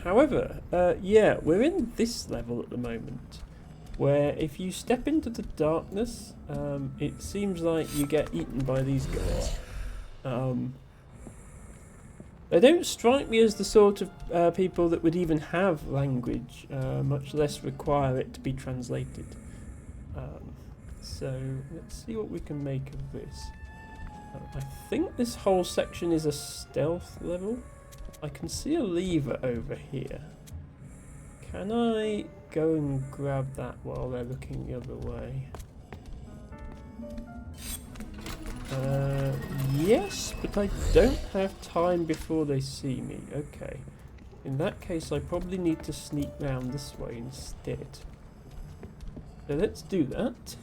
However, yeah, we're in this level at the moment, where if you step into the darkness, it seems like you get eaten by these guys. They don't strike me as the sort of people that would even have language, much less require it to be translated. So let's see what we can make of this. I think this whole section is a stealth level. I can see a lever over here. Can I go and grab that while they're looking the other way? Yes, but I don't have time before they see me. Okay. In that case, I probably need to sneak round this way instead. So let's do that.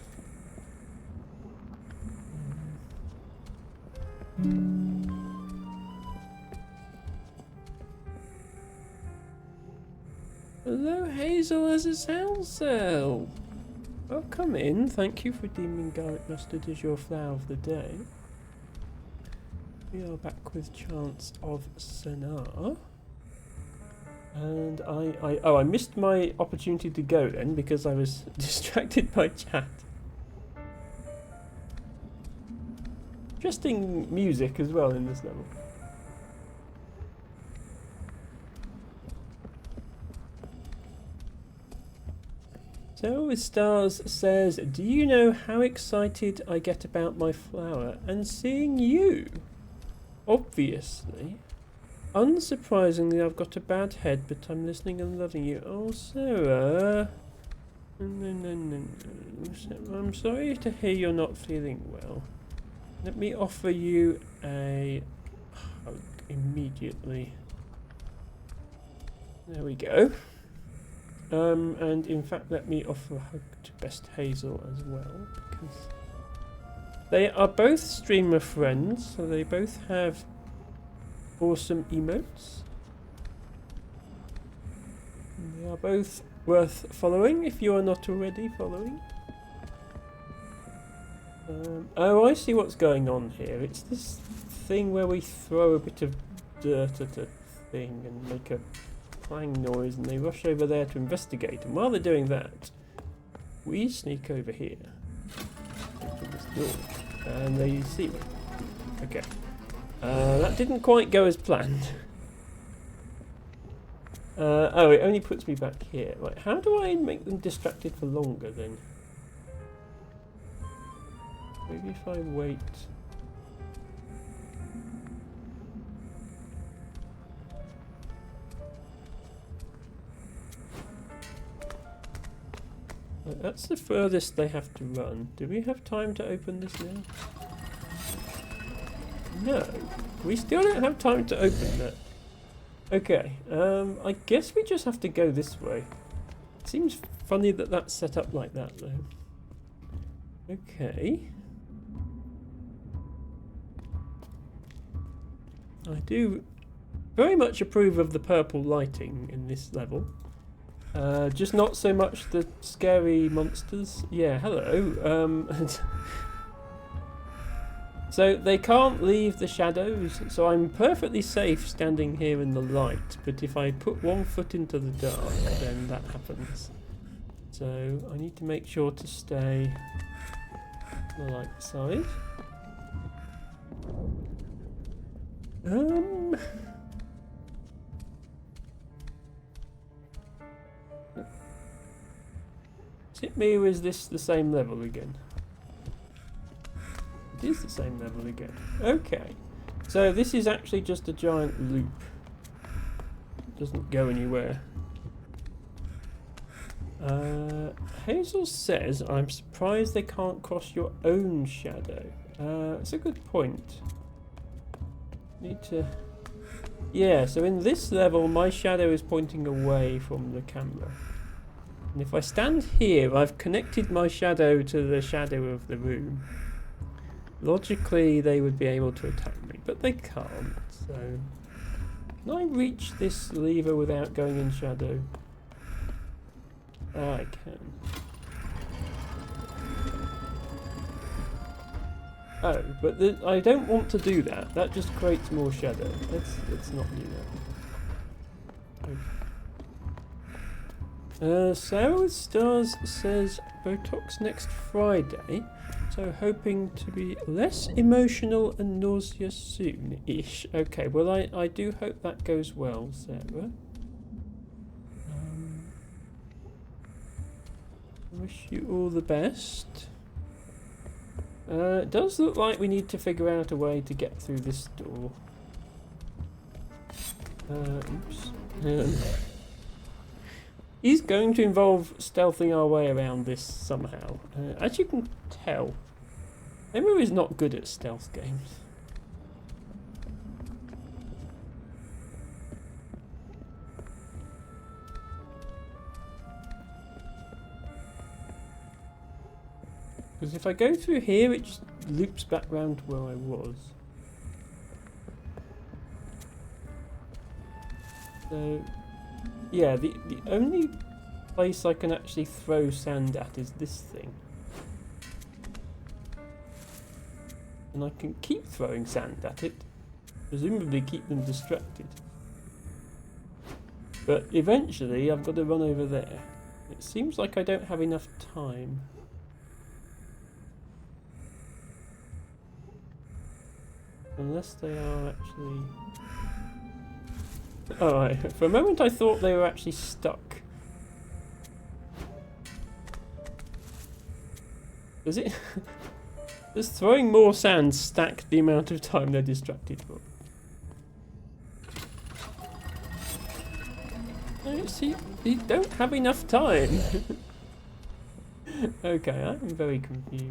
Hello, Hazel as a sound cell. Welcome in. Thank you for deeming garlic mustard as your flower of the day. We are back with Chance of Sennaar. And I missed my opportunity to go then because I was distracted by chat. Interesting music as well in this level. So with Stars says, do you know how excited I get about my flower and seeing you? Obviously. Unsurprisingly, I've got a bad head, but I'm listening and loving you. Oh, Sarah. No. I'm sorry to hear you're not feeling well. Let me offer you a hug immediately. There we go. And in fact, let me offer a hug to Best Hazel as well, because they are both streamer friends, so they both have awesome emotes. And they are both worth following if you are not already following. Oh, I see what's going on here. It's this thing where we throw a bit of dirt at a thing and make a clang noise, and they rush over there to investigate. And while they're doing that, we sneak over here, open this door, and they see me. Okay. That didn't quite go as planned. Oh, it only puts me back here. Right, how do I make them distracted for longer then? Maybe if I wait. Right, that's the furthest they have to run. Do we have time to open this now? No, we still don't have time to open that. Okay, I guess we just have to go this way. It seems funny that that's set up like that though. Okay. I do very much approve of the purple lighting in this level. Just not so much the scary monsters. Yeah, hello. So they can't leave the shadows, so I'm perfectly safe standing here in the light, but if I put one foot into the dark, then that happens. So I need to make sure to stay on the light side. Is it me or is this the same level again? It is the same level again. Okay. So this is actually just a giant loop. It doesn't go anywhere. Hazel says, I'm surprised they can't cross your own shadow. That's a good point. Need to... Yeah, so in this level, my shadow is pointing away from the camera. And if I stand here, I've connected my shadow to the shadow of the room. Logically, they would be able to attack me, but they can't, so... Can I reach this lever without going in shadow? I can. Oh, but I don't want to do that. That just creates more shadow. Let's not do that. Okay. Sarah with Stars says Botox next Friday, so hoping to be less emotional and nauseous soon-ish. Okay, well I do hope that goes well, Sarah. Wish you all the best. It does look like we need to figure out a way to get through this door. Oops. Is going to involve stealthing our way around this somehow. As you can tell, Emma is not good at stealth games. Because if I go through here, it just loops back round to where I was. So, yeah, the only place I can actually throw sand at is this thing. And I can keep throwing sand at it, presumably keep them distracted. But eventually I've got to run over there. It seems like I don't have enough time. Unless they are actually... Alright, for a moment I thought they were actually stuck. Does it... Does throwing more sand stack the amount of time they're distracted for? No, see, you don't have enough time. Okay, I'm very confused.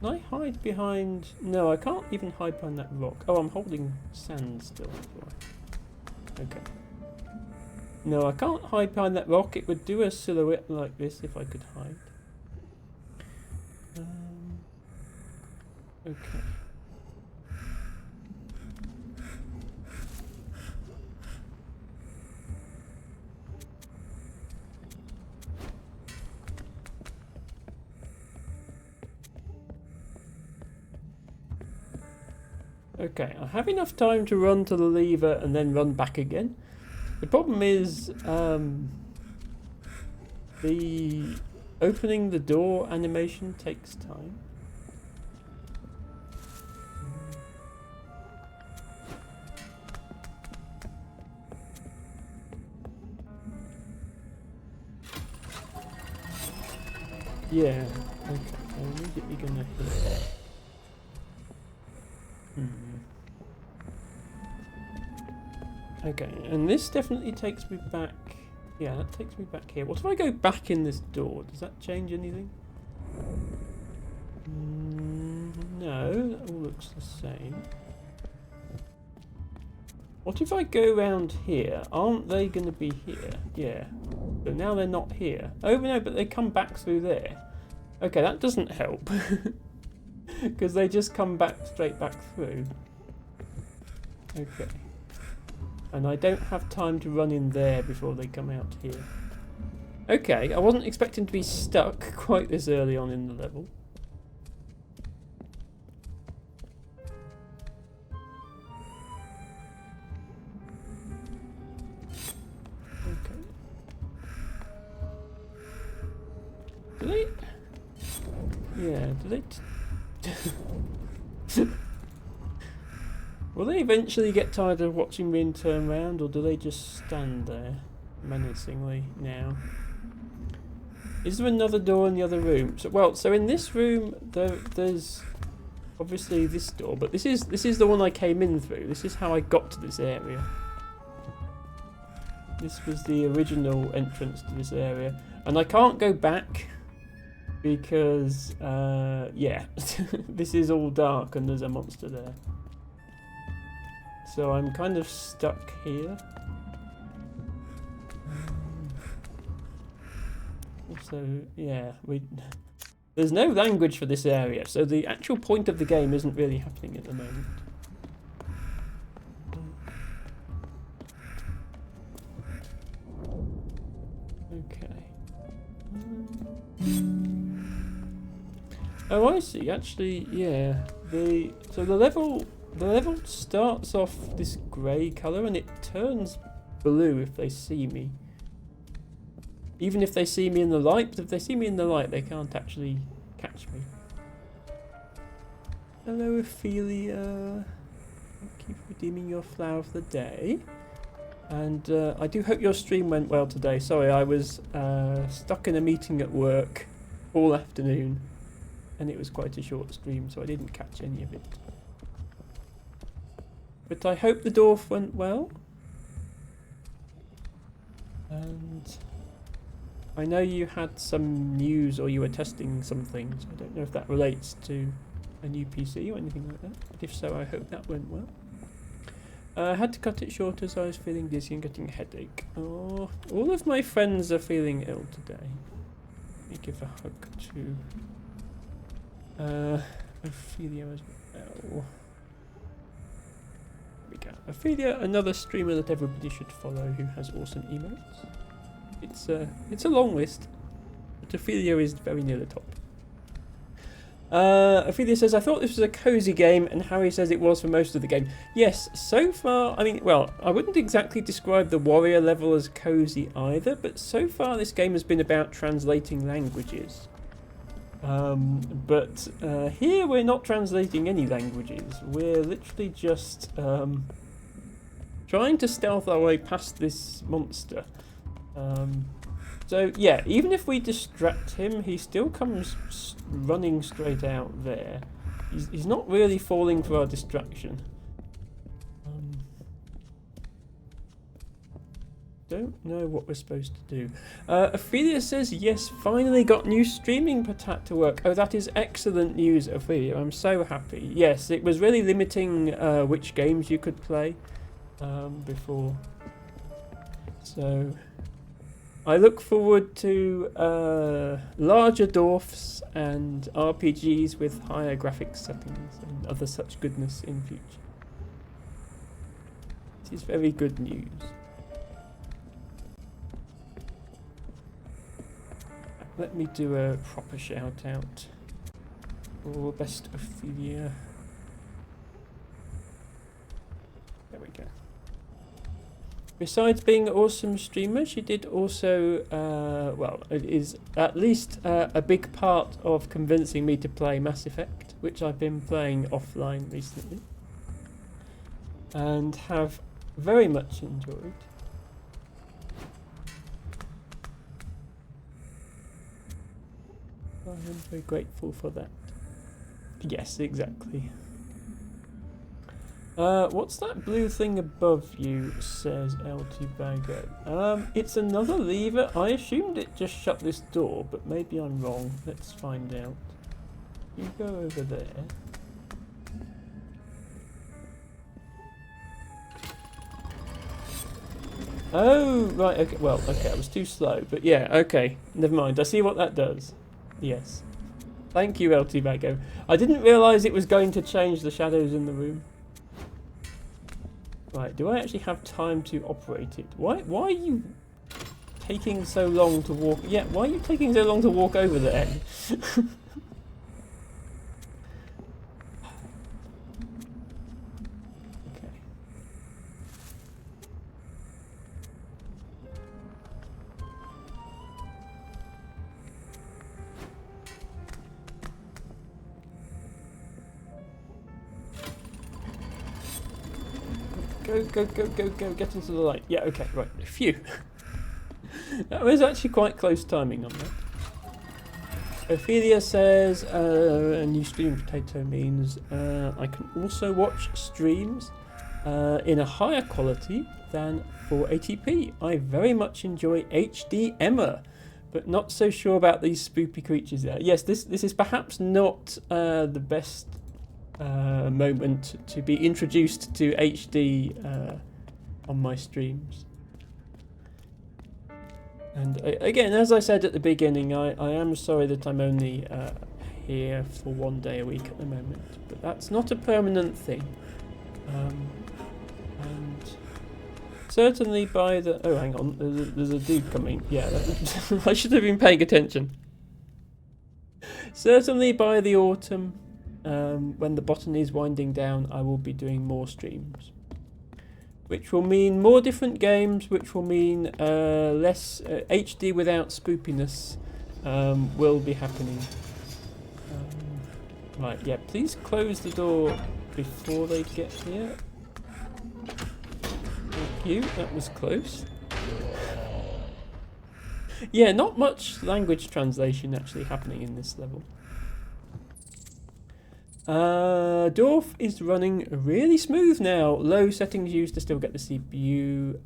Can I hide behind... No, I can't even hide behind that rock. Oh, I'm holding sand still. Okay. No, I can't hide behind that rock. It would do a silhouette like this if I could hide. Okay. Okay, I have enough time to run to the lever and then run back again. The problem is the opening the door animation takes time. Yeah, okay, I'm immediately gonna hit. Okay, and this definitely takes me back. Yeah, that takes me back here. What if I go back in this door? Does that change anything? No, that all looks the same. What if I go around here? Aren't they going to be here? Yeah. So now they're not here. Oh no, but they come back through there. Okay, that doesn't help. Because they just come back straight back through. Okay. And I don't have time to run in there before they come out here. Okay, I wasn't expecting to be stuck quite this early on in the level. Okay. Do they... Yeah, do they... Will they eventually get tired of watching me turn round, or do they just stand there menacingly now? Is there another door in the other room? So in this room there's obviously this door, but this is the one I came in through. This is how I got to this area. This was the original entrance to this area, and I can't go back because yeah, this is all dark and there's a monster there. So I'm kind of stuck here. Also, yeah, there's no language for this area, so the actual point of the game isn't really happening at the moment. Okay. Oh, I see. Actually, yeah. So the level starts off this grey colour and it turns blue if they see me. Even if they see me in the light, but if they see me in the light, they can't actually catch me. Hello, Ophelia. Thank you for redeeming your flower of the day. And I do hope your stream went well today. Sorry, I was stuck in a meeting at work all afternoon. And it was quite a short stream, so I didn't catch any of it. But I hope the dwarf went well. And I know you had some news, or you were testing some things. I don't know if that relates to a new PC or anything like that. But if so, I hope that went well. I had to cut it short as I was feeling dizzy and getting a headache. Oh, all of my friends are feeling ill today. Let me give a hug to Ophelia as well. There we go. Ophelia, another streamer that everybody should follow who has awesome emotes. It's a long list, but Ophelia is very near the top. Ophelia says, I thought this was a cozy game, and Harry says it was for most of the game. Yes, so far, I mean, well, I wouldn't exactly describe the warrior level as cozy either, but so far this game has been about translating languages. But here we're not translating any languages. We're literally just trying to stealth our way past this monster. So yeah, even if we distract him, he still comes running straight out there. He's not really falling for our distraction. Don't know what we're supposed to do. Ophelia says, yes, finally got new streaming patat to work. Oh, that is excellent news, Ophelia. I'm so happy. Yes, it was really limiting which games you could play before. So I look forward to larger dwarfs and RPGs with higher graphics settings and other such goodness in future. It is very good news. Let me do a proper shout out for best Ophelia. There we go. Besides being an awesome streamer, she did also, well, it is at least a big part of convincing me to play Mass Effect, which I've been playing offline recently and have very much enjoyed. I am very grateful for that. Yes, exactly. What's that blue thing above you, says LT Bago. It's another lever. I assumed it just shut this door, but maybe I'm wrong. Let's find out. You go over there. Oh, right, okay, well, okay, I was too slow, but yeah, okay, never mind. I see what that does. Yes. Thank you, LT Bago. I didn't realise it was going to change the shadows in the room. Right, do I actually have time to operate it? Why are you taking so long to walk? Yeah, why are you taking so long to walk over there? Go, get into the light. Yeah, okay, right. Phew. That was actually quite close timing on that. Ophelia says, a new stream potato means I can also watch streams in a higher quality than 480p. I very much enjoy HD Emma, but not so sure about these spoopy creatures there. Yes, this is perhaps not the best moment to be introduced to HD on my streams. And again, as I said at the beginning, I am sorry that I'm only here for 1 day a week at the moment, but that's not a permanent thing. And certainly by the... Oh, hang on, there's a dude coming. Yeah, I should have been paying attention. Certainly by the autumn, when the botany is winding down, I will be doing more streams. which will mean more different games, which will mean less HD without spoopiness will be happening. Right, yeah, please close the door before they get here. Thank you, that was close. Yeah, not much language translation actually happening in this level. Dwarf is running really smooth now. Low settings used to still get the CPU,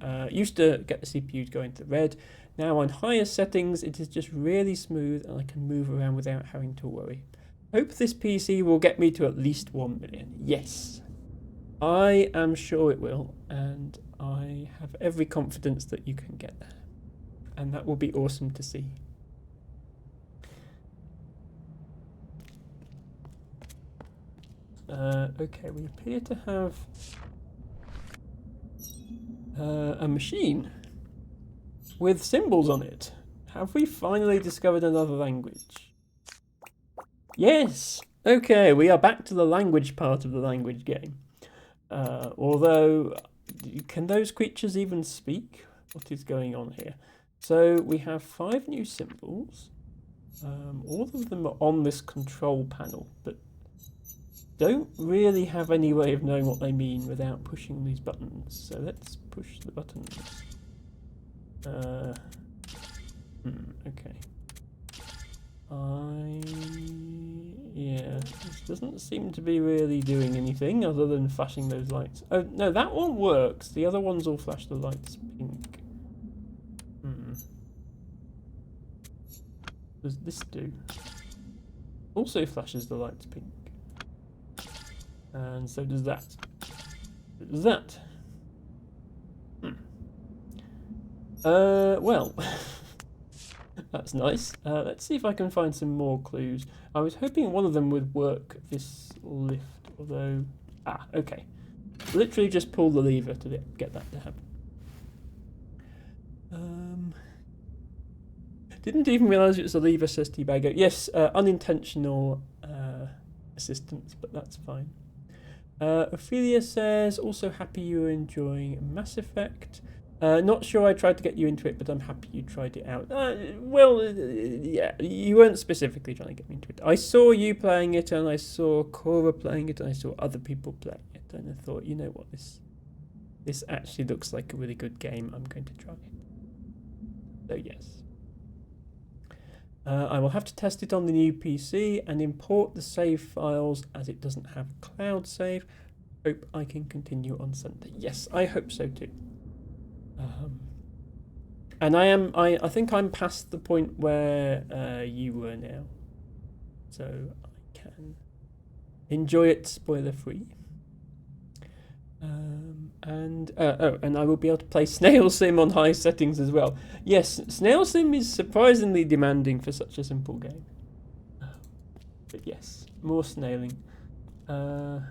to go into red. Now on higher settings, it is just really smooth and I can move around without having to worry. Hope this PC will get me to at least 1 million. Yes, I am sure it will, and I have every confidence that you can get there. And that will be awesome to see. Okay, we appear to have a machine with symbols on it. Have we finally discovered another language? Yes! Okay, we are back to the language part of the language game. Although, can those creatures even speak? What is going on here? So we have 5 new symbols. All of them are on this control panel, but don't really have any way of knowing what they mean without pushing these buttons. So let's push the buttons. Okay. Yeah, this doesn't seem to be really doing anything other than flashing those lights. Oh, no, that one works. The other ones all flash the lights pink. What does this do? Also flashes the lights pink. And so does that. So does that. Well, that's nice. Let's see if I can find some more clues. I was hoping one of them would work this lift, although... Ah, okay. Literally just pull the lever to get that to happen. Didn't even realise it was a lever, says T-Bagger. Yes, unintentional assistance, but that's fine. Ophelia says, also happy you were enjoying Mass Effect. Not sure I tried to get you into it, but I'm happy you tried it out. Yeah, you weren't specifically trying to get me into it. I saw you playing it, and I saw Cora playing it, and I saw other people playing it, and I thought, you know what, this actually looks like a really good game. I'm going to try it. So yes. I will have to test it on the new PC and import the save files as it doesn't have cloud save. Hope I can continue on Sunday. Yes, I hope so too. And I think I'm past the point where you were now, so I can enjoy it spoiler free. And I will be able to play Snail Sim on high settings as well. Yes, Snail Sim is surprisingly demanding for such a simple game. But yes, more snailing. Okay,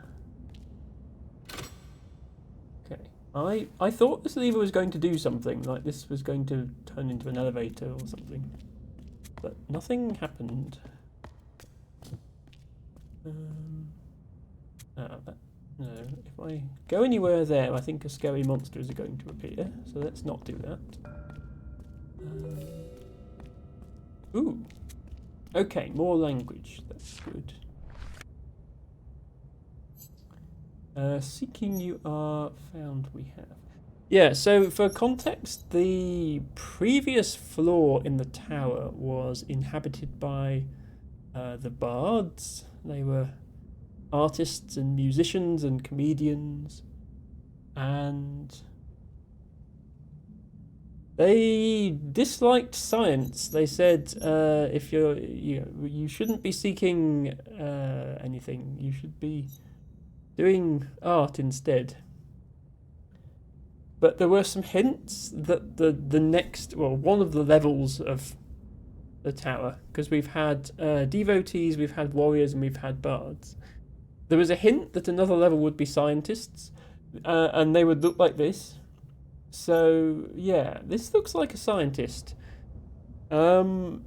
I thought this lever was going to do something, like this was going to turn into an elevator or something, but nothing happened. No, if I go anywhere there, I think a scary monster is going to appear, so let's not do that. Ooh. Okay, more language, that's good. Seeking you are found we have. Yeah, so for context, the previous floor in the tower was inhabited by the bards. They were artists and musicians and comedians, and they disliked science. They said if you shouldn't be seeking anything, you should be doing art instead. But there were some hints that the next, well, one of the levels of the tower, because we've had devotees, we've had warriors, and we've had bards. There was a hint that another level would be scientists, and they would look like this. So, yeah, this looks like a scientist. But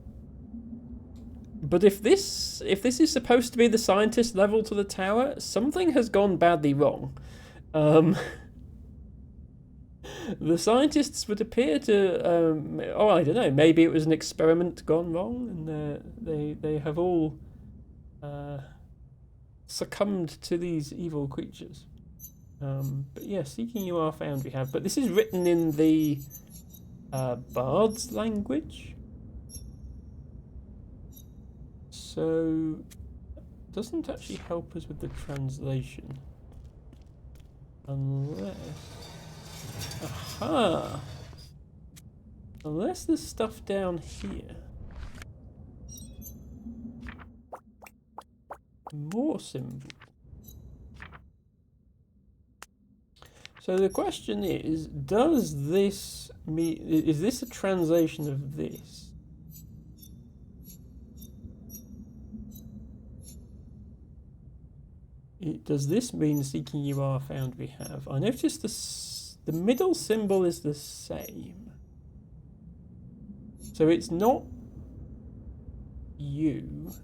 if this is supposed to be the scientist level to the tower, something has gone badly wrong. The scientists would appear to, oh, I don't know, maybe it was an experiment gone wrong, and they have all succumbed to these evil creatures. But yeah, seeking you are found we have. But this is written in the Bard's language. So it doesn't actually help us with the translation. Unless... Aha! Unless there's stuff down here. More symbols. So the question is, does this mean... Is this a translation of this? Does this mean seeking you are found we have? I noticed the middle symbol is the same. So it's not you,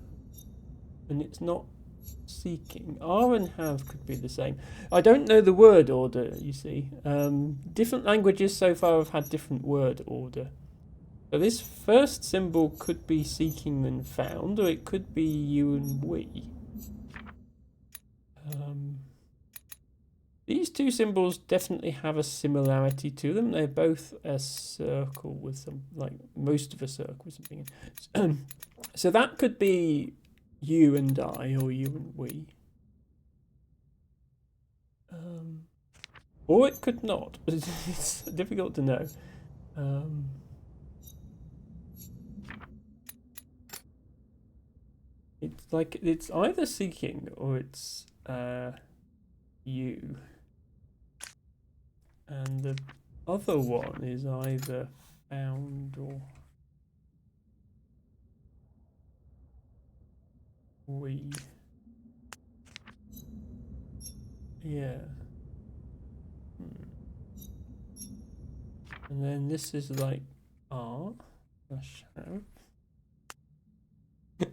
and it's not seeking. Are and have could be the same. I don't know the word order, you see. Different languages so far have had different word order. So this first symbol could be seeking and found, or it could be you and we. These two symbols definitely have a similarity to them. They're both a circle with some, like most of a circle with something in. So that could be you and I, or you and we. Or it could not. It's difficult to know. It's like it's either seeking or it's you. And the other one is either found or we. Yeah. And then this is like are slash have.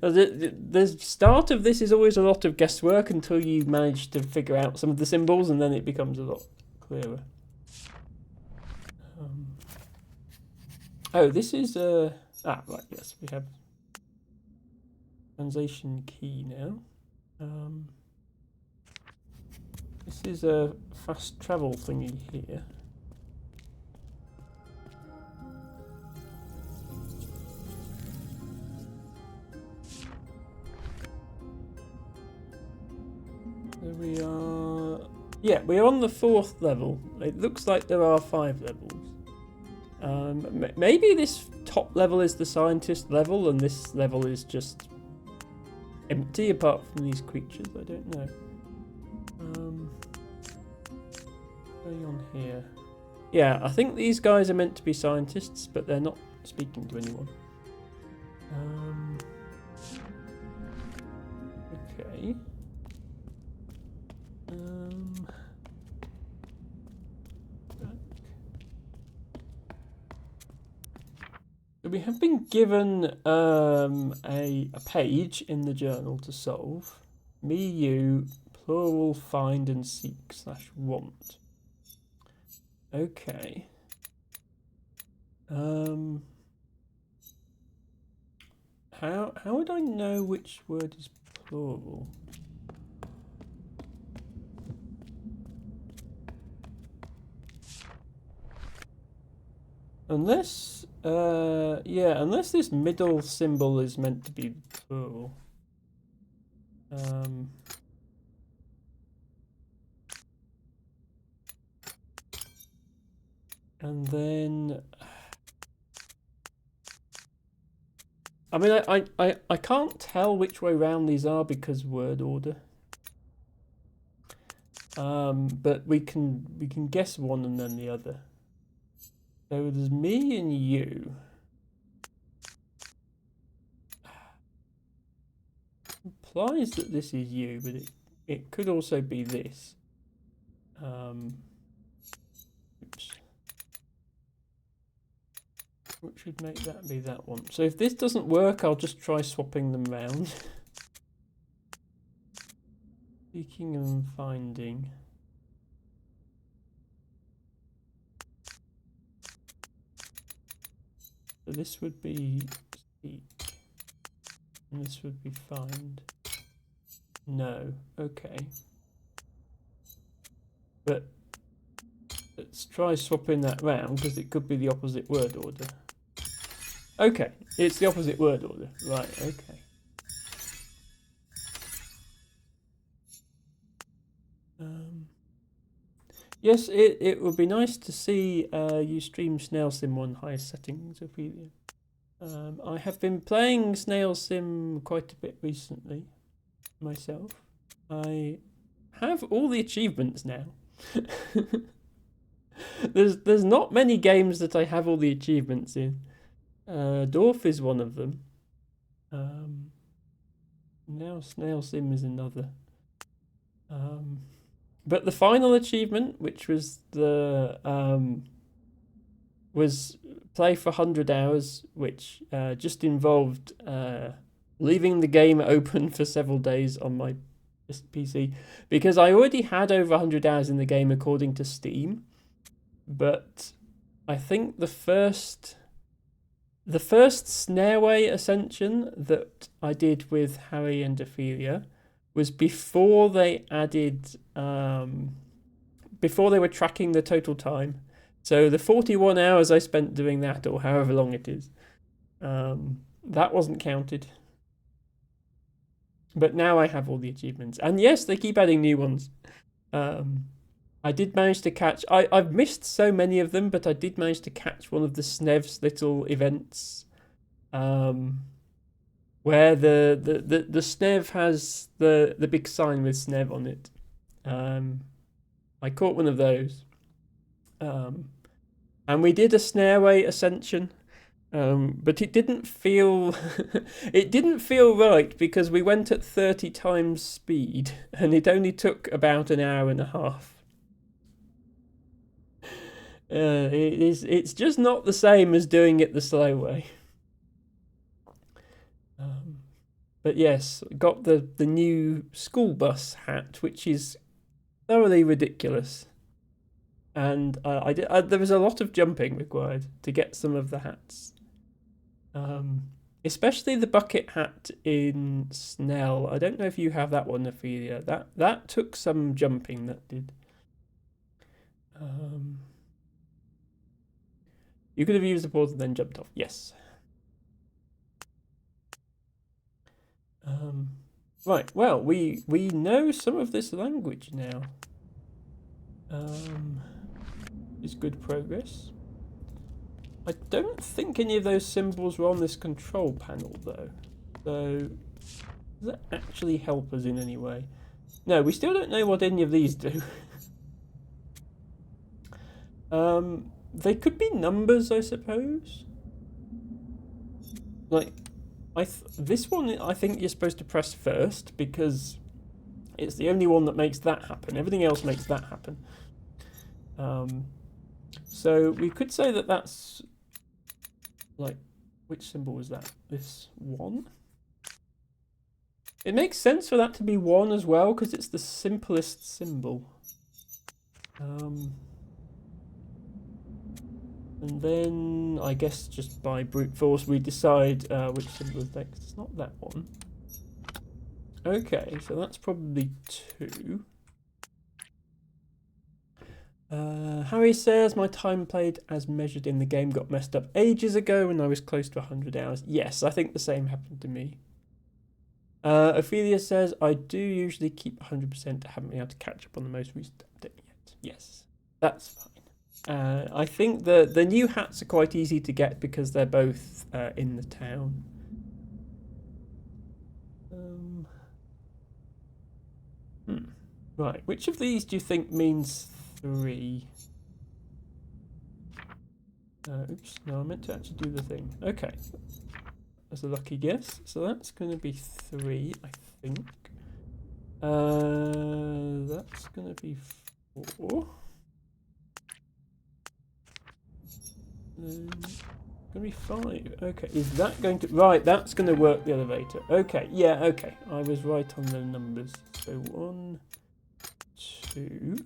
The start of this is always a lot of guesswork until you manage to figure out some of the symbols, and then it becomes a lot clearer. Oh, this is right, yes, we have translation key now. This is a fast travel thingy here. There we are. Yeah, we're on the 4th level. It looks like there are 5 levels. Maybe this top level is the scientist level, and this level is just empty apart from these creatures. I don't know. Going on here. Yeah, I think these guys are meant to be scientists, but they're not speaking to anyone. Okay. We have been given a page in the journal to solve. Me, you, plural, find and seek / want. Okay. How would I know which word is plural? Unless, yeah, unless this middle symbol is meant to be plural. And then, I mean, I can't tell which way round these are because word order. But we can guess one and then the other. So there's me and you. Implies that this is you, but it could also be this. Oops. Which would make that be that one. So if this doesn't work, I'll just try swapping them round. Seeking and finding. So this would be seek. And this would be find. No. Okay. But let's try swapping that round because it could be the opposite word order. Okay, it's the opposite word order. Right, okay. Yes, it would be nice to see you stream Snail Sim on high settings, Ophelia. I have been playing Snail Sim quite a bit recently, myself. I have all the achievements now. There's not many games that I have all the achievements in. Dwarf is one of them. Now Snail Sim is another. But the final achievement, which was the was play for 100 hours, which just involved leaving the game open for several days on my PC, because I already had over 100 hours in the game according to Steam. But I think the first Snareway Ascension that I did with Harry and Ophelia was before they added, before they were tracking the total time. So the 41 hours I spent doing that, or however long it is, that wasn't counted. But now I have all the achievements. And yes, they keep adding new ones. I did manage to catch... I've missed so many of them, but I did manage to catch one of the Snev's little events. Where the Snev has the big sign with Snev on it. I caught one of those. And we did a Snareway Ascension. But it didn't feel it didn't feel right because we went at 30 times speed and it only took about an hour and a half. It's just not the same as doing it the slow way. But yes, got the new school bus hat, which is thoroughly ridiculous. And there was a lot of jumping required to get some of the hats. Especially the bucket hat in Snell. I don't know if you have that one, Ophelia. That took some jumping, that did. You could have used the pause and then jumped off. Yes. Right, well, we know some of this language now. It's good progress. I don't think any of those symbols were on this control panel, though. So, does that actually help us in any way? No, we still don't know what any of these do. They could be numbers, I suppose. Like, this one, I think you're supposed to press first, because it's the only one that makes that happen. Everything else makes that happen. So, we could say that that's... Like, which symbol was that? This one? It makes sense for that to be 1 as well, because it's the simplest symbol. And then, I guess just by brute force, we decide which symbol is next. It's not that one. Okay, so that's probably 2. Harry says, my time played as measured in the game got messed up ages ago when I was close to 100 hours. Yes, I think the same happened to me. Ophelia says, I do usually keep 100%. I haven't been able to catch up on the most recent update yet. Yes, that's fine. I think the new hats are quite easy to get because they're both in the town. Right, which of these do you think means 3? Oops, no, I meant to actually do the thing. Okay, that's a lucky guess. So that's going to be 3, I think. That's going to be 4. Going to be 5. Okay, is that going to... Right, that's going to work the elevator. Okay, yeah, okay. I was right on the numbers. So 1, 2,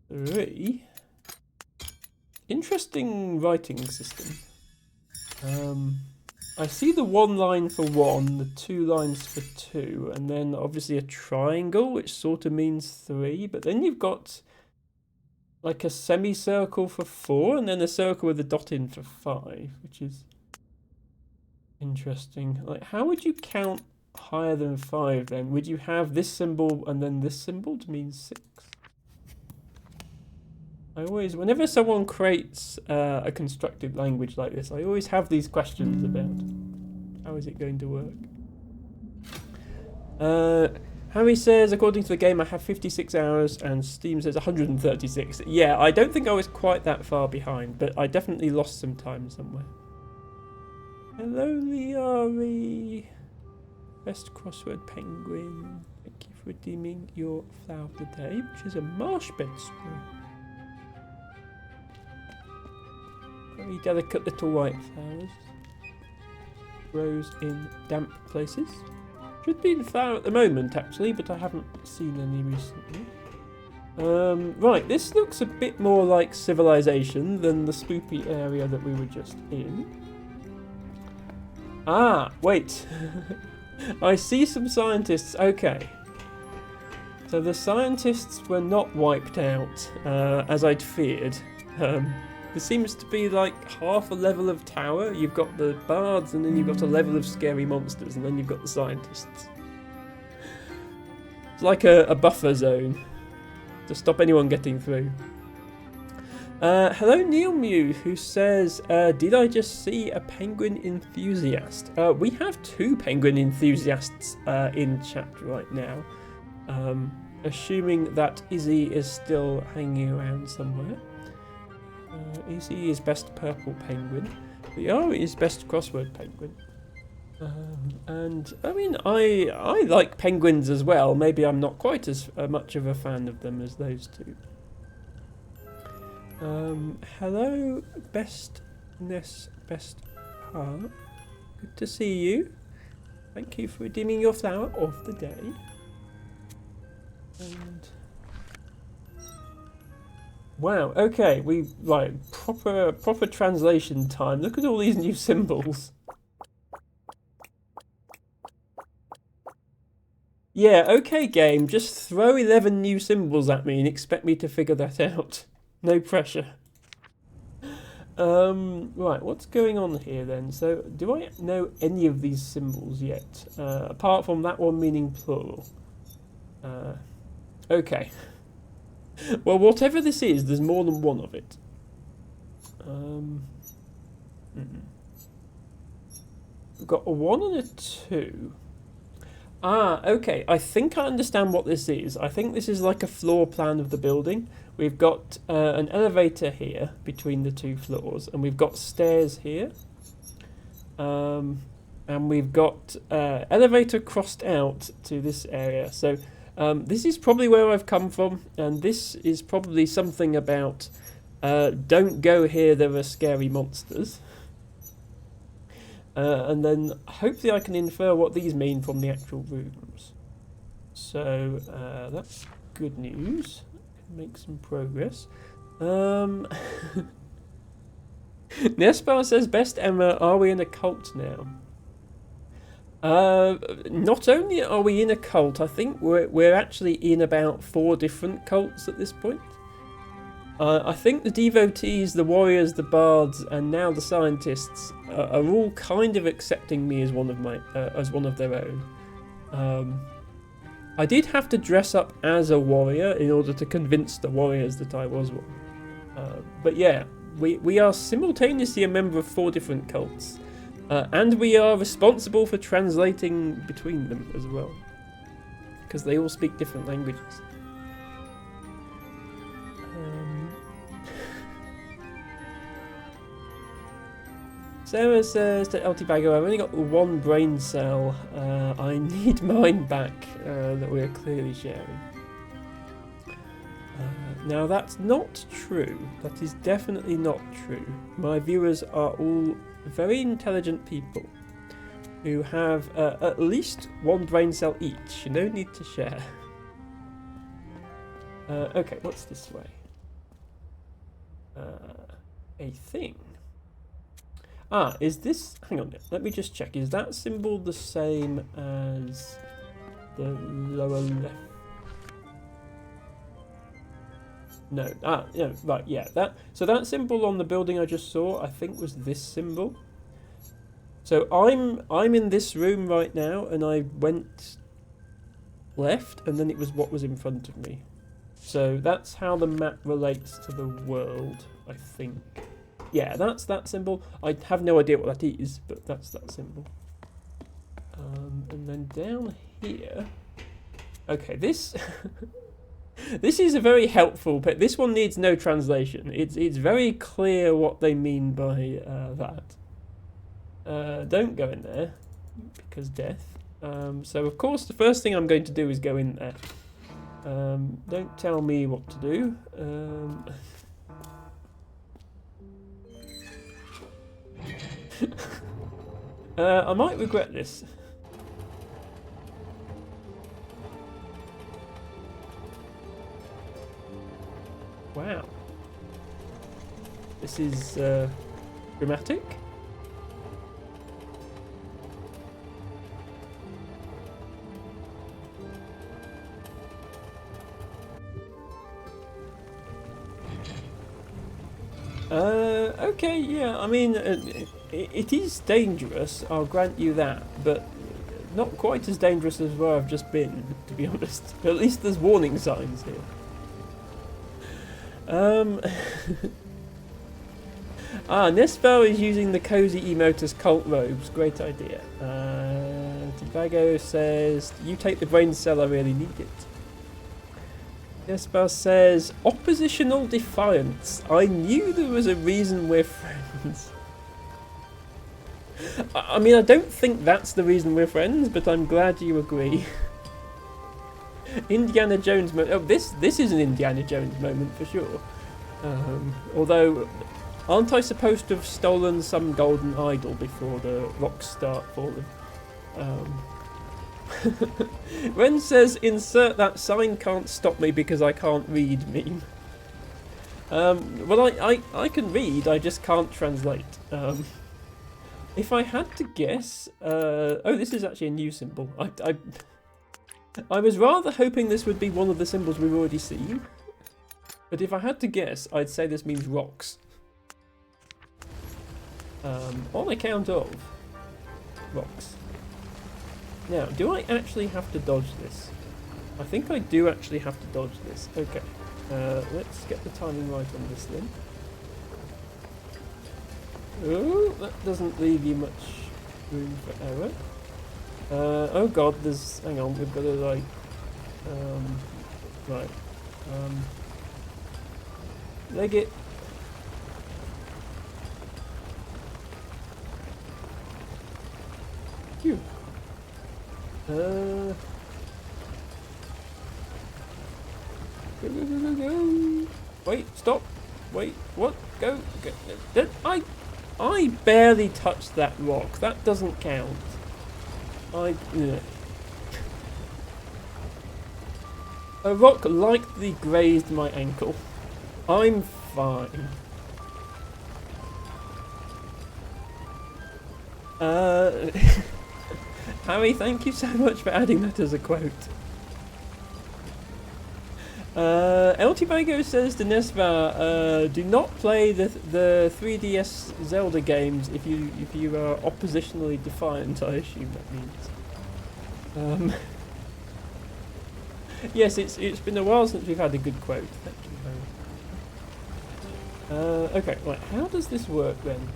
3. Interesting writing system. I see the 1 line for 1, the 2 lines for 2, and then obviously a triangle, which sort of means 3, but then you've got like a semicircle for 4, and then a circle with a dot in for 5, which is interesting. Like, how would you count higher than 5 then? Would you have this symbol and then this symbol to mean 6? Whenever someone creates a constructed language like this, I always have these questions about how is it going to work. Harry says, according to the game, I have 56 hours, and Steam says 136. Yeah, I don't think I was quite that far behind, but I definitely lost some time somewhere. Hello, Liari. Best crossword penguin. Thank you for redeeming your flower of the day, which is a marsh bed straw. Very delicate little white flowers. Grows in damp places. Should be in flower at the moment, actually, but I haven't seen any recently. Right, this looks a bit more like civilization than the spoopy area that we were just in. Ah, wait. I see some scientists. Okay. So the scientists were not wiped out, as I'd feared. There seems to be like half a level of tower. You've got the bards, and then you've got a level of scary monsters, and then you've got the scientists. It's like a buffer zone to stop anyone getting through. Hello, Neil Mew, who says, did I just see a penguin enthusiast? We have 2 penguin enthusiasts in chat right now. Assuming that Izzy is still hanging around somewhere. Izzy is best purple penguin. Liara is best crossword penguin. And I mean, I like penguins as well. Maybe I'm not quite as much of a fan of them as those 2. Hello, bestness, best heart. Good to see you. Thank you for redeeming your flower of the day. And wow, okay, we like proper translation time. Look at all these new symbols. Yeah, okay, game, just throw 11 new symbols at me and expect me to figure that out. No pressure. Right, what's going on here then? So, do I know any of these symbols yet? Apart from that one meaning plural. Okay. Well, whatever this is, there's more than one of it. We've got a 1 and a 2. Ah, okay. I think I understand what this is. I think this is like a floor plan of the building. We've got an elevator here between the 2 floors, and we've got stairs here. And we've got elevator crossed out to this area. So this is probably where I've come from, and this is probably something about don't go here, there are scary monsters. And then hopefully I can infer what these mean from the actual rooms. So that's good news. Make some progress. Nespar says, best Emma, are we in a cult now? Not only are we in a cult, I think we're actually in about 4 different cults at this point. I think the devotees, the warriors, the bards, and now the scientists are all kind of accepting me as one of their own. I did have to dress up as a warrior in order to convince the warriors that I was one. But yeah, we are simultaneously a member of 4 different cults, and we are responsible for translating between them as well, because they all speak different languages. Sarah says to LTBago, I've only got 1 brain cell. I need mine back that we're clearly sharing. Now that's not true. That is definitely not true. My viewers are all very intelligent people who have at least 1 brain cell each. No need to share. Okay, what's this way? A thing. Ah, is this... Hang on, let me just check. Is that symbol the same as the lower left? No. Ah, yeah, right, yeah. So that symbol on the building I just saw, I think was this symbol. So I'm in this room right now, and I went left, and then it was what was in front of me. So that's how the map relates to the world, I think. Yeah, that's that symbol. I have no idea what that is, but that's that symbol. And then down here... Okay, this... this is a very helpful... But this one needs no translation. It's very clear what they mean by that. Don't go in there, because death. So, of course, the first thing I'm going to do is go in there. Don't tell me what to do. I might regret this. Wow. This is dramatic. Okay, yeah, I mean, it is dangerous, I'll grant you that, but not quite as dangerous as where I've just been, to be honest. At least there's warning signs here. Nesbel is using the cozy emote as cult robes, great idea. Tobago says, you take the brain cell, I really need it. Nesbel says, oppositional defiance. I knew there was a reason we're friends. I mean, I don't think that's the reason we're friends, but I'm glad you agree. Indiana Jones moment. Oh, this is an Indiana Jones moment for sure. Although, aren't I supposed to have stolen some golden idol before the rocks start falling? Ren says, insert that sign can't stop me because I can't read meme. Well, I can read, I just can't translate. If I had to guess... oh, this is actually a new symbol. I was rather hoping this would be one of the symbols we've already seen. But if I had to guess, I'd say this means rocks. On account of rocks. Now, do I actually have to dodge this? I think I do actually have to dodge this. Okay. Let's get the timing right on this then. Oh, that doesn't leave you much room for error. Oh god, there's... Hang on, we've got to like... right. Leg it. Phew. Go, go, go, go, go. Wait, stop. Wait, what? Go. I barely touched that rock. That doesn't count. A rock lightly grazed my ankle. I'm fine. Harry, thank you so much for adding that as a quote. El Tibago says to Nesva, do not play the 3DS Zelda games if you are oppositionally defiant, I assume that means. Yes, it's been a while since we've had a good quote. Thank you, Harry. Okay, right, how does this work then?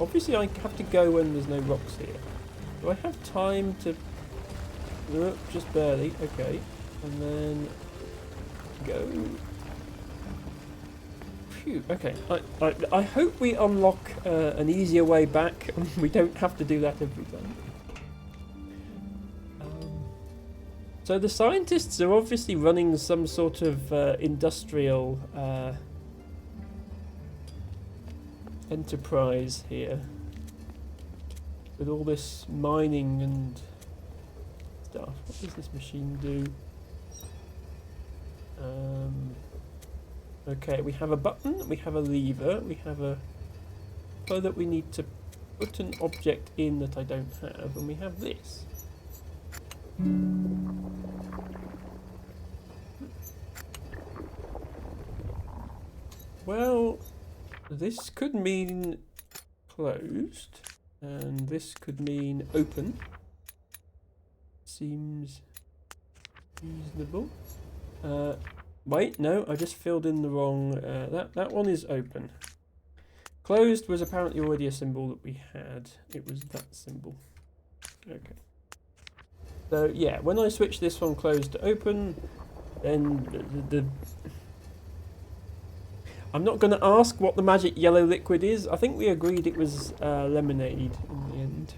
Obviously I have to go when there's no rocks here. Do I have time to... just barely, okay. And then... go. Phew, okay. I hope we unlock an easier way back and we don't have to do that every time. So the scientists are obviously running some sort of industrial enterprise here. With all this mining and stuff. What does this machine do? Okay, we have a button, we have a lever, we have a... so that we need to put an object in that I don't have, and we have this. Well, this could mean closed, and this could mean open. Seems reasonable. Wait, no, I just filled in the wrong. That one is open. Closed was apparently already a symbol that we had. It was that symbol. Okay. So yeah, when I switch this from closed to open, then the I'm not going to ask what the magic yellow liquid is. I think we agreed it was lemonade in the end.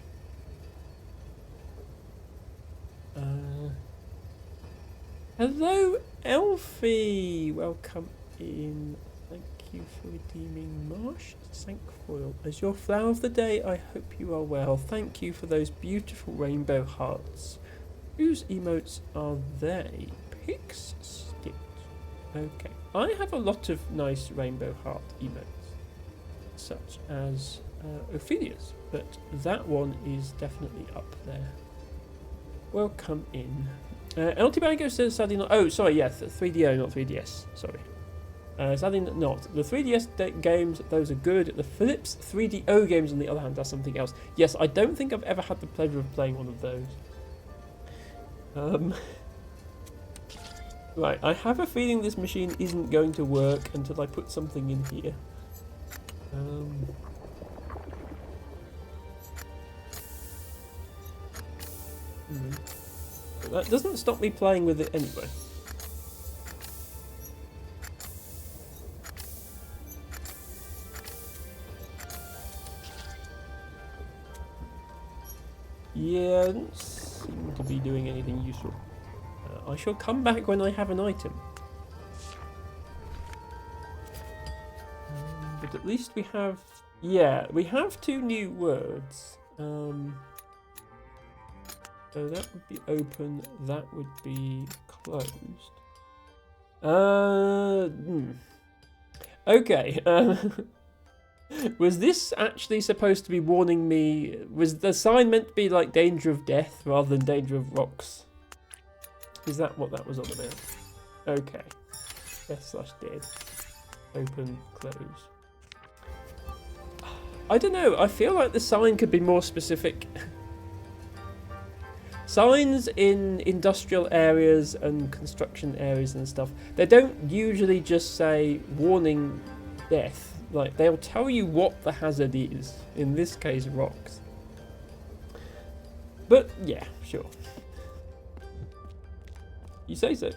Hello, Elfie! Welcome in. Thank you for redeeming Marsh Sankfoil as your flower of the day. I hope you are well. Thank you for those beautiful rainbow hearts. Whose emotes are they? Pix Stitch. Okay. I have a lot of nice rainbow heart emotes, such as Ophelia's, but that one is definitely up there. Welcome in. LT Bango says sadly not. Oh, sorry, yeah, 3DO, not 3DS. Sorry. Sadly not. The 3DS games, those are good. The Philips 3DO games, on the other hand, are something else. Yes, I don't think I've ever had the pleasure of playing one of those. Right, I have a feeling this machine isn't going to work until I put something in here. But that doesn't stop me playing with it anyway. Yeah, I don't seem to be doing anything useful. I shall come back when I have an item. But at least we have... Yeah, we have 2 new words. So that would be open, that would be closed. Okay. Was this actually supposed to be warning me? Was the sign meant to be like danger of death rather than danger of rocks? Is that what that was all about? Okay. Death/dead. Open, close. I don't know. I feel like the sign could be more specific. Signs in industrial areas and construction areas and stuff, they don't usually just say warning death. Like, they'll tell you what the hazard is. In this case, rocks. But, yeah, sure. You say so.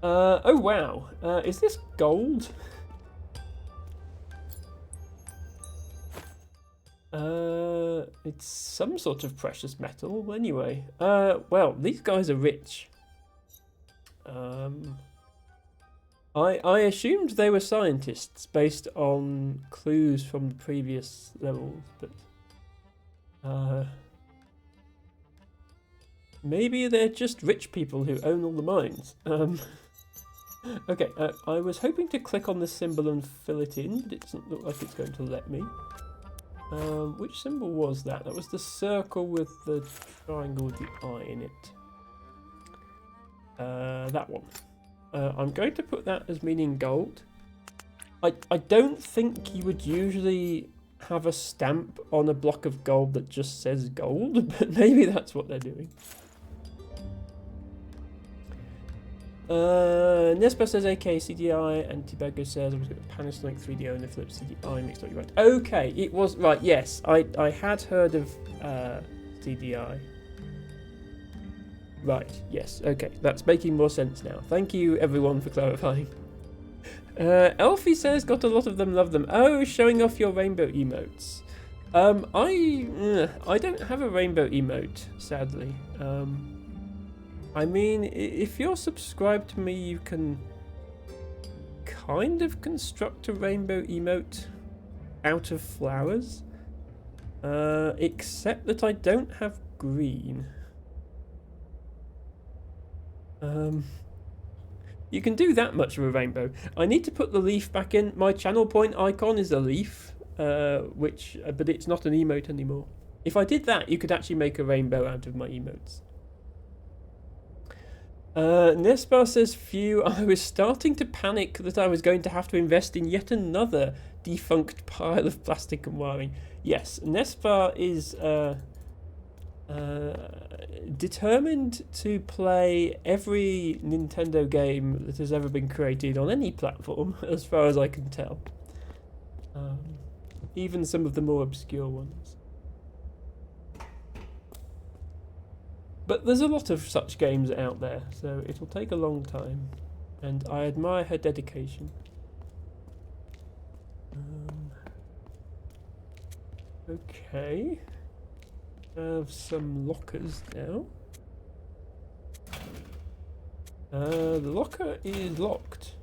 Oh, wow. Is this gold? It's some sort of precious metal, anyway. Well, these guys are rich. I assumed they were scientists based on clues from the previous levels, but maybe they're just rich people who own all the mines. Okay, I was hoping to click on this symbol and fill it in, but it doesn't look like it's going to let me. Which symbol was that? That was the circle with the triangle with the eye in it. That one. I'm going to put that as meaning gold. I don't think you would usually have a stamp on a block of gold that just says gold, but maybe that's what they're doing. Nespa says AK CDI, and Tibago says I was going to Panasonic 3DO and the Philips CDI mixed up. You're right. Okay, it was right. Yes, I had heard of CDI. Right. Yes. Okay, that's making more sense now. Thank you, everyone, for clarifying. Elfie says got a lot of them, love them. Oh, showing off your rainbow emotes. I don't have a rainbow emote, sadly. I mean, if you're subscribed to me, you can kind of construct a rainbow emote out of flowers. Except that I don't have green. You can do that much of a rainbow. I need to put the leaf back in. My channel point icon is a leaf. but it's not an emote anymore. If I did that, you could actually make a rainbow out of my emotes. Nespar says, phew, I was starting to panic that I was going to have to invest in yet another defunct pile of plastic and wiring. Yes, Nespar is determined to play every Nintendo game that has ever been created on any platform, as far as I can tell. Even some of the more obscure ones. But there's a lot of such games out there, so it'll take a long time, and I admire her dedication. Okay. Have some lockers now. The locker is locked.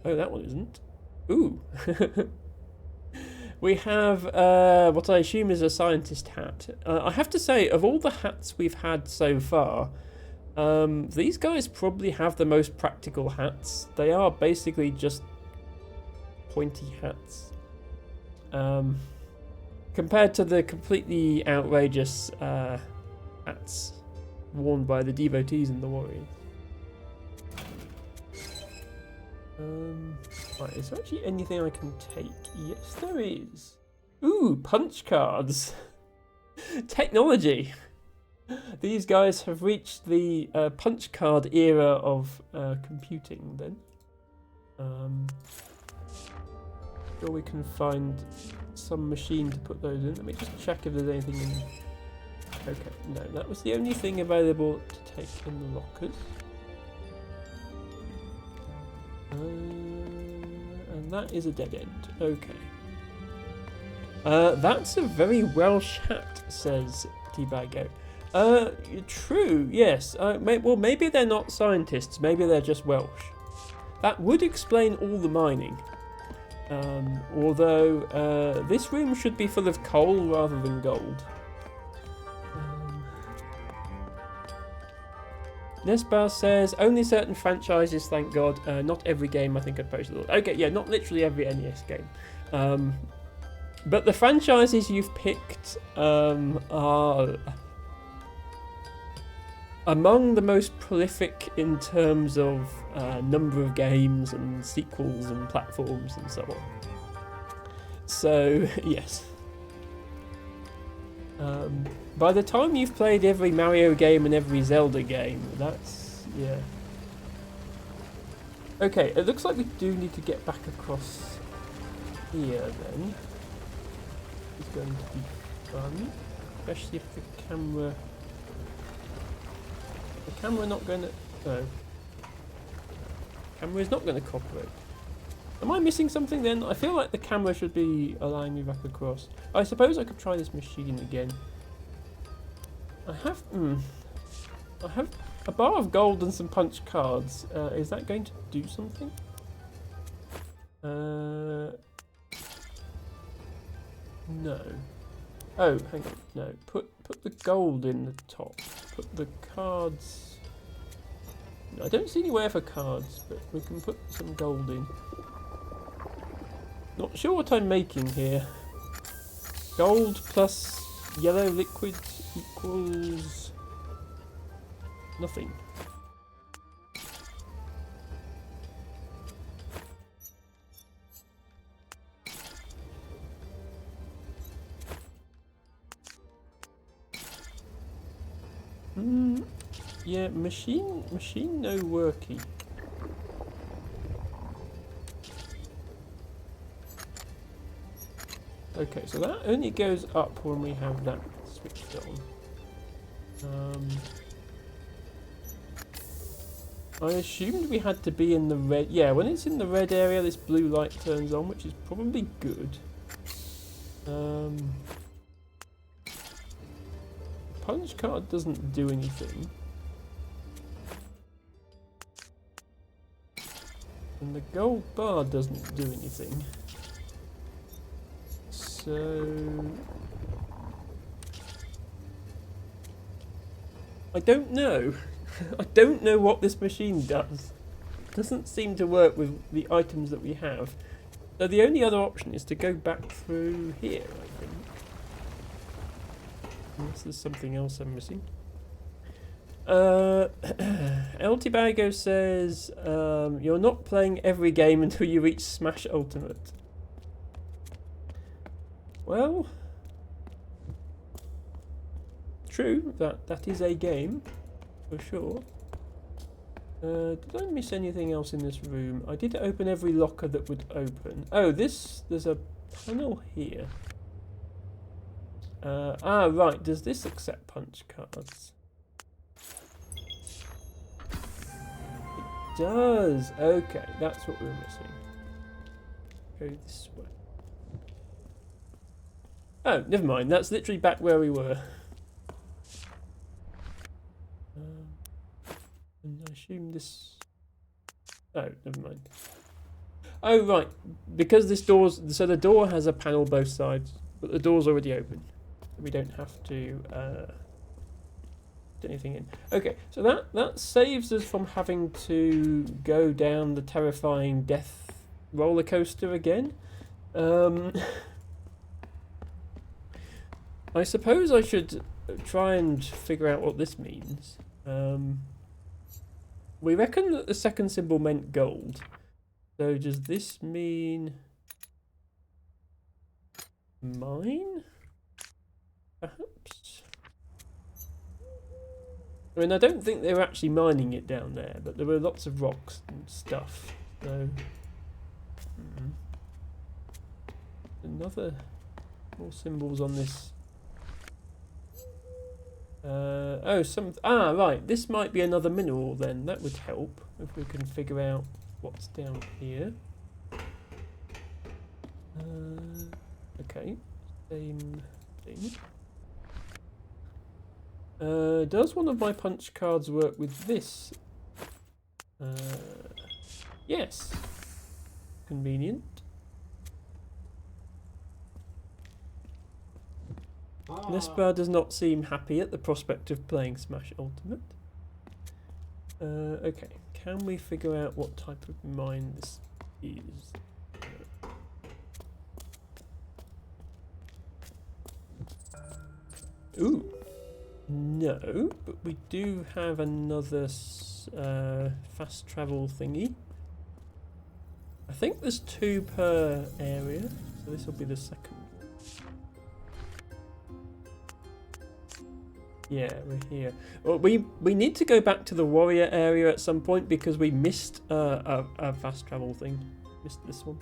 Oh, that one isn't. Ooh. We have what I assume is a scientist hat. I have to say, of all the hats we've had so far, these guys probably have the most practical hats. They are basically just pointy hats. Compared to the completely outrageous hats worn by the devotees and the warriors. Right, is there actually anything I can take? Yes, there is. Ooh, punch cards. Technology. These guys have reached the punch card era of computing then. Sure we can find some machine to put those in. Let me just check if there's anything in. Okay, no, that was the only thing available to take in the lockers. And that is a dead end. Okay. That's a very Welsh hat, says Teabago. True, yes. Well, maybe they're not scientists. Maybe they're just Welsh. That would explain all the mining. Although this room should be full of coal rather than gold. Nesbar says, only certain franchises, thank God. Not every game, I think I've posted. Okay, yeah, not literally every NES game. But the franchises you've picked are among the most prolific in terms of number of games and sequels and platforms and so on. So, yes. By the time you've played every Mario game and every Zelda game, that's, yeah. Okay, it looks like we do need to get back across here then. It's going to be fun, especially if the camera... The camera not going to... No. Camera is not going to cooperate. Am I missing something then? I feel like the camera should be allowing me back across. I suppose I could try this machine again. I have a bar of gold and some punch cards. Is that going to do something? No. Oh, hang on. No. Put the gold in the top. Put the cards... No, I don't see anywhere for cards, but we can put some gold in. Not sure what I'm making here. Gold plus yellow liquid equals nothing. Yeah, machine no worky. Okay, so that only goes up when we have that switched on. I assumed we had to be in the red. Yeah, when it's in the red area, this blue light turns on, which is probably good. Punch card doesn't do anything. And the gold bar doesn't do anything. So... I don't know. I don't know what this machine does. It doesn't seem to work with the items that we have. So the only other option is to go back through here, I think. Unless there's something else I'm missing. El Tibago says, you're not playing every game until you reach Smash Ultimate. Well, true, that is a game, for sure. Did I miss anything else in this room? I did open every locker that would open. Oh, there's a panel here. Right, does this accept punch cards? It does. Okay, that's what we're missing. Go this way. Oh, never mind, that's literally back where we were. And I assume this... Oh, never mind. Oh, right. Because this door's... So the door has a panel both sides, but the door's already open. We don't have to put anything in. Okay, so that saves us from having to go down the terrifying death roller coaster again. I suppose I should try and figure out what this means. We reckon that the second symbol meant gold. So does this mean mine? Perhaps? I mean, I don't think they were actually mining it down there, but there were lots of rocks and stuff. So, another more symbols on this. Right, this might be another mineral then. That would help if we can figure out what's down here. Okay, same thing. Does one of my punch cards work with this? Yes. Convenient. Nespa does not seem happy at the prospect of playing Smash Ultimate. Okay, can we figure out what type of mine this is? Ooh, no, but we do have another fast travel thingy. I think there's 2 per area, so this will be the second. Yeah, we're here. Well, we need to go back to the warrior area at some point because we missed a fast travel thing. Missed this one.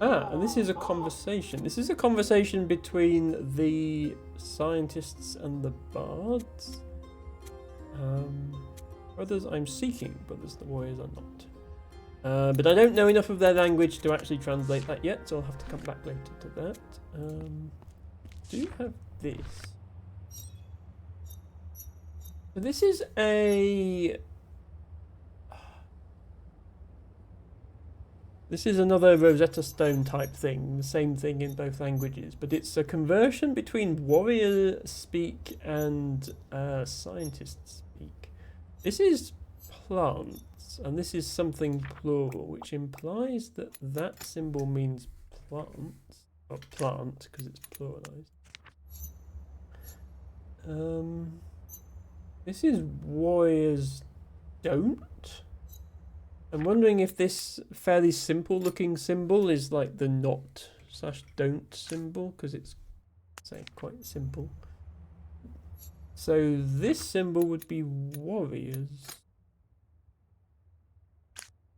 And this is a conversation. This is a conversation between the scientists and the bards. Brothers I'm seeking, brothers the warriors are not. But I don't know enough of their language to actually translate that yet, so I'll have to come back later to that. Do you have this? So this is a... This is another Rosetta Stone type thing, the same thing in both languages, but it's a conversion between warrior speak and scientist speak. This is plants, and this is something plural, which implies that that symbol means plants, or plant, because it's pluralized. This is warriors don't. I'm wondering if this fairly simple looking symbol is like the not/don't symbol, because it's, say, quite simple. So this symbol would be warriors.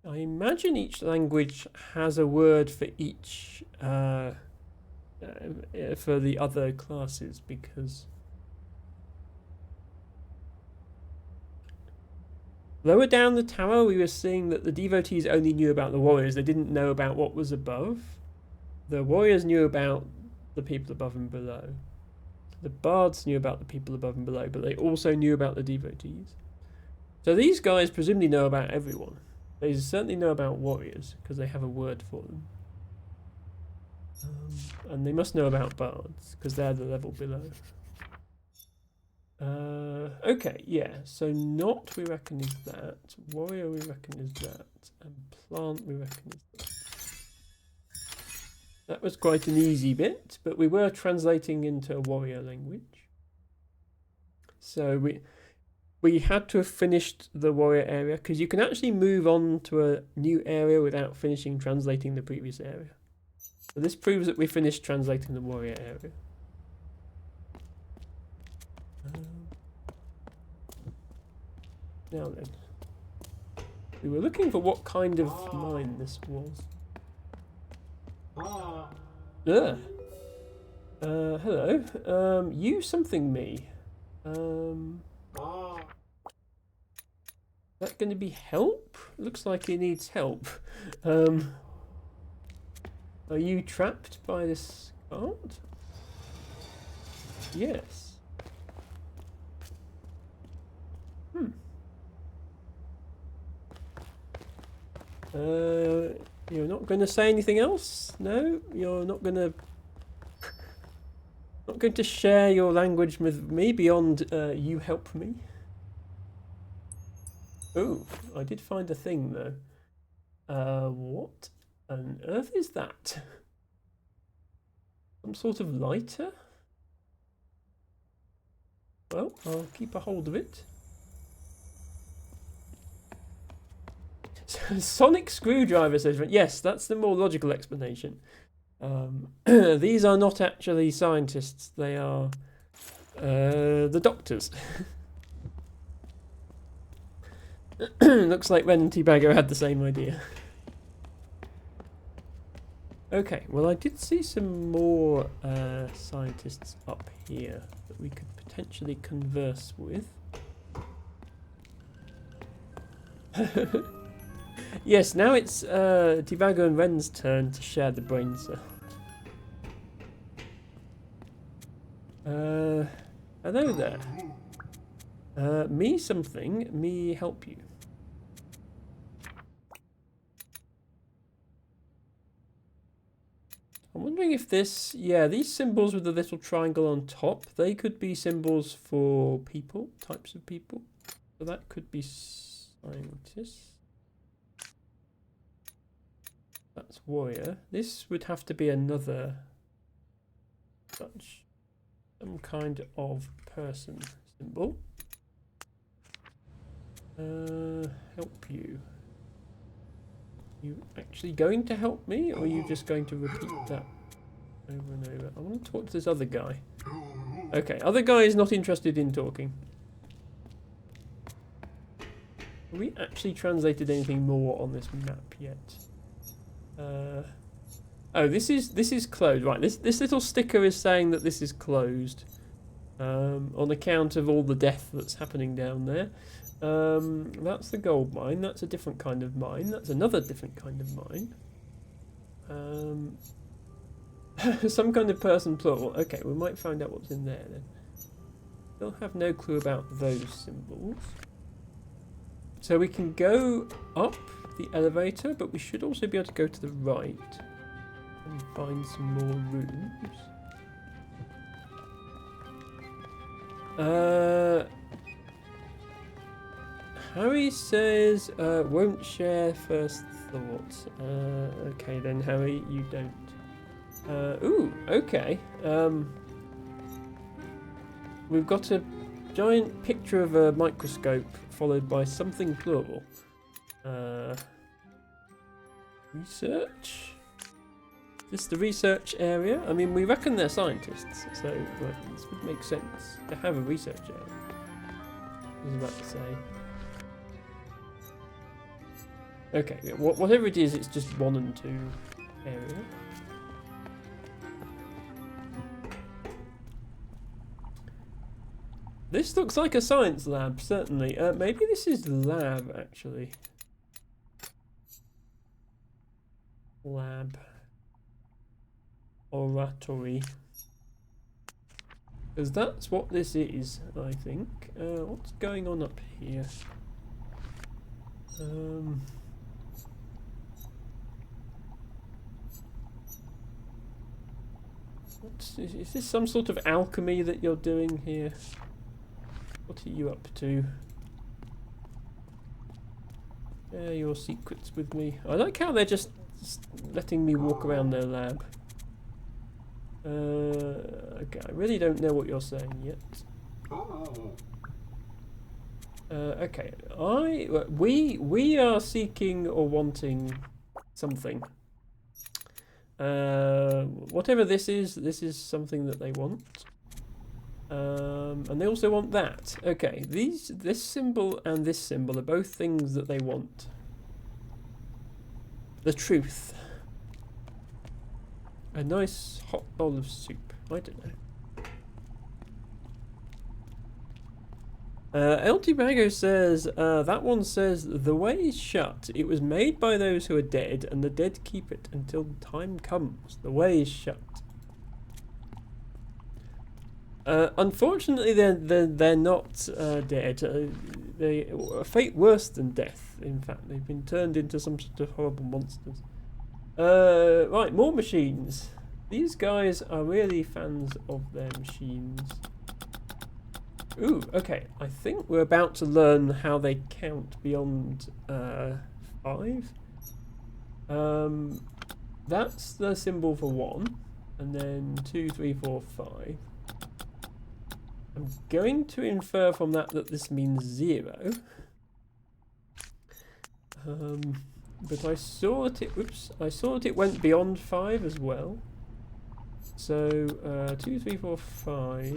I imagine each language has a word for each for the other classes, because lower down the tower, we were seeing that the devotees only knew about the warriors. They didn't know about what was above. The warriors knew about the people above and below. The bards knew about the people above and below, but they also knew about the devotees. So these guys presumably know about everyone. They certainly know about warriors, because they have a word for them. And they must know about bards, because they're the level below. Okay, yeah, so not we reckon is that, warrior we reckon is that, and plant we reckon is there? That was quite an easy bit, but we were translating into a warrior language. So we had to have finished the warrior area, because you can actually move on to a new area without finishing translating the previous area. So this proves that we finished translating the warrior area. Now then, we were looking for what kind of mine this was. Hello. You something me. That going to be help? Looks like he needs help. Are you trapped by this cart? Yes. You're not going to say anything else? No? You're not going to share your language with me beyond you help me? Oh, I did find a thing though. What on earth is that? Some sort of lighter? Well, I'll keep a hold of it. Sonic screwdriver, says yes, that's the more logical explanation. These are not actually scientists, they are the doctors. Looks like Ren and T-Bagger had the same idea. Okay, well I did see some more scientists up here that we could potentially converse with. Yes, now it's T-Bagger and Ren's turn to share the brain cell. Hello there. Me something, me help you. I'm wondering if this, yeah, these symbols with the little triangle on top, they could be symbols for people, types of people. So that could be scientists. That's warrior. This would have to be another such, some kind of person symbol. Help you. You actually going to help me, or are you just going to repeat that over and over? I want to talk to this other guy. Okay, other guy is not interested in talking. Have we actually translated anything more on this map yet? Oh, this is closed. Right, this little sticker is saying that this is closed on account of all the death that's happening down there. That's the gold mine. That's a different kind of mine. That's another different kind of mine. Some kind of person plural. Okay, we might find out what's in there then. Still have no clue about those symbols. So we can go up the elevator, but we should also be able to go to the right and find some more rooms. Harry says, won't share first thoughts. Okay then, Harry, you don't. Ooh, okay. We've got a giant picture of a microscope followed by something plural. Research? Is this the research area? I mean, we reckon they're scientists, so this would make sense to have a research area. I was about to say. Okay, whatever it is, it's just 1 and 2 area. This looks like a science lab, certainly. Maybe this is lab, actually. Lab. Oratory. Because that's what this is, I think. What's going on up here? Is this some sort of alchemy that you're doing here? What are you up to? Share your secrets with me. I like how they're just letting me walk around their lab. Okay, I really don't know what you're saying yet. Okay, we are seeking or wanting something. Whatever this is something that they want. And they also want that. Okay, this symbol and this symbol are both things that they want. The truth. A nice hot bowl of soup. I don't know. El Tibago says, that one says, the way is shut. It was made by those who are dead, and the dead keep it until the time comes. The way is shut. Unfortunately, they're not dead. They a fate worse than death. In fact, they've been turned into some sort of horrible monsters. Right, more machines. These guys are really fans of their machines. Ooh, okay. I think we're about to learn how they count beyond 5. That's the symbol for 1, and then 2, 3, 4, 5. I'm going to infer from that this means 0. But I saw that it went beyond 5 as well. So 2, 3, 4, 5.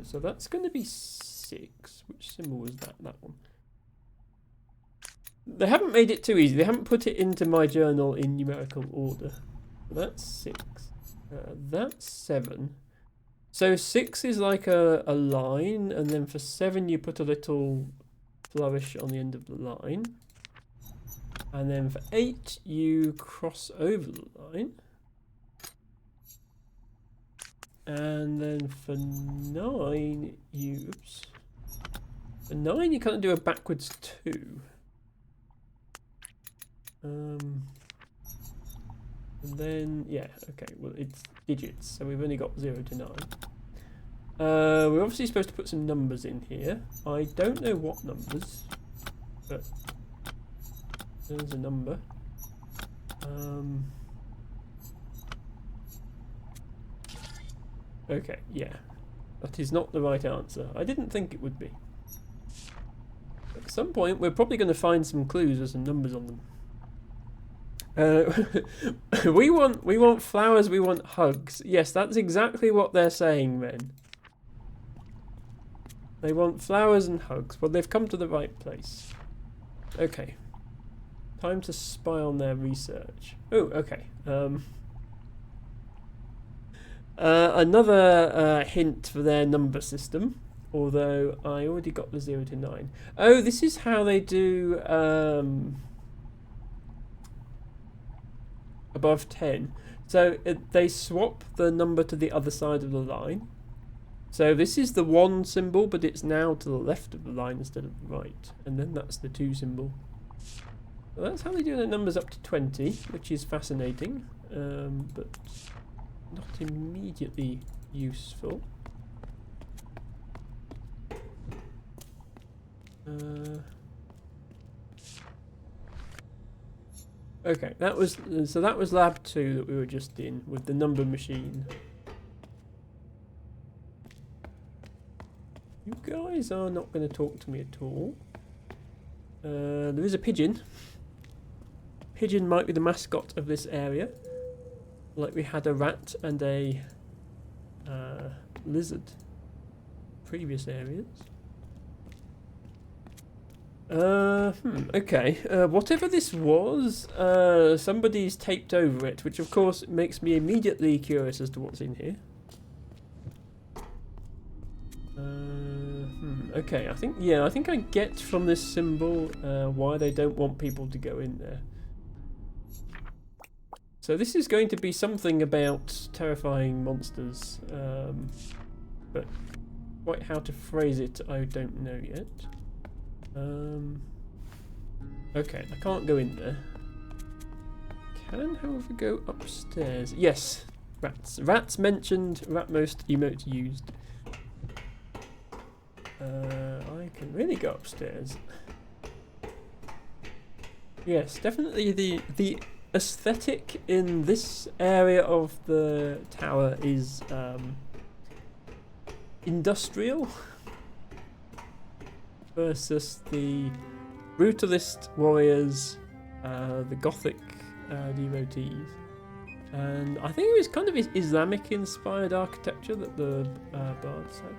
So that's going to be 6. Which symbol was that? That one. They haven't made it too easy. They haven't put it into my journal in numerical order. That's 6. That's 7. So 6 is like a line, and then for 7 you put a little flourish on the end of the line. And then for 8 you cross over the line. And then for 9 you can't do a backwards 2. And then yeah, okay, well it's digits, so we've only got 0 to 9. We're obviously supposed to put some numbers in here. I don't know what numbers, but there's a number. Okay, yeah. That is not the right answer. I didn't think it would be. At some point we're probably going to find some clues with some numbers on them. We want flowers, we want hugs. Yes, that's exactly what they're saying then. They want flowers and hugs. Well, they've come to the right place. Okay. Time to spy on their research. Oh, okay. Another hint for their number system, although I already got the 0 to 9. Oh, this is how they do above 10. So they swap the number to the other side of the line. So this is the 1 symbol, but it's now to the left of the line instead of the right. And then that's the 2 symbol. So that's how they do their numbers up to 20, which is fascinating, but not immediately useful. Okay, that was lab 2 that we were just in with the number machine. You guys are not going to talk to me at all. There is a pigeon. Pigeon might be the mascot of this area. Like we had a rat and a lizard. Previous areas. Okay. Whatever this was, somebody's taped over it, which of course makes me immediately curious as to what's in here. Okay, I think I get from this symbol why they don't want people to go in there. So this is going to be something about terrifying monsters, but quite how to phrase it I don't know yet. Okay, I can't go in there. Can, however, go upstairs. Yes, rats. Rats mentioned, Ratmost emote used. I can really go upstairs. Yes, definitely the aesthetic in this area of the tower is industrial versus the brutalist warriors, the Gothic devotees. And I think it was kind of Islamic inspired architecture that the bards had.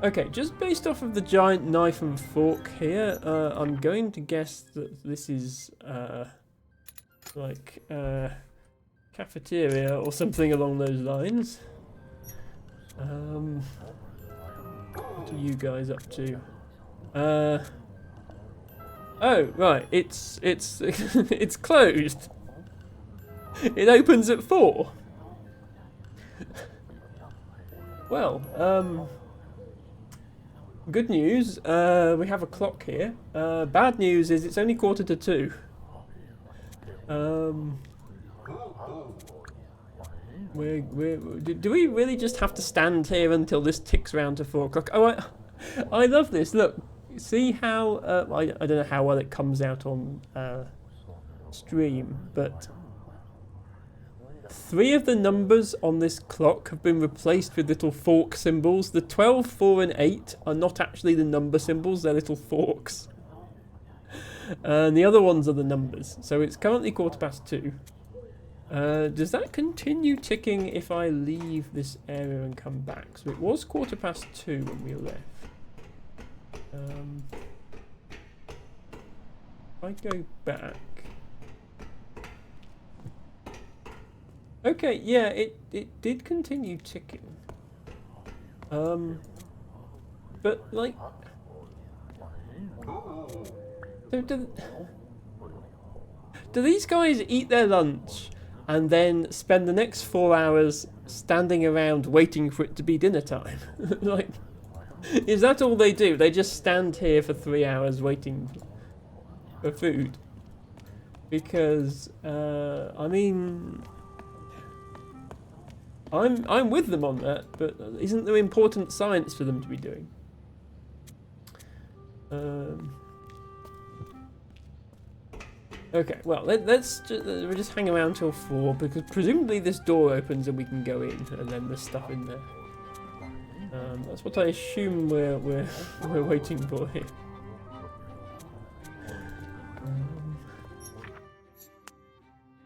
Okay, just based off of the giant knife and fork here, I'm going to guess that this is like cafeteria or something along those lines. What are you guys up to? Oh right, it's it's closed. It opens at 4. Well, good news, we have a clock here. Bad news is it's only 1:45. Do we really just have to stand here until this ticks round to 4 o'clock? Oh, I love this. Look, see how I don't know how well it comes out on stream, but 3 of the numbers on this clock have been replaced with little fork symbols. The 12, 4 and 8 are not actually the number symbols, they're little forks. And the other ones are the numbers. So it's currently 2:15. Does that continue ticking if I leave this area and come back? So it was 2:15 when we left. If I go back... Okay, yeah, it did continue ticking. But like, do these guys eat their lunch and then spend the next 4 hours standing around waiting for it to be dinner time? Like, is that all they do? They just stand here for 3 hours waiting for food? Because I mean, I'm with them on that, but isn't there important science for them to be doing? Okay, well, we'll just hang around till 4, because presumably this door opens and we can go in, and then there's stuff in there. That's what I assume we're waiting for here.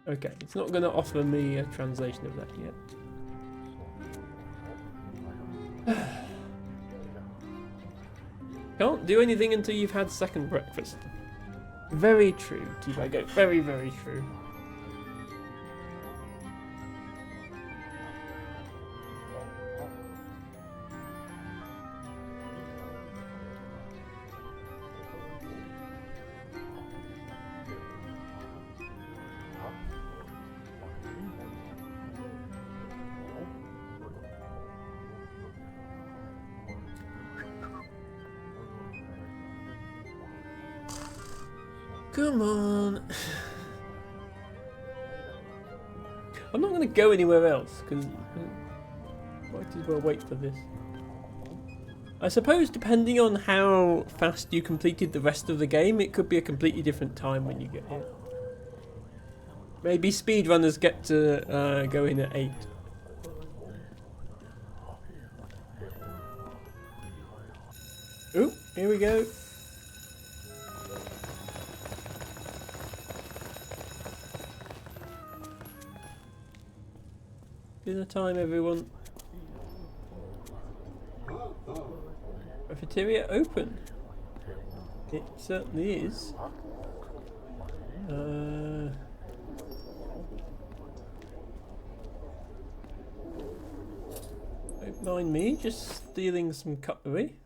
Okay, it's not going to offer me a translation of that yet. Can't do anything until you've had second breakfast. Very true, T-Bago. Very, very true. Come on. I'm not going to go anywhere else, because might as well wait for this. I suppose depending on how fast you completed the rest of the game, it could be a completely different time when you get here. Maybe speedrunners get to go in at 8. Oh, here we go. Dinner time, everyone. Cafeteria open. It certainly is. Don't mind me, just stealing some cutlery.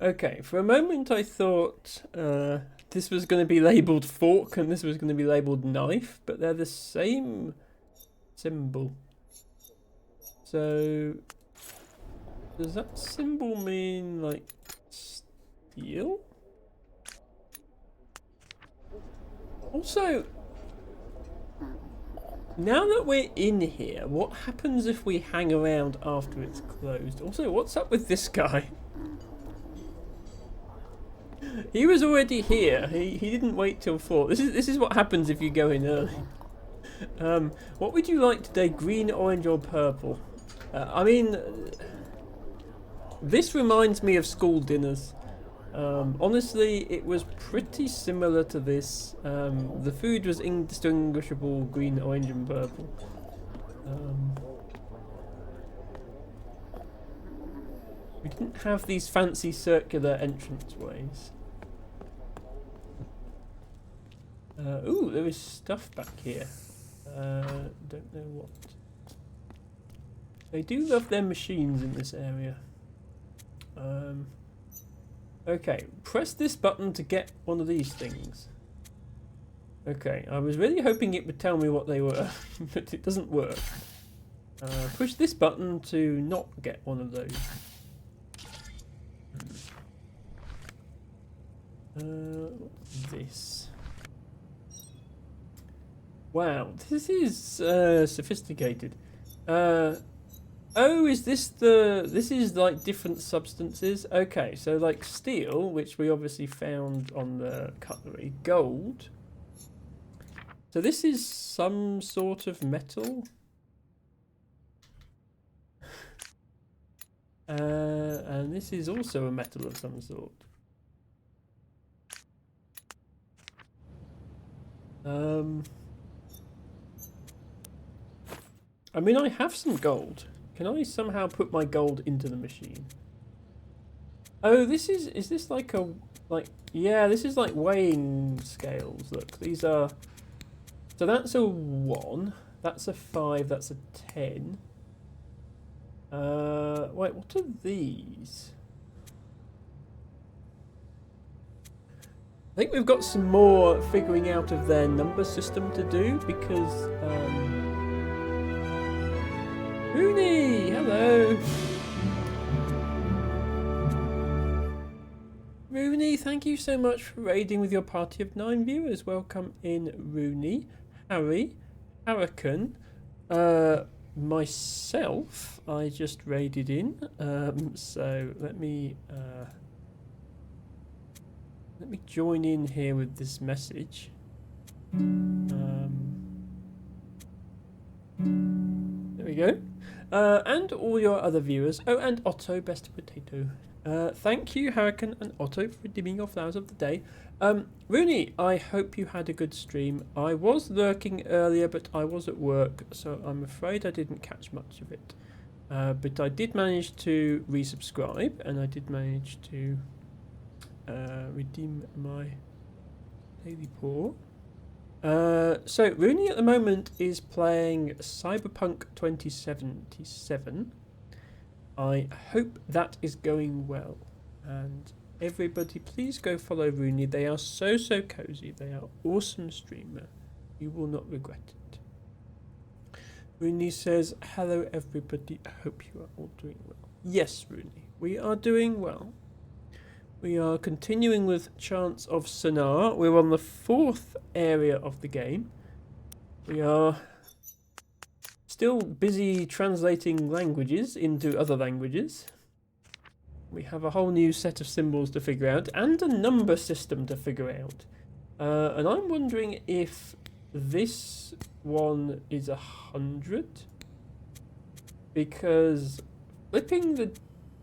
Okay, for a moment I thought this was going to be labelled fork and this was going to be labelled knife, but they're the same symbol. So, does that symbol mean, like, steel? Now that we're in here, what happens if we hang around after it's closed? Also, what's up with this guy? He was already here. He didn't wait till 4. This is what happens if you go in early. What would you like today? Green, orange, or purple? I mean, this reminds me of school dinners. Honestly, it was pretty similar to this. The food was indistinguishable green, orange, and purple. We didn't have these fancy circular entranceways. Ooh, there is stuff back here. Don't know what. They do love their machines in this area. Okay, press this button to get one of these things. Okay, I was really hoping it would tell me what they were, but it doesn't work. Push this button to not get one of those. What's this? Wow, this is sophisticated. Oh, is this this is like different substances? Okay, so like steel, which we obviously found on the cutlery, gold. So this is some sort of metal. And this is also a metal of some sort. I mean, I have some gold. Can I somehow put my gold into the machine? Oh, is this like yeah, this is like weighing scales. Look, these are, so that's a 1, that's a 5, that's a 10. Wait, what are these? I think we've got some more figuring out of their number system to do because, Rooney, hello. Rooney, thank you so much for raiding with your party of 9 viewers. Welcome in, Rooney, Harry, Hurricane, myself. I just raided in. So let me join in here with this message. There we go. And all your other viewers. Oh, and Otto, best potato. Thank you, Hurricane and Otto, for redeeming your flowers of the day. Rooney, I hope you had a good stream. I was lurking earlier, but I was at work, so I'm afraid I didn't catch much of it. But I did manage to resubscribe, and I did manage to redeem my daily pour. So Rooney at the moment is playing Cyberpunk 2077. I hope that is going well, and everybody please go follow Rooney. They are so cozy. They are awesome streamer. You will not regret it. Rooney says, hello everybody, I hope you are all doing well. Yes, Rooney, we are doing well. We are continuing with Chants of Sennaar. We're on the 4th area of the game. We are still busy translating languages into other languages. We have a whole new set of symbols to figure out and a number system to figure out. And I'm wondering if this one is 100, because flipping the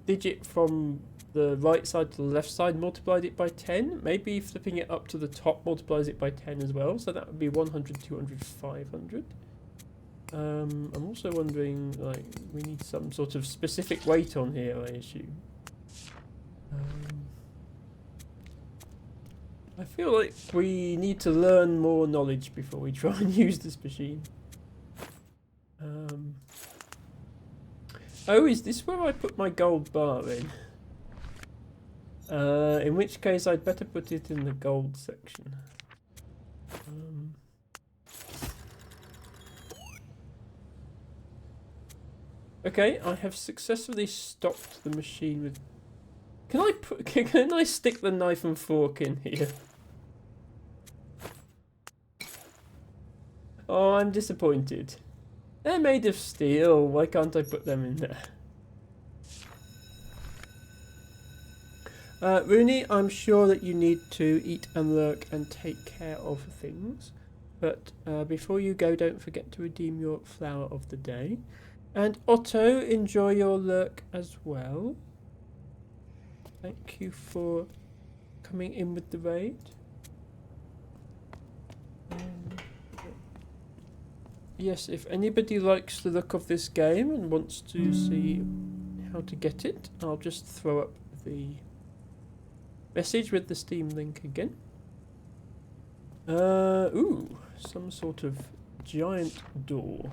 digit from the right side to the left side multiplied it by 10. Maybe flipping it up to the top multiplies it by 10 as well. So that would be 100, 200, 500. I'm also wondering, like, we need some sort of specific weight on here, I assume. I feel like we need to learn more knowledge before we try and use this machine. Oh, is this where I put my gold bar in? In which case I'd better put it in the gold section. Okay, I have successfully stopped the machine with... Can I stick the knife and fork in here? Oh, I'm disappointed. They're made of steel. Why can't I put them in there? Rooney, I'm sure that you need to eat and lurk and take care of things. But before you go, don't forget to redeem your flower of the day. And Otto, enjoy your lurk as well. Thank you for coming in with the raid. Yes, if anybody likes the look of this game and wants to see how to get it, I'll just throw up the message with the Steam link again. Ooh, some sort of giant door.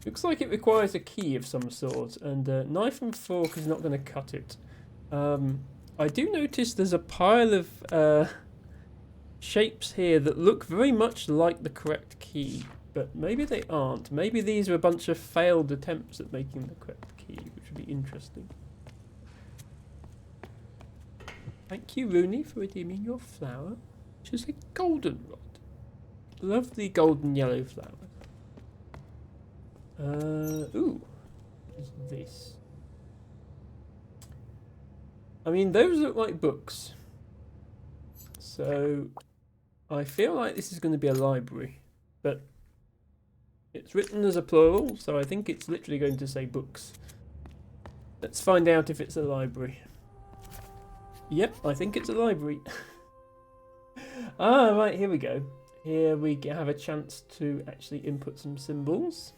Looks like it requires a key of some sort, and knife and fork is not going to cut it. I do notice there's a pile of shapes here that look very much like the correct key, but maybe they aren't. Maybe these are a bunch of failed attempts at making the correct key, which would be interesting. Thank you, Rooney, for redeeming your flower, which is a goldenrod. Lovely golden yellow flower. Ooh, what is this? I mean, those look like books. So, I feel like this is going to be a library, but it's written as a plural, so I think it's literally going to say books. Let's find out if it's a library. Yep, I think it's a library. Ah, right, here we go. Here we have a chance to actually input some symbols.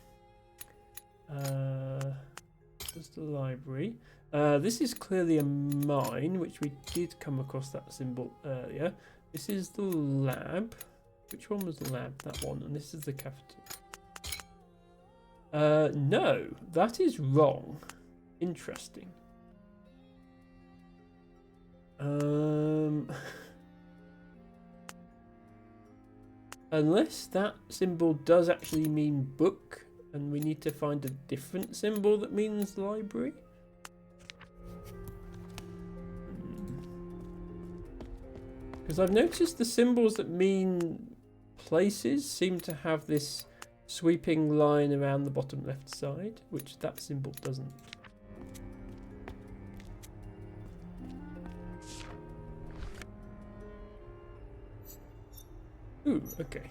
Just the library. This is clearly a mine, which we did come across that symbol earlier. This is the lab. Which one was the lab? That one. And this is the cafeteria. No, that is wrong. Interesting. Unless that symbol does actually mean book, and we need to find a different symbol that means library. Because I've noticed the symbols that mean places seem to have this sweeping line around the bottom left side, which that symbol doesn't. Ooh, okay.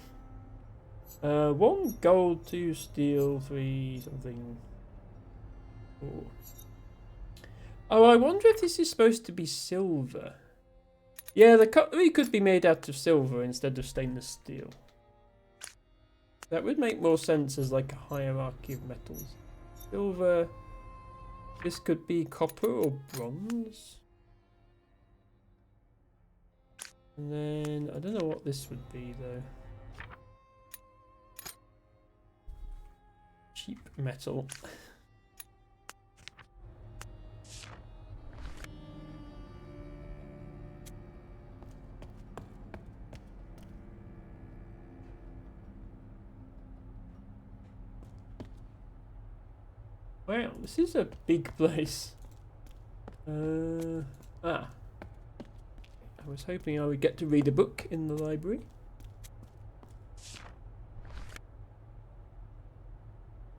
1 gold, 2 steel, 3 something. 4. Oh, I wonder if this is supposed to be silver. Yeah, the cutlery could be made out of silver instead of stainless steel. That would make more sense as like a hierarchy of metals. Silver. This could be copper or bronze. And then, I don't know what this would be though. Cheap metal. Wow, this is a big place. I was hoping I would get to read a book in the library.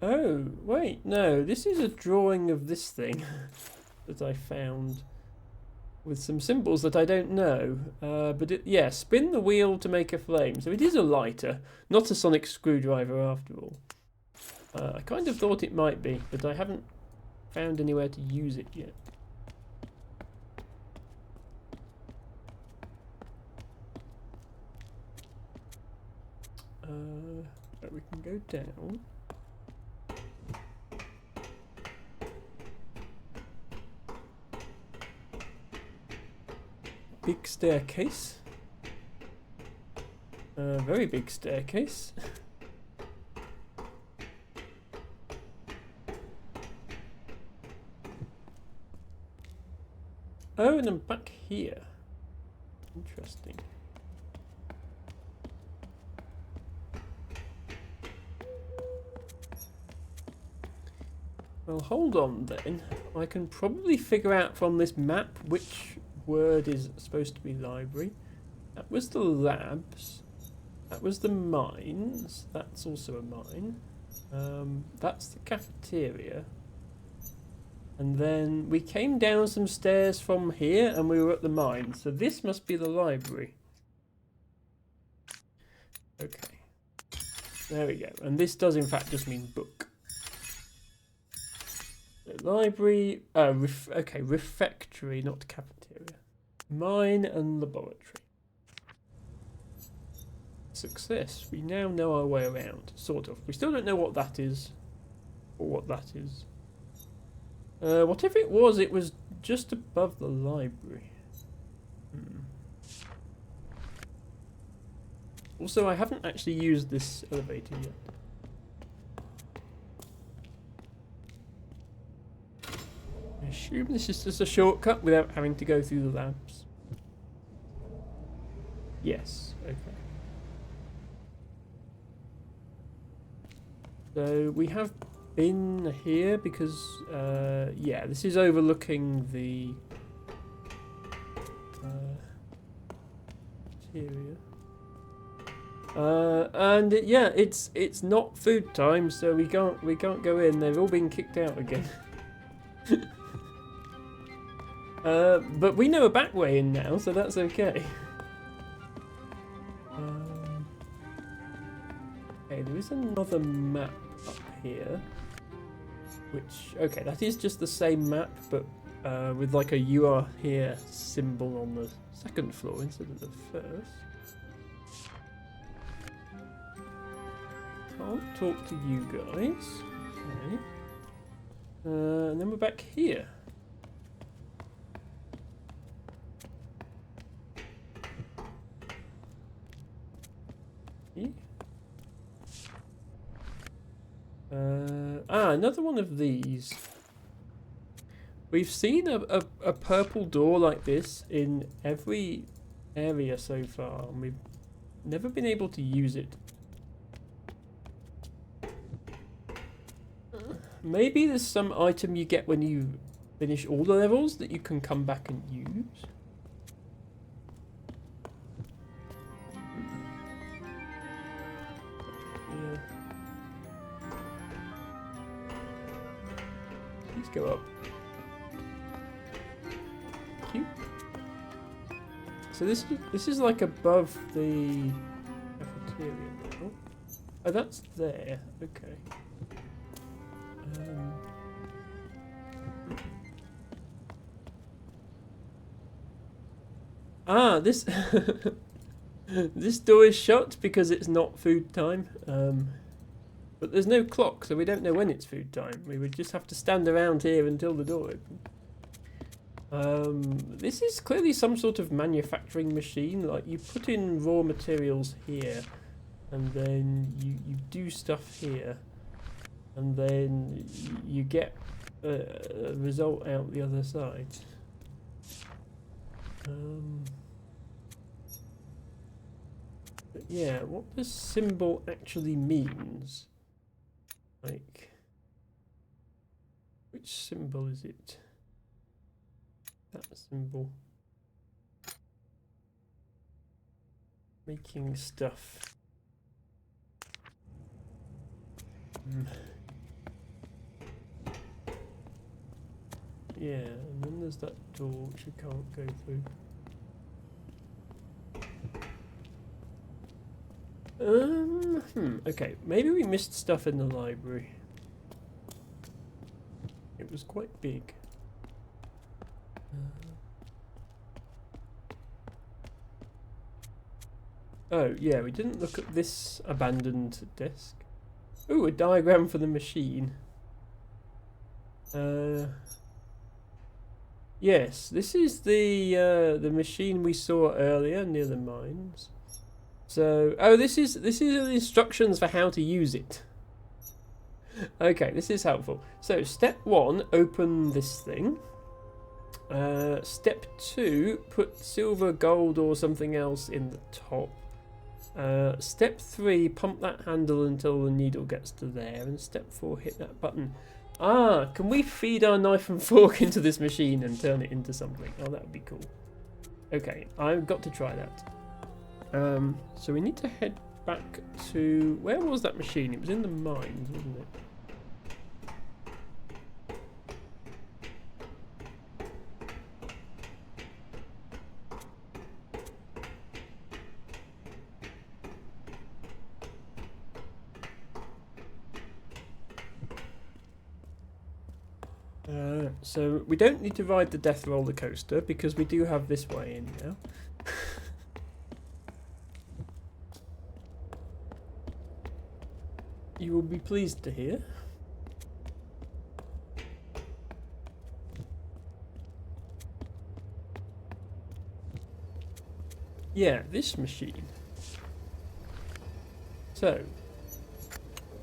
Oh, wait, no, this is a drawing of this thing that I found with some symbols that I don't know. But yeah, spin the wheel to make a flame. So it is a lighter, not a sonic screwdriver after all. I kind of thought it might be, but I haven't found anywhere to use it yet. But we can go down. Big staircase. Very big staircase. Oh, and I'm back here. Interesting. Well, hold on then. I can probably figure out from this map which word is supposed to be library. That was the labs. That was the mines. That's also a mine. That's the cafeteria. And then we came down some stairs from here and we were at the mine. So this must be the library. Okay. There we go. And this does in fact just mean book. So library, okay, refectory, not cafeteria. Mine and laboratory. Success. We now know our way around, sort of. We still don't know what that is, or what that is. Whatever it was just above the library. Also, I haven't actually used this elevator yet. I assume this is just a shortcut without having to go through the labs. Yes, okay. So we have been here because, yeah, this is overlooking the interior. And yeah, it's not food time, so we can't go in. They've all been kicked out again. But we know a back way in now, so that's okay. Okay, there is another map up here, which, okay, that is just the same map, but with like a "you are here" symbol on the second floor instead of the first. Can't talk to you guys. Okay. And then we're back here. Another one of these. We've seen a purple door like this in every area so far, and we've never been able to use it. Maybe there's some item you get when you finish all the levels that you can come back and use. Yeah. Please go up. Cute. So this is like above the cafeteria level. Oh, that's there. Okay. This this door is shut because it's not food time. But there's no clock, so we don't know when it's food time. We would just have to stand around here until the door opens. This is clearly some sort of manufacturing machine. Like, you put in raw materials here, and then you do stuff here, and then you get a result out the other side. But yeah, what this symbol actually means, like, which symbol is it? That symbol. Making stuff. Yeah, and then there's that door which we can't go through. Okay, maybe we missed stuff in the library. It was quite big. Oh, yeah, we didn't look at this abandoned desk. Ooh, a diagram for the machine. Yes, this is the machine we saw earlier near the mines. So, oh, this is the instructions for how to use it. Okay, this is helpful. So, step 1, open this thing. Step 2, put silver, gold, or something else in the top. Step 3, pump that handle until the needle gets to there. And step 4, hit that button. Ah, can we feed our knife and fork into this machine and turn it into something? Oh, that would be cool. Okay, I've got to try that. So we need to head back to... Where was that machine? It was in the mines, wasn't it? So we don't need to ride the death roller coaster because we do have this way in now. You will be pleased to hear. Yeah, this machine. So,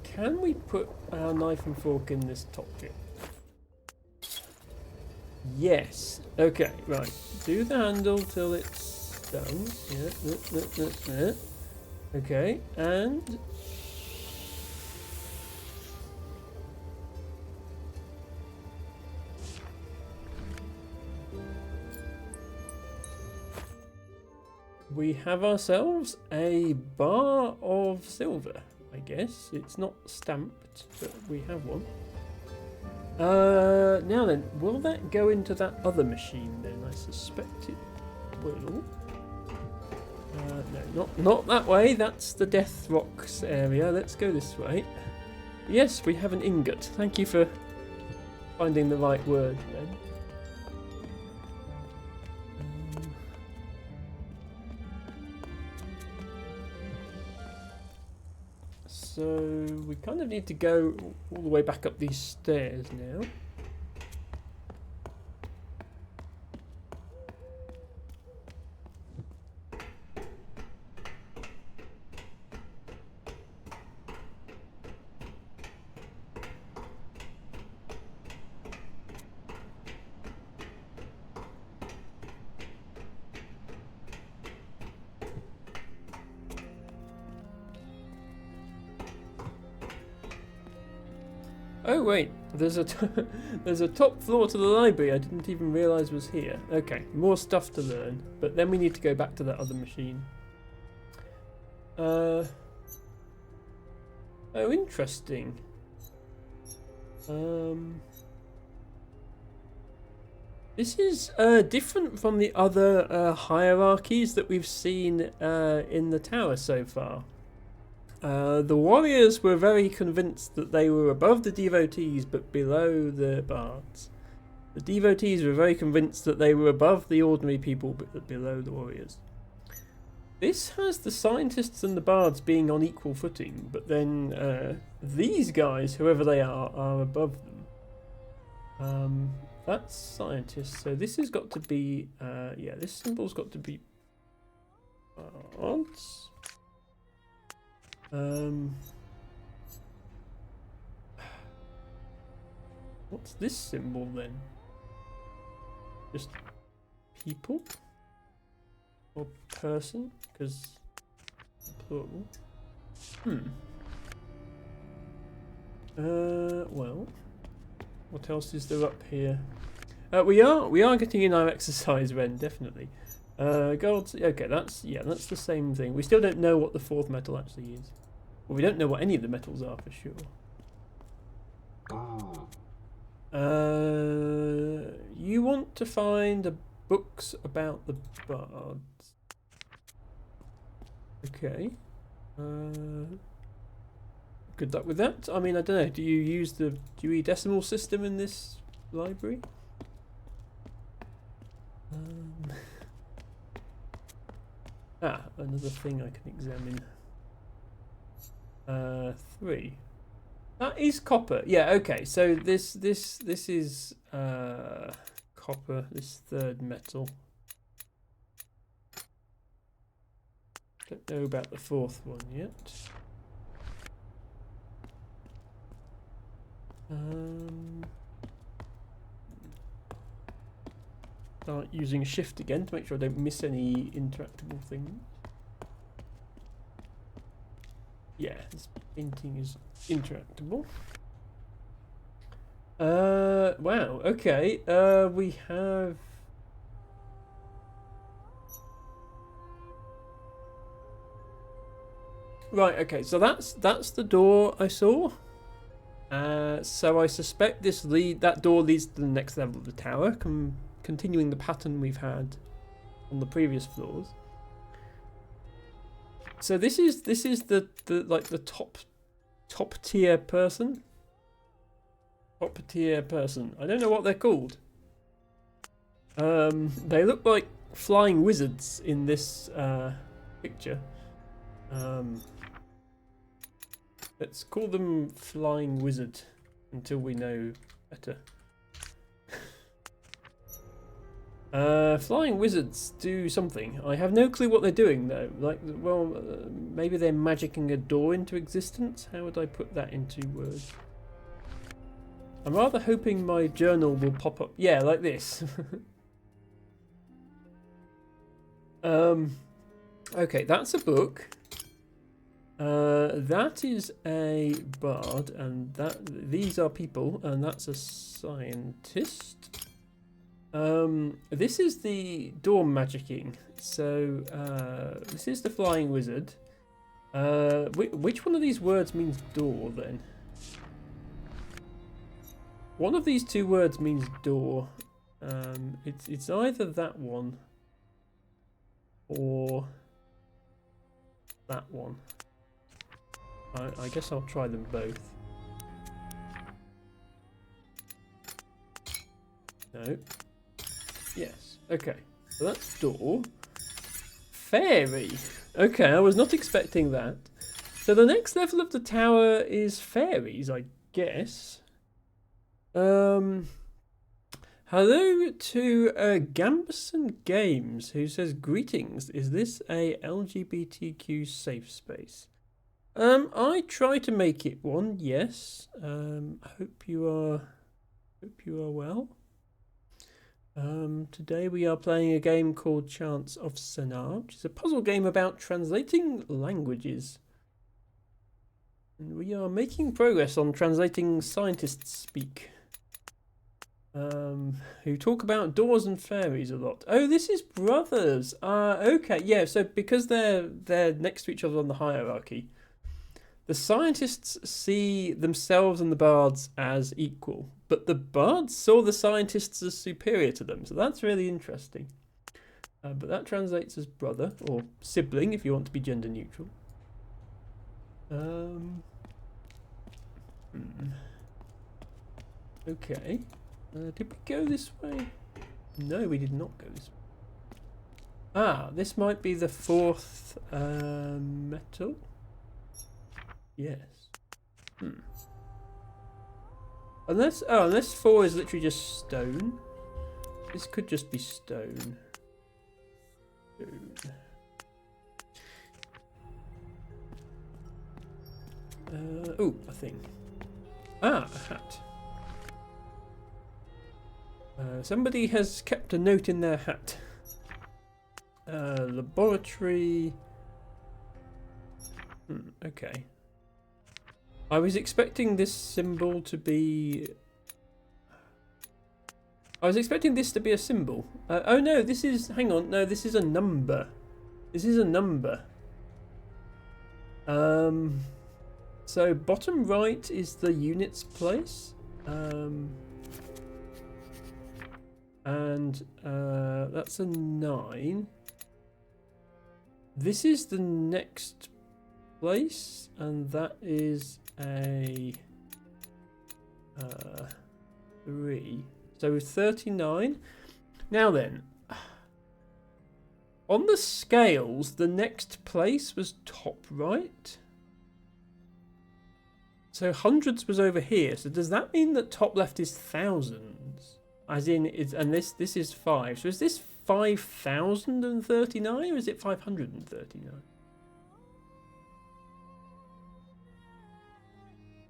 can we put our knife and fork in this top bit? Yes. Okay, right. Do the handle till it's done. Yeah. Okay, and... we have ourselves a bar of silver, I guess. It's not stamped, but we have one. Now then, will that go into that other machine then? I suspect it will. No, not that way. That's the Death Rocks area. Let's go this way. Yes, we have an ingot. Thank you for finding the right word then. So we kind of need to go all the way back up these stairs now. Oh wait, there's a top floor to the library I didn't even realise was here. Okay, more stuff to learn, but then we need to go back to that other machine. Oh, interesting. This is different from the other hierarchies that we've seen in the tower so far. The warriors were very convinced that they were above the devotees but below the bards. The devotees were very convinced that they were above the ordinary people but below the warriors. This has the scientists and the bards being on equal footing, but then these guys, whoever they are above them. That's scientists, so this has got to be, yeah, this symbol's got to be bards. What's this symbol then? Just people? Or person? Because plural. Well, what else is there up here? We are getting in our exercise, Ren, definitely. Gold. Okay, that's the same thing. We still don't know what the fourth metal actually is. Well, we don't know what any of the metals are for sure. You want to find books about the bards. Okay. Good luck with that. I mean, I don't know. Do you use the Dewey Decimal System in this library? Another thing I can examine. 3. That is copper. Yeah, okay. So this is copper, this third metal. Don't know about the fourth one yet. Start using shift again to make sure I don't miss any interactable things. Yeah, this painting is interactable. Wow. Okay. We have. Right. Okay. So that's the door I saw. So I suspect that door leads to the next level of the tower, continuing the pattern we've had on the previous floors. So this is the like the top tier person. Top tier person. I don't know what they're called. They look like flying wizards in this picture. Let's call them flying wizard until we know better. Flying wizards do something. I have no clue what they're doing though. Like, well, maybe they're magicking a door into existence. How would I put that into words? I'm rather hoping my journal will pop up. Yeah, like this. Okay, that's a book. That is a bard, and these are people, and that's a scientist. This is the door magicking. So this is the flying wizard. Which one of these words means door then? One of these two words means door. It's either that one or that one. I guess I'll try them both. No. Yes. Okay. So that's door. Fairy. Okay, I was not expecting that. So the next level of the tower is fairies, I guess. Hello to Gamberson Games, who says, greetings, is this a LGBTQ safe space? I try to make it one, yes. Hope you are well. Today we are playing a game called Chants of Sennaar, which is a puzzle game about translating languages. And we are making progress on translating scientists speak. Who talk about doors and fairies a lot. Oh, this is brothers. Okay, yeah. So because they're next to each other on the hierarchy, the scientists see themselves and the bards as equal, but the bards saw the scientists as superior to them. So that's really interesting. But that translates as brother or sibling if you want to be gender neutral. Okay. Did we go this way? No, we did not go this way. Ah, this might be the fourth metal. Yes. Unless 4 is literally just stone. This could just be stone. Oh, a thing. Ah, a hat. Somebody has kept a note in their hat. Laboratory. Okay. I was expecting this symbol to be... I was expecting this to be a symbol. Oh no, this is... Hang on, no, this is a number. This is a number. So bottom right is the units place. And that's a 9. This is the next place, and that is a 3. So 39. Now then, on the scales, the next place was top right. So hundreds was over here. So does that mean that top left is thousands? As in, and this is 5. So is this 5,039 or is it 539?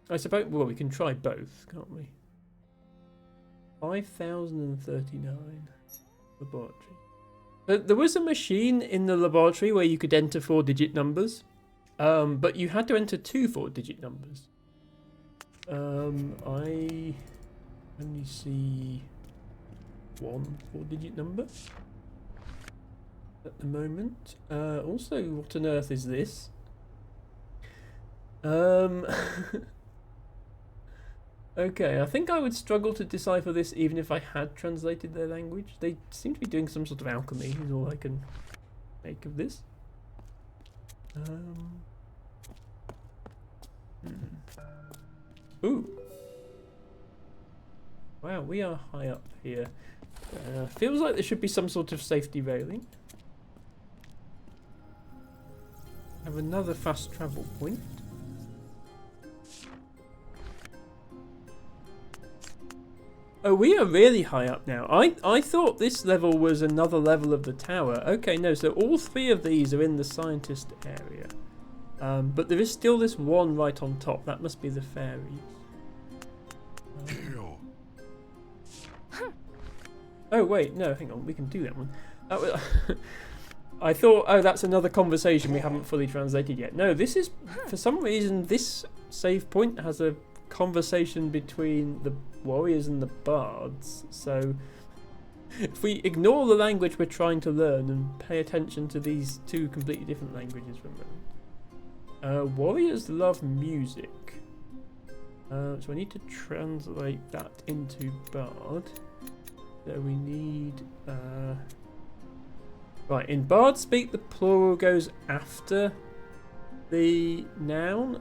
I suppose, well, we can try both, can't we? 5,039 laboratory. There was a machine in the laboratory where you could enter 4-digit numbers, but you had to enter 2 4-digit numbers. only see one 4-digit number at the moment. Also, what on earth is this? Okay, I think I would struggle to decipher this even if I had translated their language. They seem to be doing some sort of alchemy, is all I can make of this. Ooh. Wow, we are high up here. Feels like there should be some sort of safety railing. Have another fast travel point. Oh, we are really high up now. I thought this level was another level of the tower. Okay, no, so all 3 of these are in the scientist area. But there is still this one right on top. That must be the fairies. Oh, wait, no, hang on. We can do that one. That was I thought, oh, that's another conversation we haven't fully translated yet. No, this is, for some reason, this save point has a conversation between the warriors and the bards. So if we ignore the language we're trying to learn and pay attention to these 2 completely different languages for a moment. Warriors love music. So I need to translate that into bard. So we need right, in bard speak the plural goes after the noun,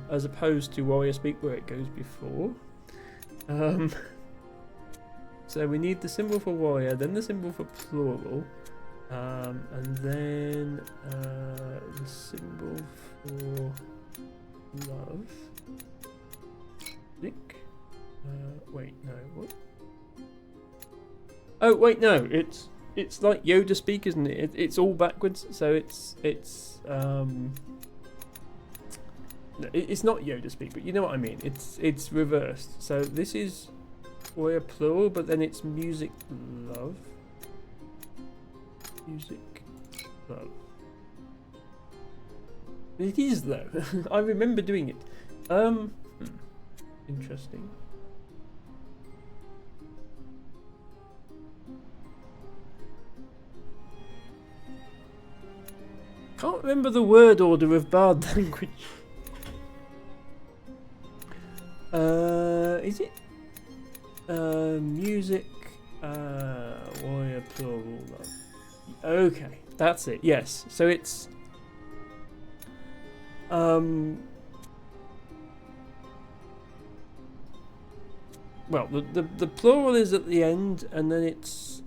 as opposed to warrior speak where it goes before. So we need the symbol for warrior, then the symbol for plural, and then the symbol for love. Wait, no, what? Oh wait, no, it's like Yoda speak, isn't it? It's all backwards, so it's not Yoda speak, but you know what I mean. It's reversed. So this is warrior plural, but then it's music love. Music love. It is though. I remember doing it. Interesting. Can't remember the word order of bard language. Is it music warrior plural love? Okay, that's it. Yes, so it's well, the plural is at the end, and then it's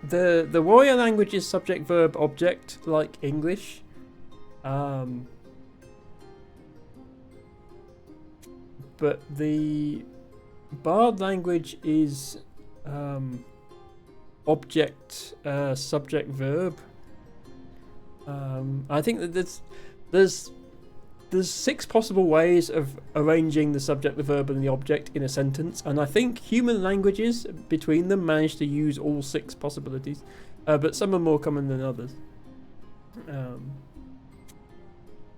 the warrior language is subject verb object like English. But the bard language is object subject verb. I think that there's 6 possible ways of arranging the subject, the verb, and the object in a sentence, and I think human languages between them manage to use all 6 possibilities, but some are more common than others.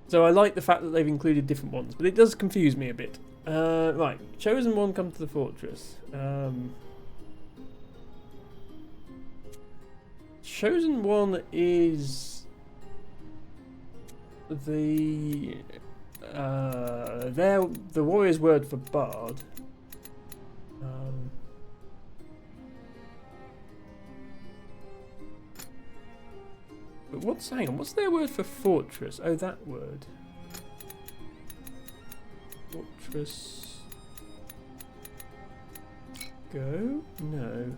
So I like the fact that they've included different ones, but it does confuse me a bit. Right, chosen one come to the fortress. Chosen one is the warrior's word for bard. But hang on, what's their word for fortress? Oh, that word. Fortress. Go? No.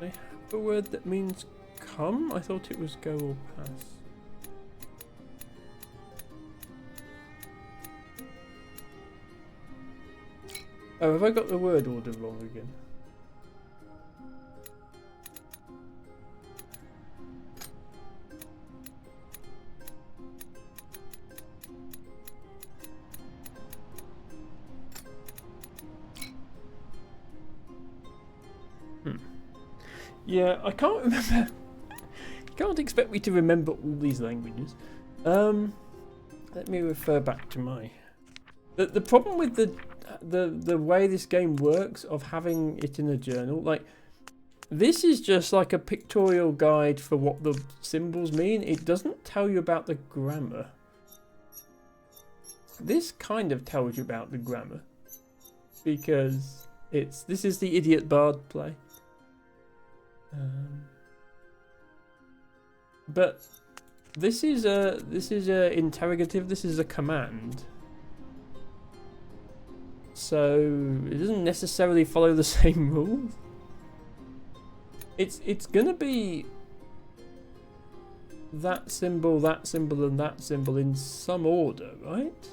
They have a word that means come? I thought it was go or pass. Oh, have I got the word order wrong again? Yeah, I can't can't expect me to remember all these languages. Let me refer back to my... The problem with the way this game works of having it in a journal, like, this is just like a pictorial guide for what the symbols mean. It doesn't tell you about the grammar. This kind of tells you about the grammar, because this is the Idiot Bard play. But this is a interrogative. This is a command. So it doesn't necessarily follow the same rules. It's gonna be that symbol, and that symbol in some order, right?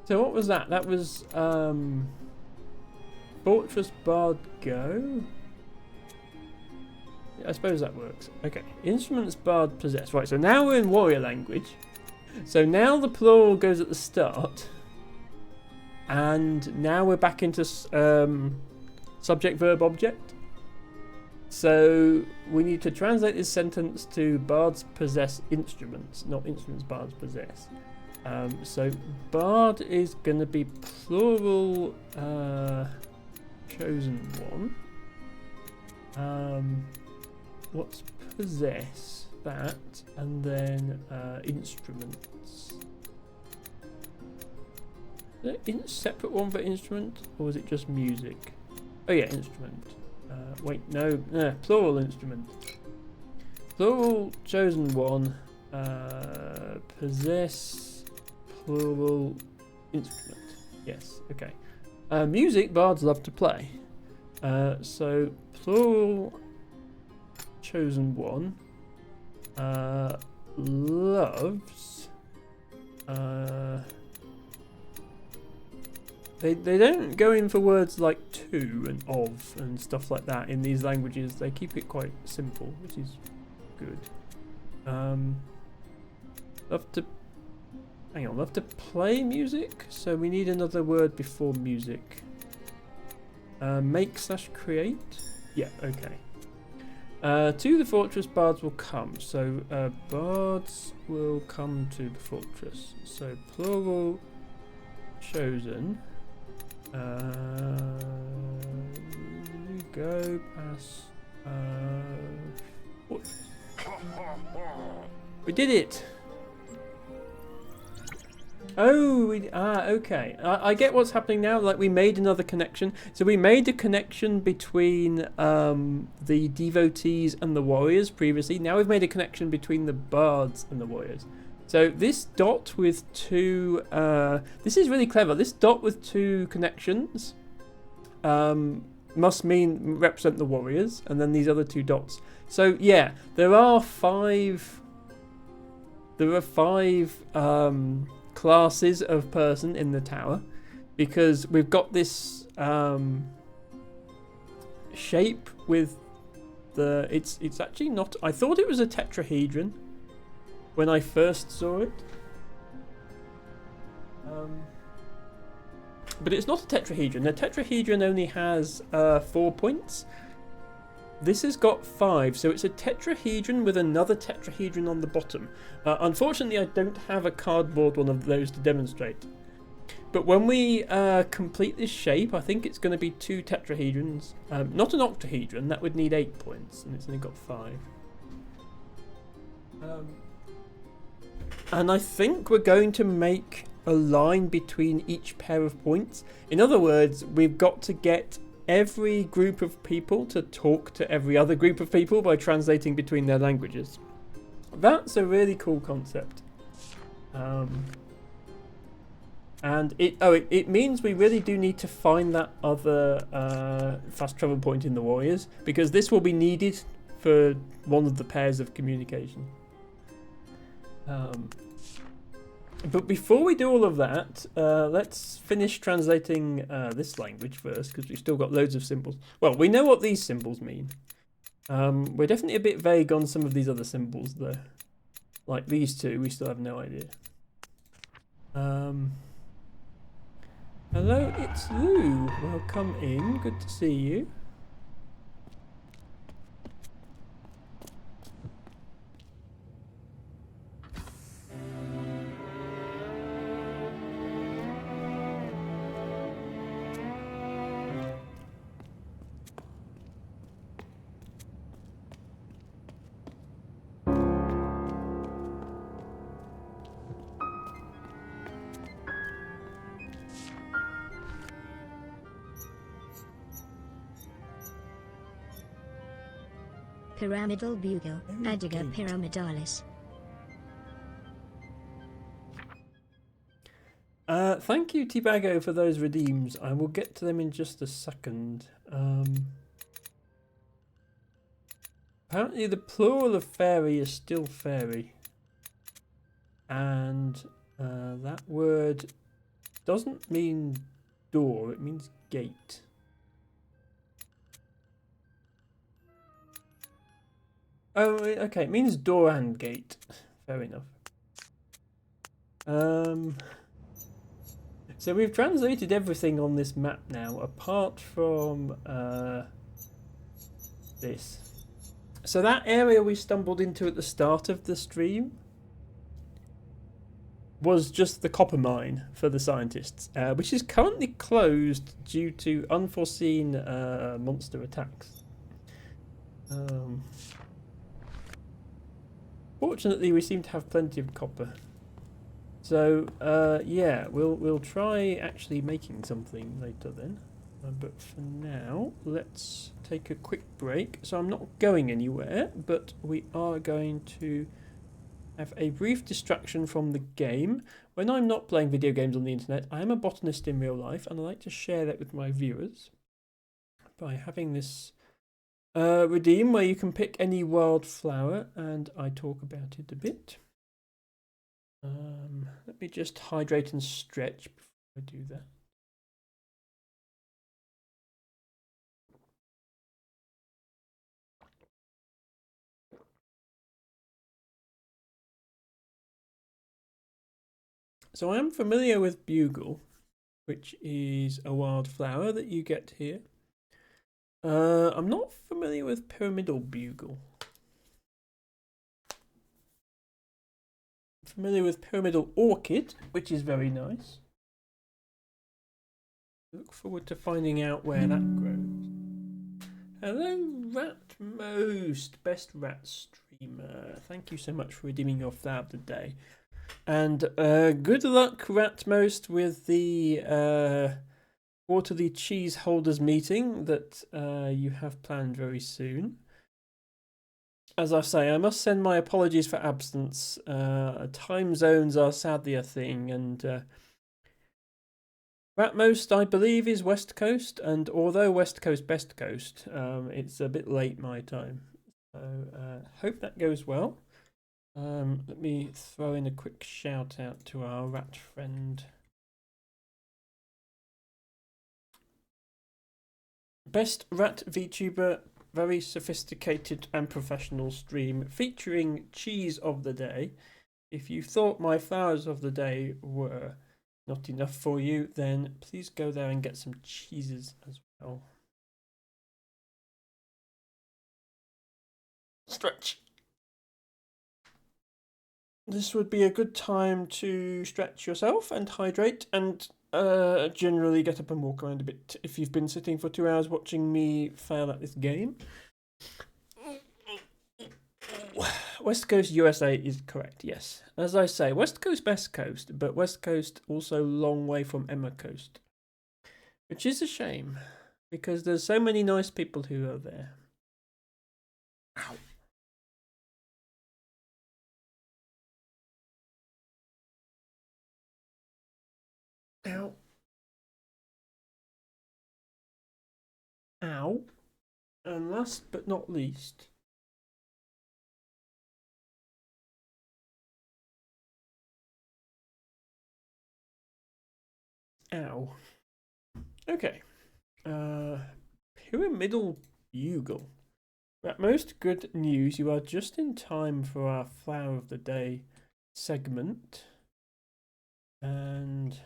So what was that? That was Fortress Bard Go? I suppose that works. Okay. Instruments Bard Possess. Right, so now we're in warrior language. So now the plural goes at the start. And now we're back into subject, verb, object. So we need to translate this sentence to bards possess instruments, not instruments bards possess. So bard is going to be plural chosen one. What's possess? That, and then instruments. Is it separate one for instrument, or is it just music? Oh yeah, instrument. Wait, no, plural instrument. Plural chosen one. Possess plural instrument. Yes, okay. Music, bards love to play. So plural chosen one loves. They don't go in for words like to and of and stuff like that in these languages. They keep it quite simple, which is good. Love to play music. So we need another word before music. Make / create. Yeah, okay. To the fortress, bards will come. So bards will come to the fortress. So plural chosen. Go past. We did it. Oh, okay. I get what's happening now. Like, we made another connection. So we made a connection between the devotees and the warriors previously. Now we've made a connection between the bards and the warriors. So this dot with two... this is really clever. This dot with two connections must represent the warriors, and then these other two dots. So yeah, there are five classes of person in the tower, because we've got this shape with the... It's actually not... I thought it was a tetrahedron when I first saw it. But it's not a tetrahedron. The tetrahedron only has 4 points. This has got 5, so it's a tetrahedron with another tetrahedron on the bottom. Unfortunately, I don't have a cardboard one of those to demonstrate. But when we complete this shape, I think it's going to be 2 tetrahedrons. Not an octahedron, that would need 8 points, and it's only got 5. And I think we're going to make a line between each pair of points. In other words, we've got to get every group of people to talk to every other group of people by translating between their languages. That's a really cool concept. And it means we really do need to find that other fast travel point in the warriors, because this will be needed for one of the pairs of communication. But before we do all of that, let's finish translating this language first, because we've still got loads of symbols. Well, we know what these symbols mean. We're definitely a bit vague on some of these other symbols, though. Like these two, we still have no idea. Hello, it's Lou. Welcome in. Good to see you. Pyramidal bugle, Adiga pyramidalis. Thank you, Tibago, for those redeems. I will get to them in just a second. Apparently the plural of fairy is still fairy. And that word doesn't mean door, it means gate. Oh, okay, it means door and gate. Fair enough. So we've translated everything on this map now, apart from this. So that area we stumbled into at the start of the stream was just the copper mine for the scientists, which is currently closed due to unforeseen monster attacks. Fortunately, we seem to have plenty of copper. So yeah, we'll try actually making something later then. But for now, let's take a quick break. So I'm not going anywhere, but we are going to have a brief distraction from the game. When I'm not playing video games on the internet, I am a botanist in real life, and I like to share that with my viewers by having this redeem where you can pick any wildflower, and I talk about it a bit. Let me just hydrate and stretch before I do that. So I am familiar with bugle, which is a wildflower that you get here. I'm not familiar with pyramidal bugle. I'm familiar with pyramidal orchid, which is very nice. Look forward to finding out where that grows. Hello, Ratmost, best rat streamer. Thank you so much for redeeming your flower of the day. And good luck, Ratmost, with the quarterly cheese holders meeting that you have planned very soon. As I say, I must send my apologies for absence. Time zones are sadly a thing, and Ratmost, I believe, is West Coast, and although West Coast, best coast, it's a bit late my time. So hope that goes well. Let me throw in a quick shout out to our rat friend. Best rat VTuber, very sophisticated and professional stream featuring cheese of the day. If you thought my flowers of the day were not enough for you, then please go there and get some cheeses as well. Stretch. This would be a good time to stretch yourself and hydrate and generally get up and walk around a bit if you've been sitting for 2 hours watching me fail at this game. West Coast USA is correct, yes. As I say, West Coast, best coast, but West Coast also long way from Emma Coast. Which is a shame, because there's so many nice people who are there. Ow. Ow. Ow. And last but not least, Ow. Okay. Pyramidal bugle. At most good news, you are just in time for our flower of the day segment. And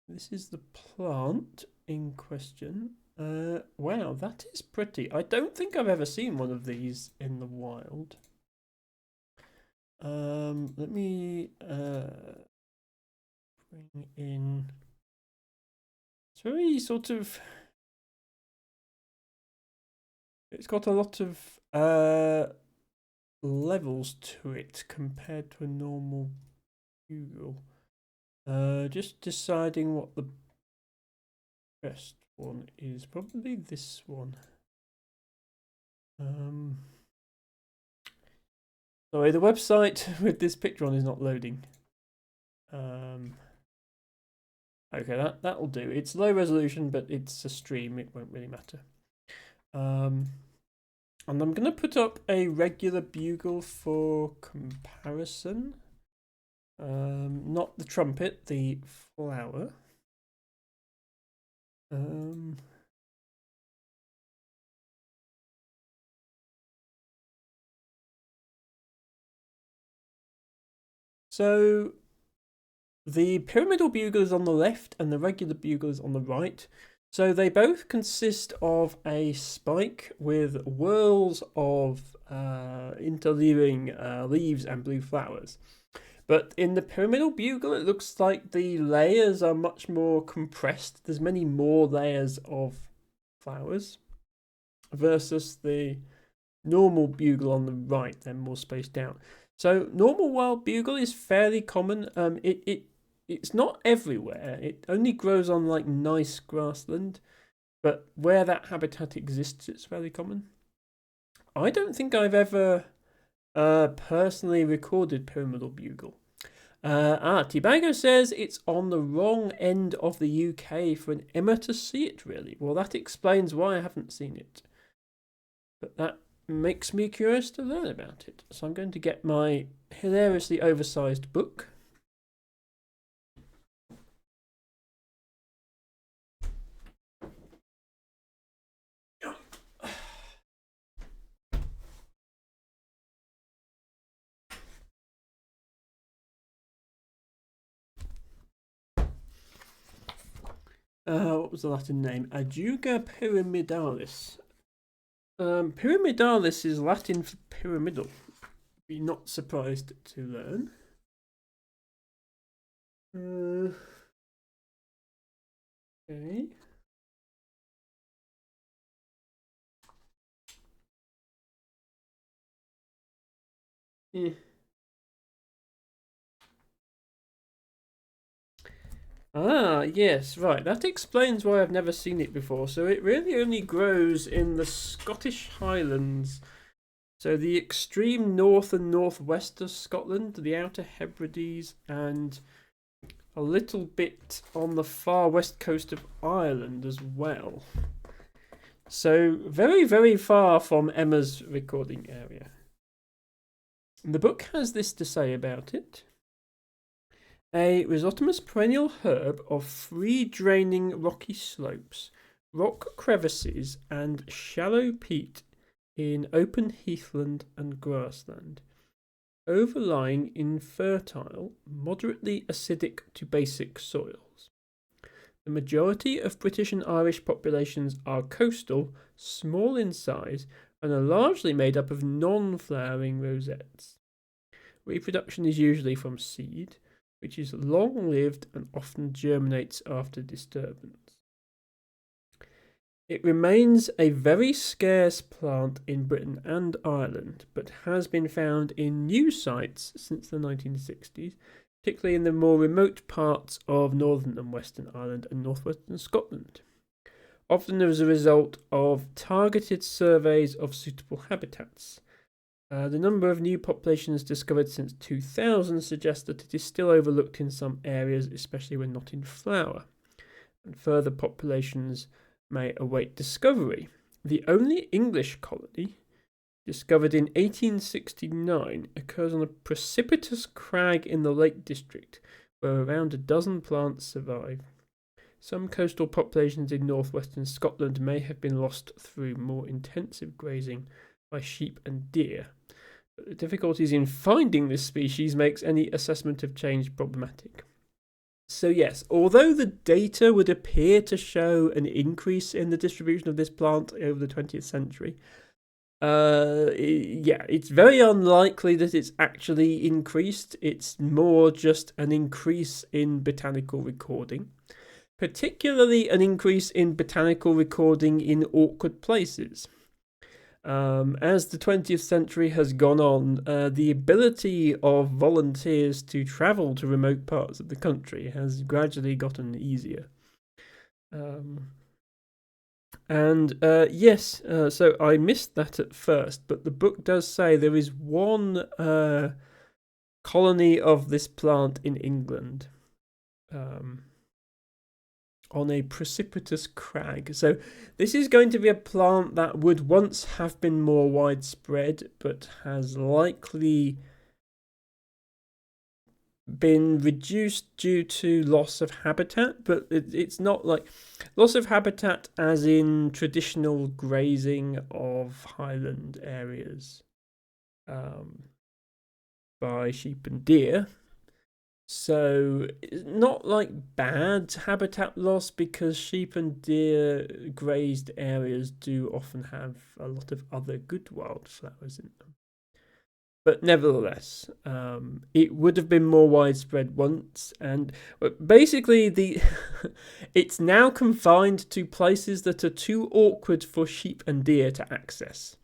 this is the plant in question. Wow, that is pretty. I don't think I've ever seen one of these in the wild. Let me bring in. It's very sort of. It's got a lot of levels to it compared to a normal bugle. Just deciding what the best one is. Probably this one. Sorry, the website with this picture on is not loading. Okay, that'll do. It's low resolution, but it's a stream. It won't really matter. And I'm going to put up a regular bugle for comparison. Not the trumpet, the flower. So the pyramidal bugle is on the left and the regular bugle is on the right. So they both consist of a spike with whorls of interleaving leaves and blue flowers. But in the pyramidal bugle, it looks like the layers are much more compressed. There's many more layers of flowers versus the normal bugle on the right. They're more spaced out. So normal wild bugle is fairly common. It's not everywhere. It only grows on like nice grassland, but where that habitat exists, it's fairly common. I don't think I've ever personally recorded pyramidal bugle. Tibago says it's on the wrong end of the UK for an Emma to see it, really. Well, that explains why I haven't seen it. But that makes me curious to learn about it. So I'm going to get my hilariously oversized book. What was the Latin name? Ajuga pyramidalis. Pyramidalis is Latin for pyramidal. Be not surprised to learn. Okay. Yeah. Yes, right. That explains why I've never seen it before. So it really only grows in the Scottish Highlands. So the extreme north and northwest of Scotland, the Outer Hebrides, and a little bit on the far west coast of Ireland as well. So very, very far from Emma's recording area. And the book has this to say about it. A rhizotomous perennial herb of free-draining rocky slopes, rock crevices, and shallow peat in open heathland and grassland, overlying infertile, moderately acidic to basic soils. The majority of British and Irish populations are coastal, small in size, and are largely made up of non-flowering rosettes. Reproduction is usually from seed, which is long-lived and often germinates after disturbance. It remains a very scarce plant in Britain and Ireland, but has been found in new sites since the 1960s, particularly in the more remote parts of Northern and Western Ireland and northwestern Scotland, often as a result of targeted surveys of suitable habitats. The number of new populations discovered since 2000 suggests that it is still overlooked in some areas, especially when not in flower, and further populations may await discovery. The only English colony, discovered in 1869, occurs on a precipitous crag in the Lake District, where around a dozen plants survive. Some coastal populations in northwestern Scotland may have been lost through more intensive grazing by sheep and deer. But the difficulties in finding this species makes any assessment of change problematic. So yes, although the data would appear to show an increase in the distribution of this plant over the 20th century, it's very unlikely that it's actually increased. It's more just an increase in botanical recording, particularly an increase in botanical recording in awkward places. As the 20th century has gone on, the ability of volunteers to travel to remote parts of the country has gradually gotten easier. So I missed that at first, but the book does say there is one colony of this plant in England. On a precipitous crag. So this is going to be a plant that would once have been more widespread, but has likely been reduced due to loss of habitat. But it's not like loss of habitat as in traditional grazing of highland areas by sheep and deer. So it's not like bad habitat loss, because sheep and deer grazed areas do often have a lot of other good wildflowers in them. But nevertheless, it would have been more widespread once, and basically it's now confined to places that are too awkward for sheep and deer to access.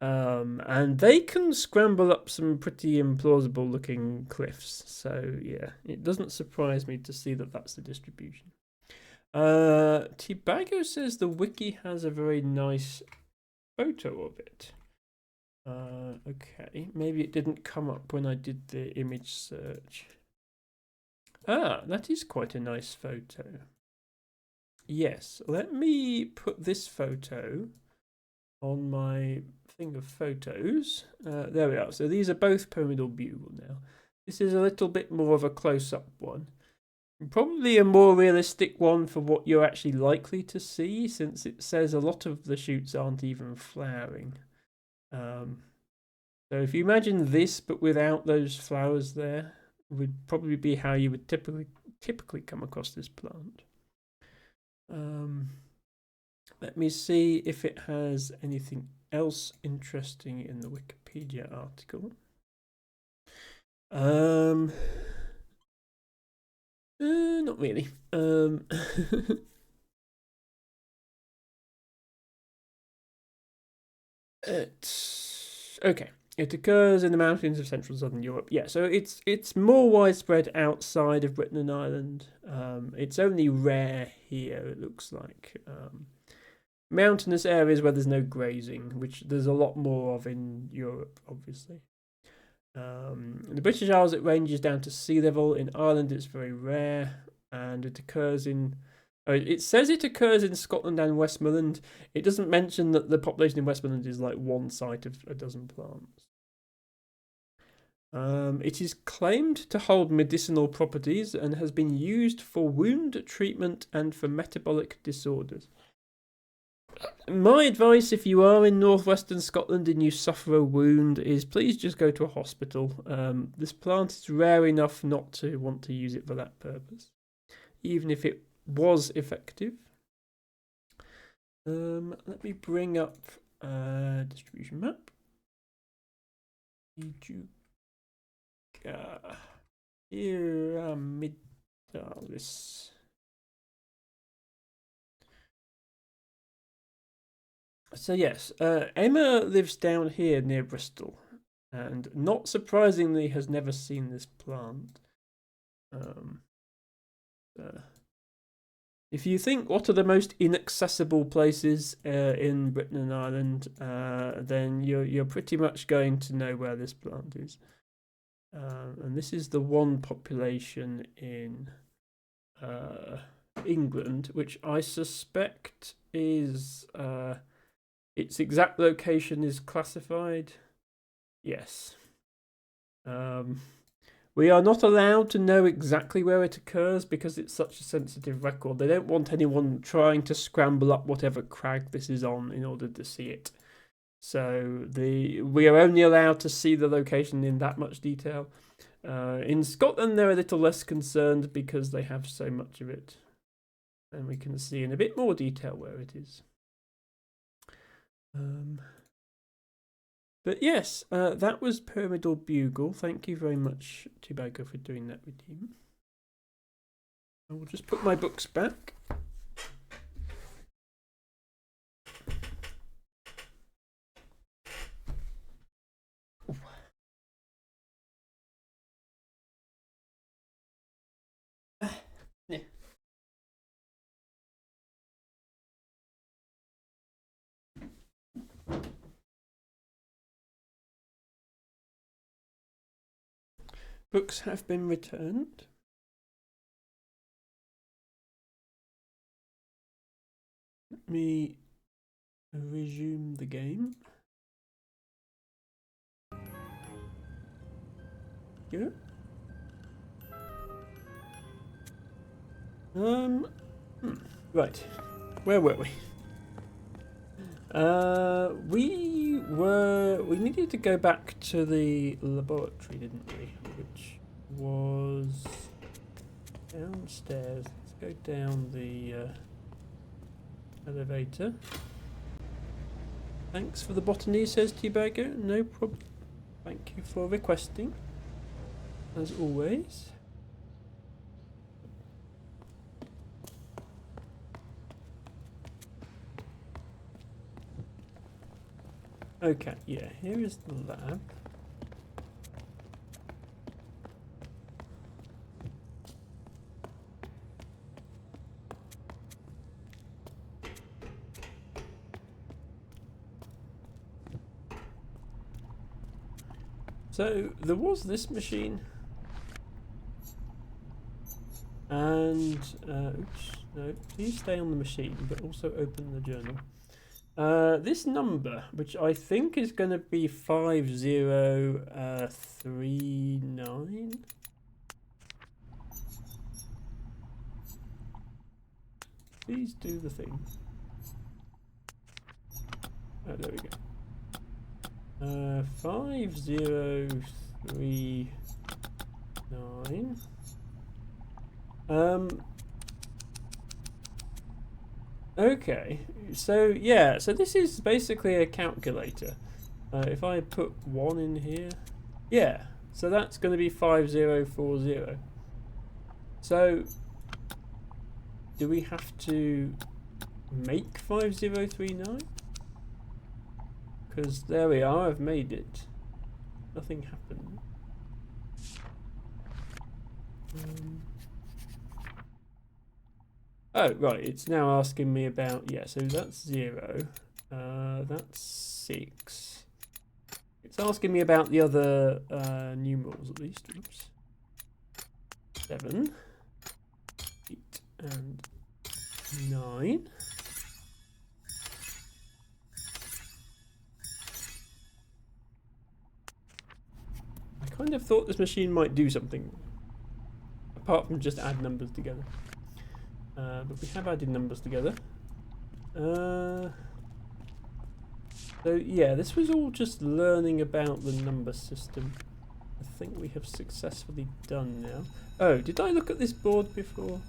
And they can scramble up some pretty implausible looking cliffs. So yeah, it doesn't surprise me to see that that's the distribution. Tibago says the wiki has a very nice photo of it. Okay, maybe it didn't come up when I did the image search. That is quite a nice photo. Yes, let me put this photo on my thing of photos. There we are. So these are both pyramidal bugle now. This is a little bit more of a close-up one. Probably a more realistic one for what you're actually likely to see, since it says a lot of the shoots aren't even flowering. So if you imagine this but without those flowers there, would probably be how you would typically come across this plant. Let me see if it has anything else interesting in the Wikipedia article. Not really. It's okay. It occurs in the mountains of central southern Europe. Yeah, so it's more widespread outside of Britain and Ireland. It's only rare here, it looks like. Mountainous areas where there's no grazing, which there's a lot more of in Europe, obviously. In the British Isles, it ranges down to sea level. In Ireland, it's very rare, and it occurs in... it says it occurs in Scotland and Westmorland. It doesn't mention that the population in Westmorland is like one site of a dozen plants. It is claimed to hold medicinal properties and has been used for wound treatment and for metabolic disorders. My advice, if you are in northwestern Scotland and you suffer a wound, is please just go to a hospital. This plant is rare enough not to want to use it for that purpose, even if it was effective. Let me bring up distribution map. Pyramidalis. So yes, Emma lives down here near Bristol, and not surprisingly has never seen this plant. If you think what are the most inaccessible places in Britain and Ireland, then you're pretty much going to know where this plant is. And this is the one population in England, which I suspect is its exact location is classified. Yes. We are not allowed to know exactly where it occurs because it's such a sensitive record. They don't want anyone trying to scramble up whatever crag this is on in order to see it. So we are only allowed to see the location in that much detail. In Scotland, they're a little less concerned because they have so much of it. And we can see in a bit more detail where it is. But yes, that was Pyramidal Bugle. Thank you very much, Tubago, for doing that with you. I will just put my books back. Yeah. Books have been returned. Let me resume the game. Yeah. Right. Where were we? We needed to go back to the laboratory, didn't we? Which was downstairs. Let's go down the elevator. Thanks for the botany, says Tubago. No problem. Thank you for requesting, as always. Okay, yeah, here is the lab. So there was this machine, and oops, no, please stay on the machine, but also open the journal. This number, which I think is going to be 5039. Please do the thing. Oh, there we go. 5039. Okay, so yeah, so this is basically a calculator. If I put 1 in here, yeah, so that's going to be 5040. So do we have to make 5039? Because there we are, I've made it. Nothing happened. Oh, right, it's now asking me about, yeah, so that's 0. That's 6. It's asking me about the other numerals at least. Oops. 7, 8, and 9. I kind of thought this machine might do something, apart from just add numbers together. But we have added numbers together. So yeah, this was all just learning about the number system. I think we have successfully done now. Oh, did I look at this board before?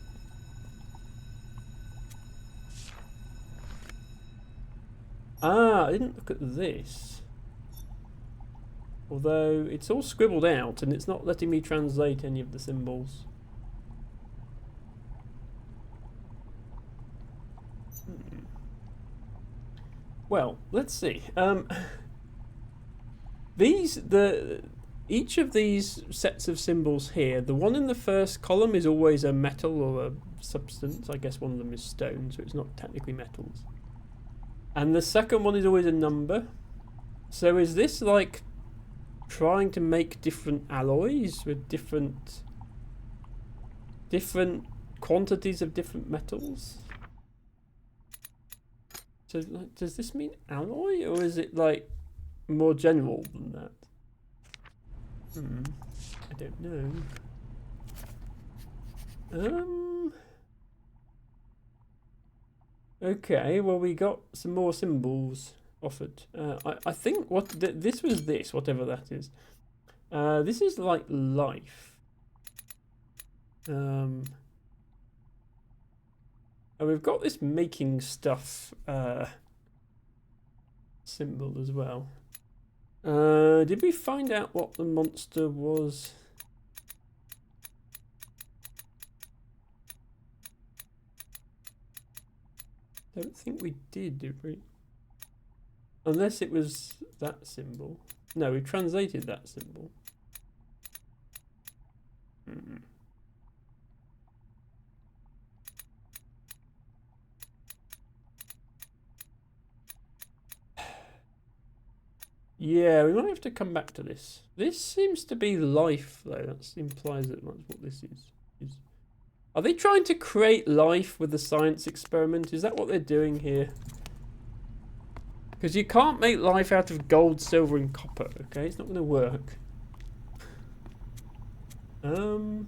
Ah, I didn't look at this. Although it's all scribbled out and it's not letting me translate any of the symbols. Well, let's see. Each of these sets of symbols here, the one in the first column is always a metal or a substance. I guess one of them is stone, so it's not technically metals. And the second one is always a number. So is this like trying to make different alloys with different quantities of different metals? So, like, does this mean alloy, or is it like more general than that? I don't know. Okay, well we got some more symbols offered. I think what this was this, whatever that is. This is like life. And we've got this making stuff symbol as well. Did we find out what the monster was? Don't think we did we? Unless it was that symbol. No, we translated that symbol. Yeah, we might have to come back to this. This seems to be life, though. That implies that that's what this is. Are they trying to create life with the science experiment? Is that what they're doing here? Because you can't make life out of gold, silver, and copper. Okay, it's not going to work. That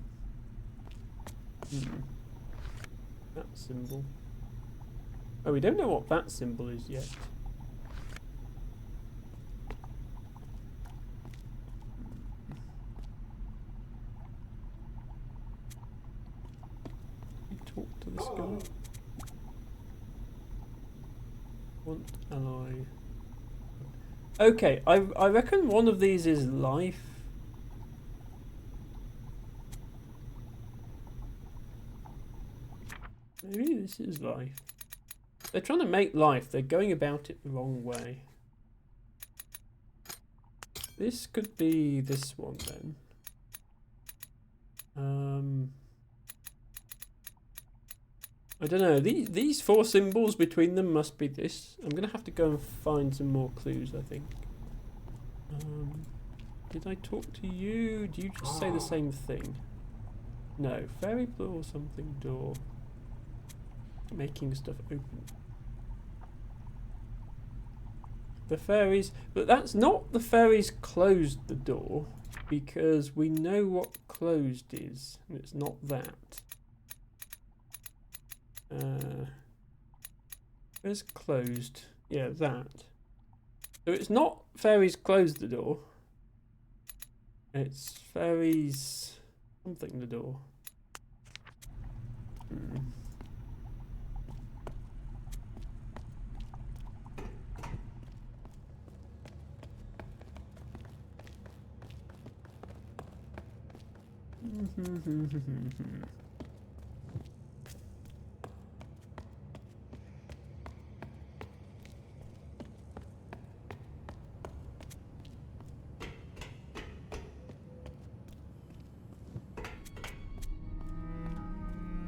symbol. Oh, we don't know what that symbol is yet. Talk to this guy. Want alloy. Okay, I reckon one of these is life. Maybe this is life. They're trying to make life. They're going about it the wrong way. This could be this one then. I don't know. These four symbols between them must be this. I'm gonna have to go and find some more clues, I think. Did I talk to you? Do you just say the same thing? No. Fairy blue or something door. Making stuff open. The fairies, but that's not the fairies closed the door, because we know what closed is, and it's not that. Where's closed? Yeah, that. So it's not fairies closed the door. It's fairies something the door.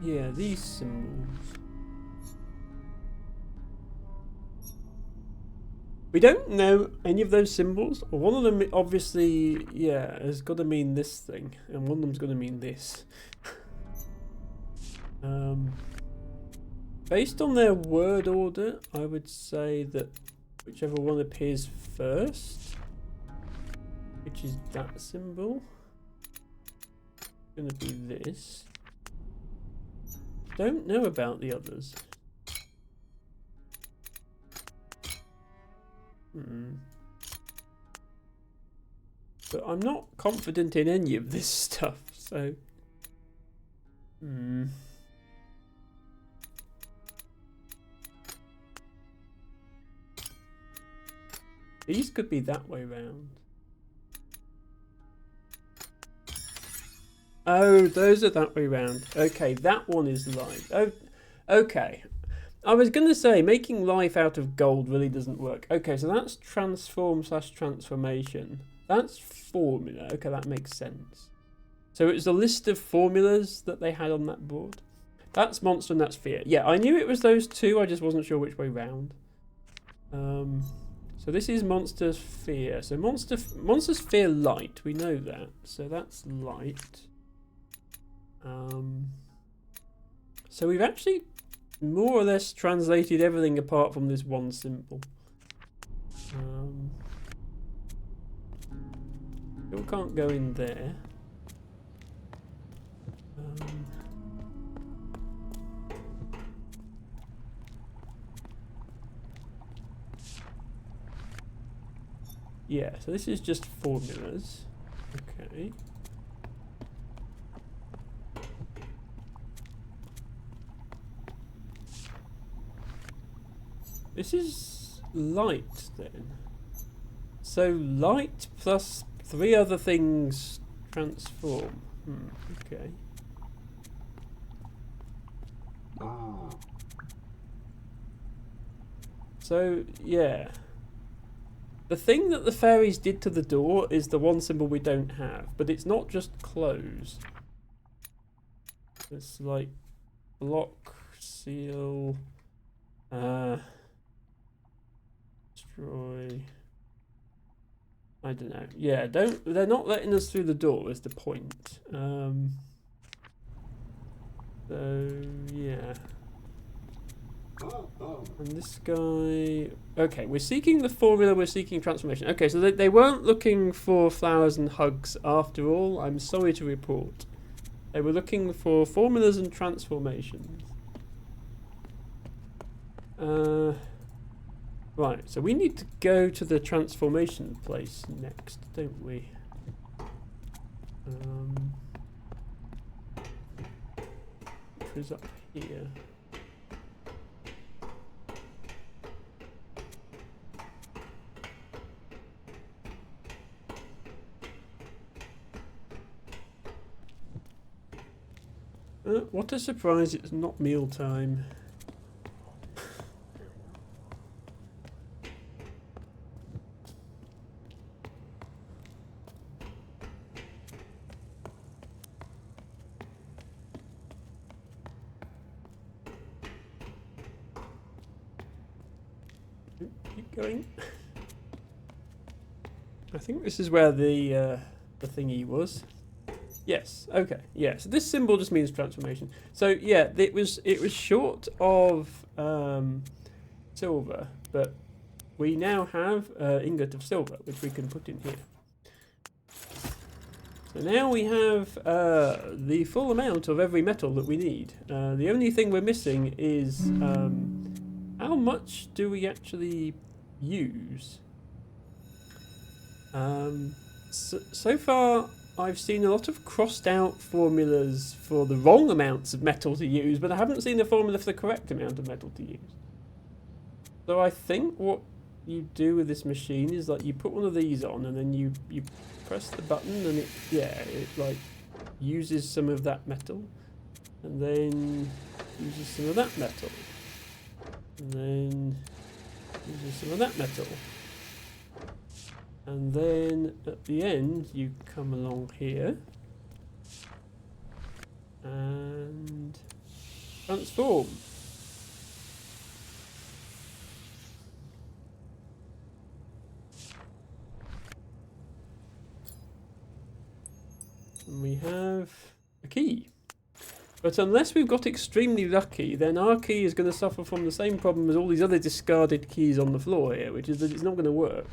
Yeah, these symbols. We don't know any of those symbols. One of them, obviously, yeah, has got to mean this thing, and one of them's going to mean this. Based on their word order, I would say that whichever one appears first, which is that symbol, is going to be this. Don't know about the others. But I'm not confident in any of this stuff, so... These could be that way round. Oh, those are that way round. Okay, that one is life. Oh, okay. I was going to say, making life out of gold really doesn't work. Okay, so that's transform/transformation. That's formula. Okay, that makes sense. So it's a list of formulas that they had on that board. That's monster and that's fear. Yeah, I knew it was those two. I just wasn't sure which way round. So this is monster's fear. So monsters fear light. We know that. So that's light. So we've actually more or less translated everything apart from this one symbol. Still can't go in there. Yeah, so this is just formulas. Okay. This is light then. So light plus 3 other things transform. Okay. So, yeah. The thing that the fairies did to the door is the one symbol we don't have, but it's not just close. It's like block, seal, destroy. I don't know. Yeah, they're not letting us through the door is the point. So yeah. And this guy... Okay, we're seeking the formula, we're seeking transformation. Okay, so they weren't looking for flowers and hugs after all, I'm sorry to report. They were looking for formulas and transformations. Right, so we need to go to the transformation place next, don't we? Which is up here. What a surprise, it's not mealtime. Keep going. I think this is where the thingy was. Yes. Okay. Yeah. So this symbol just means transformation. So yeah, it was short of silver, but we now have ingot of silver, which we can put in here. So now we have the full amount of every metal that we need. The only thing we're missing is how much do we actually use? So far, I've seen a lot of crossed out formulas for the wrong amounts of metal to use, but I haven't seen a formula for the correct amount of metal to use. So I think what you do with this machine is like you put one of these on and then you press the button and it like uses some of that metal and then uses some of that metal and then uses some of that metal. And then at the end, you come along here and transform. And we have a key. But unless we've got extremely lucky, then our key is going to suffer from the same problem as all these other discarded keys on the floor here, which is that it's not going to work.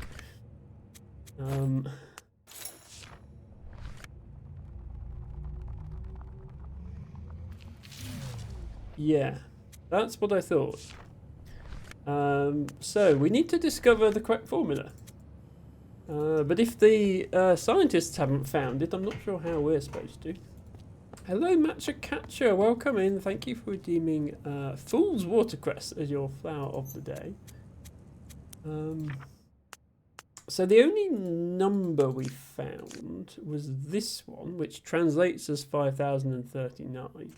Yeah, that's what I thought. So we need to discover the correct formula. But if the scientists haven't found it, I'm not sure how we're supposed to. Hello, Matcha Catcher. Welcome in. Thank you for redeeming Fool's Watercress as your flower of the day. So the only number we found was this one, which translates as 5039.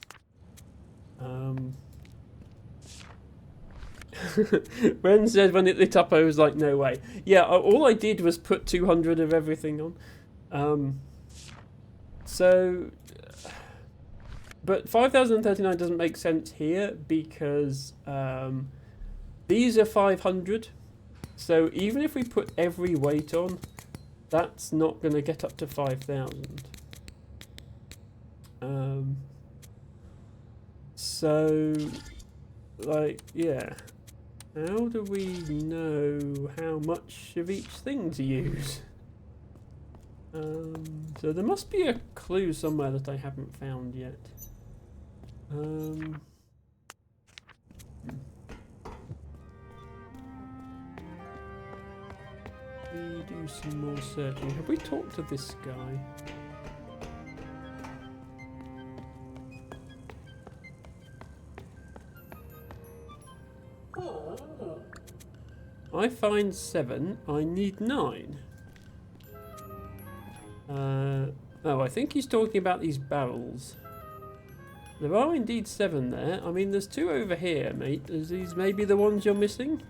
Ren said when it lit up, I was like, no way. Yeah, all I did was put 200 of everything on. But 5039 doesn't make sense here because these are 500. So even if we put every weight on, that's not going to get up to 5,000. So, like, yeah. How do we know how much of each thing to use? So there must be a clue somewhere that I haven't found yet. We do some more searching. Have we talked to this guy? I find 7. I need 9. Oh, I think he's talking about these barrels. There are indeed 7 there. I mean, there's 2 over here, mate. Is these maybe the ones you're missing?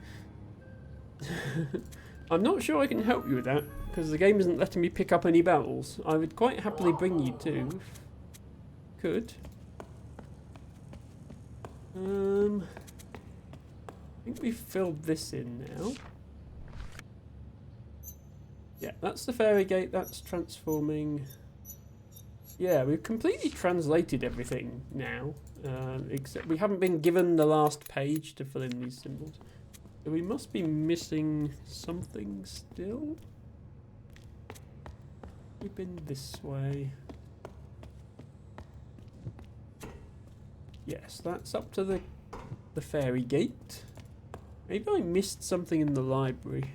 I'm not sure I can help you with that, because the game isn't letting me pick up any barrels. I would quite happily bring you 2. Could. I think we've filled this in now. Yeah, that's the ferry gate, that's transforming. Yeah, we've completely translated everything now, except we haven't been given the last page to fill in these symbols. So we must be missing something still. We've been this way. Yes, that's up to the ferry gate. Maybe I missed something in the library.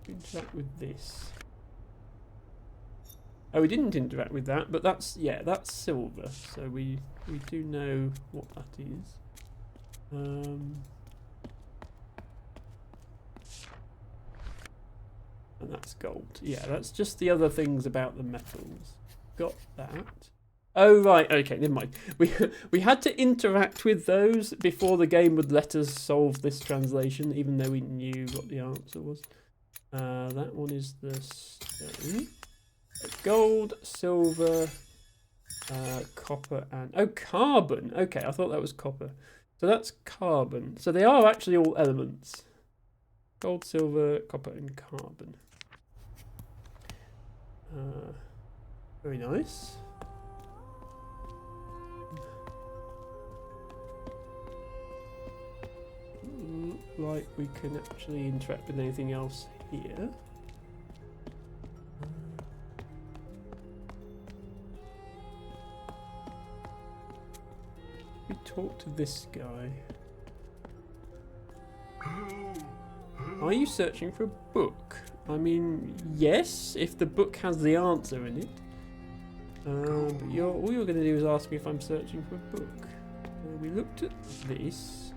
Interact with this. Oh, we didn't interact with that, but that's, yeah, that's silver, so we do know what that is. And that's gold. Yeah, that's just the other things about the metals. Got that. Oh right, okay, never mind. We had to interact with those before the game would let us solve this translation, even though we knew what the answer was. That one is the stone. Gold, silver, copper, and oh, carbon. Okay, I thought that was copper. So that's carbon. So they are actually all elements. Gold, silver, copper, and carbon. Very nice. Look like we can actually interact with anything else here. We talk to this guy. Are you searching for a book? I mean, yes, if the book has the answer in it. But all you're going to do is ask me if I'm searching for a book. We looked at this,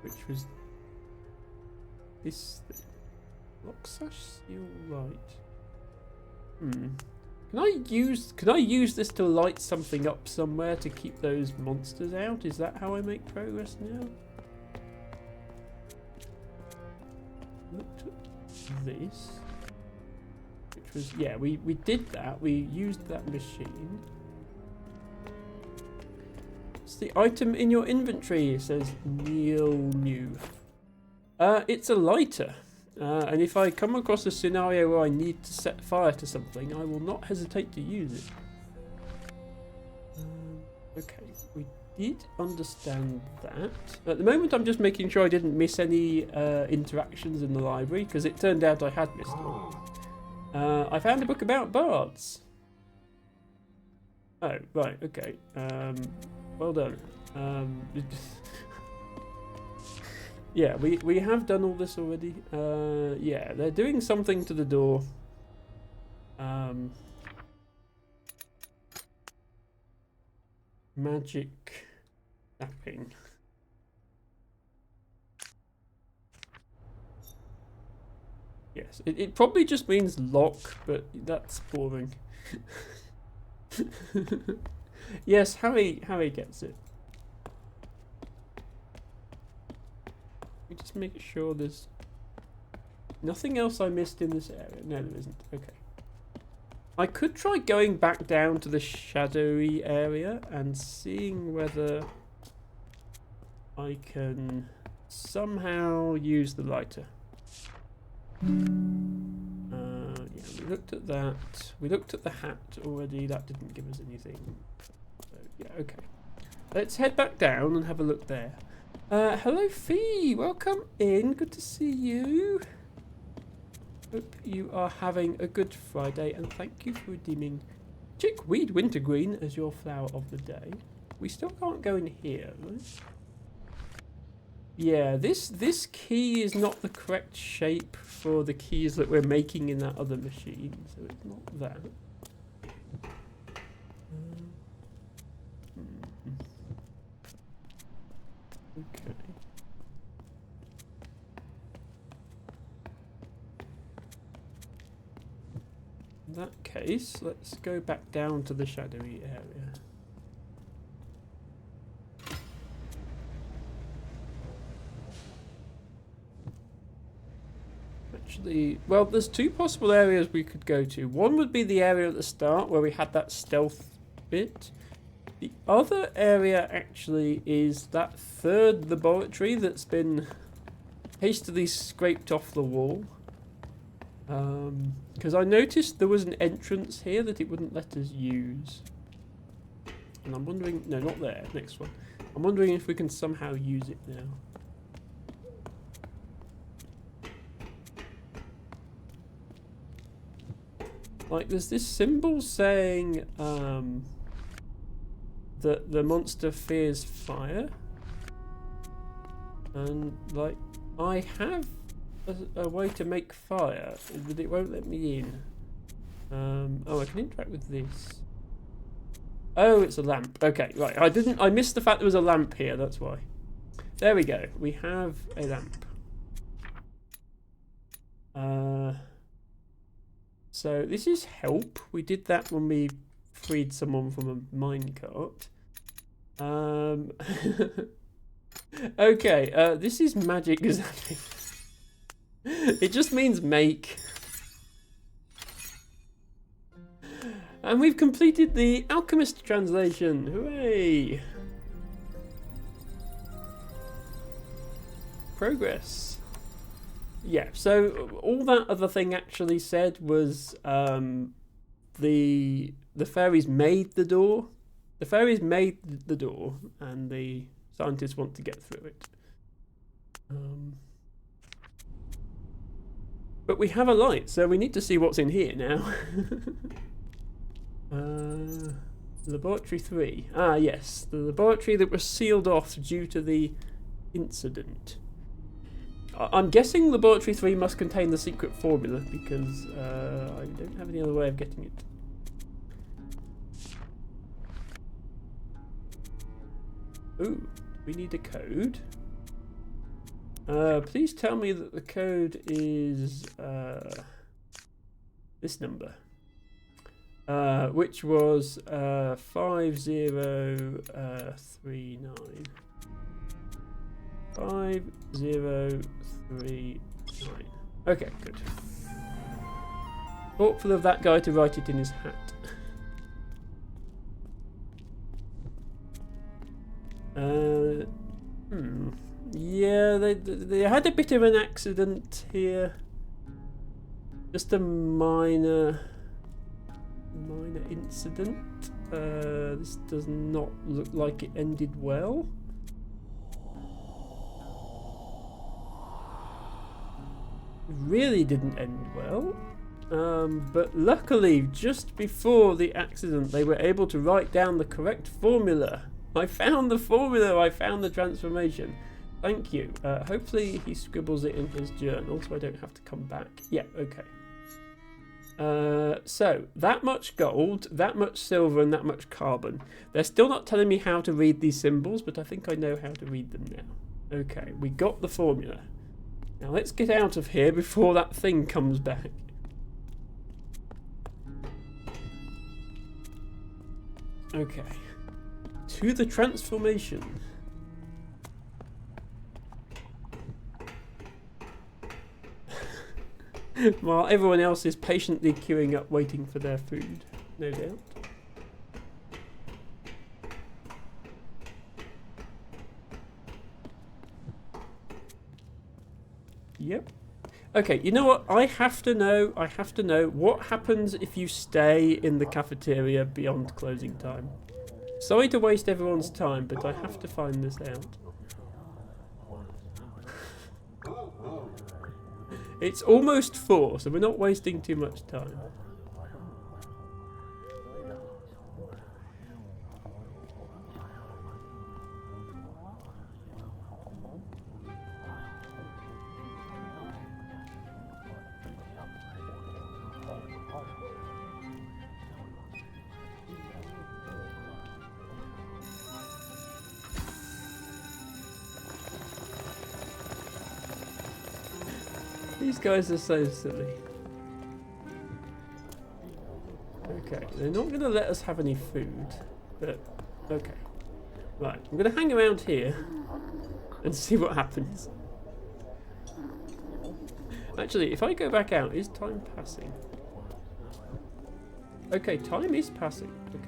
which was this thing. Lock sash seal light. Can I use this to light something up somewhere to keep those monsters out? Is that how I make progress now? Looked at this, which was, yeah, we did that. We used that machine. It's the item in your inventory. It says Neil New. It's a lighter. And if I come across a scenario where I need to set fire to something, I will not hesitate to use it. Okay, we did understand that. At the moment I'm just making sure I didn't miss any interactions in the library, because it turned out I had missed one. I found a book about bards. Oh, right, okay. Well done. Yeah, we have done all this already. Yeah, they're doing something to the door. Magic tapping. Yes, it probably just means lock, but that's boring. Yes, Harry gets it. Just make sure there's nothing else I missed in this area. No, there isn't. Okay. I could try going back down to the shadowy area and seeing whether I can somehow use the lighter. Yeah, we looked at that. We looked at the hat already. That didn't give us anything. So, yeah, okay. Let's head back down and have a look there. Hello Fee, welcome in, good to see you. Hope you are having a good Friday and thank you for redeeming Chickweed Wintergreen as your flower of the day. We still can't go in here, right? Yeah, this key is not the correct shape for the keys that we're making in that other machine, so it's not that. Okay. In that case, let's go back down to the shadowy area. Actually, well, there's two possible areas we could go to. One would be the area at the start where we had that stealth bit. The other area actually is that third laboratory that's been hastily scraped off the wall. Because I noticed there was an entrance here that it wouldn't let us use. And I'm wondering, no, not there, next one. I'm wondering if we can somehow use it now. Like, there's this symbol saying that the monster fears fire. And, like, I have a way to make fire, but it won't let me in. Oh, I can interact with this. Oh, it's a lamp. Okay, right. I missed the fact there was a lamp here, that's why. There we go. We have a lamp. So this is help. We did that when we freed someone from a minecart. Okay, this is magic examining. It just means make. And we've completed the alchemist translation. Hooray! Progress. Yeah, so all that other thing actually said was the fairies made the door. The fairies made the door, and the scientists want to get through it. But we have a light, so we need to see what's in here now. Laboratory 3. Ah, yes, the laboratory that was sealed off due to the incident. I'm guessing Laboratory 3 must contain the secret formula because I don't have any other way of getting it. Ooh, we need a code. Please tell me that the code is this number, which was 5039. 5039. Okay, good. Thoughtful of that guy to write it in his hat. Yeah, they had a bit of an accident here. Just a minor incident. This does not look like it ended well. It really didn't end well. But luckily, just before the accident, they were able to write down the correct formula. I found the formula, I found the transformation. Thank you. Hopefully he scribbles it in his journal so I don't have to come back. Yeah, okay. So, that much gold, that much silver, and that much carbon. They're still not telling me how to read these symbols, but I think I know how to read them now. Okay, we got the formula. Now let's get out of here before that thing comes back. Okay. To the transformation. While everyone else is patiently queuing up waiting for their food, no doubt. Yep. Okay, you know what? I have to know what happens if you stay in the cafeteria beyond closing time. Sorry to waste everyone's time, but I have to find this out. It's almost 4, so we're not wasting too much time. These guys are so silly. Okay, they're not going to let us have any food, but okay. Right, I'm going to hang around here and see what happens. Actually, if I go back out, is time passing? Okay, time is passing. Okay.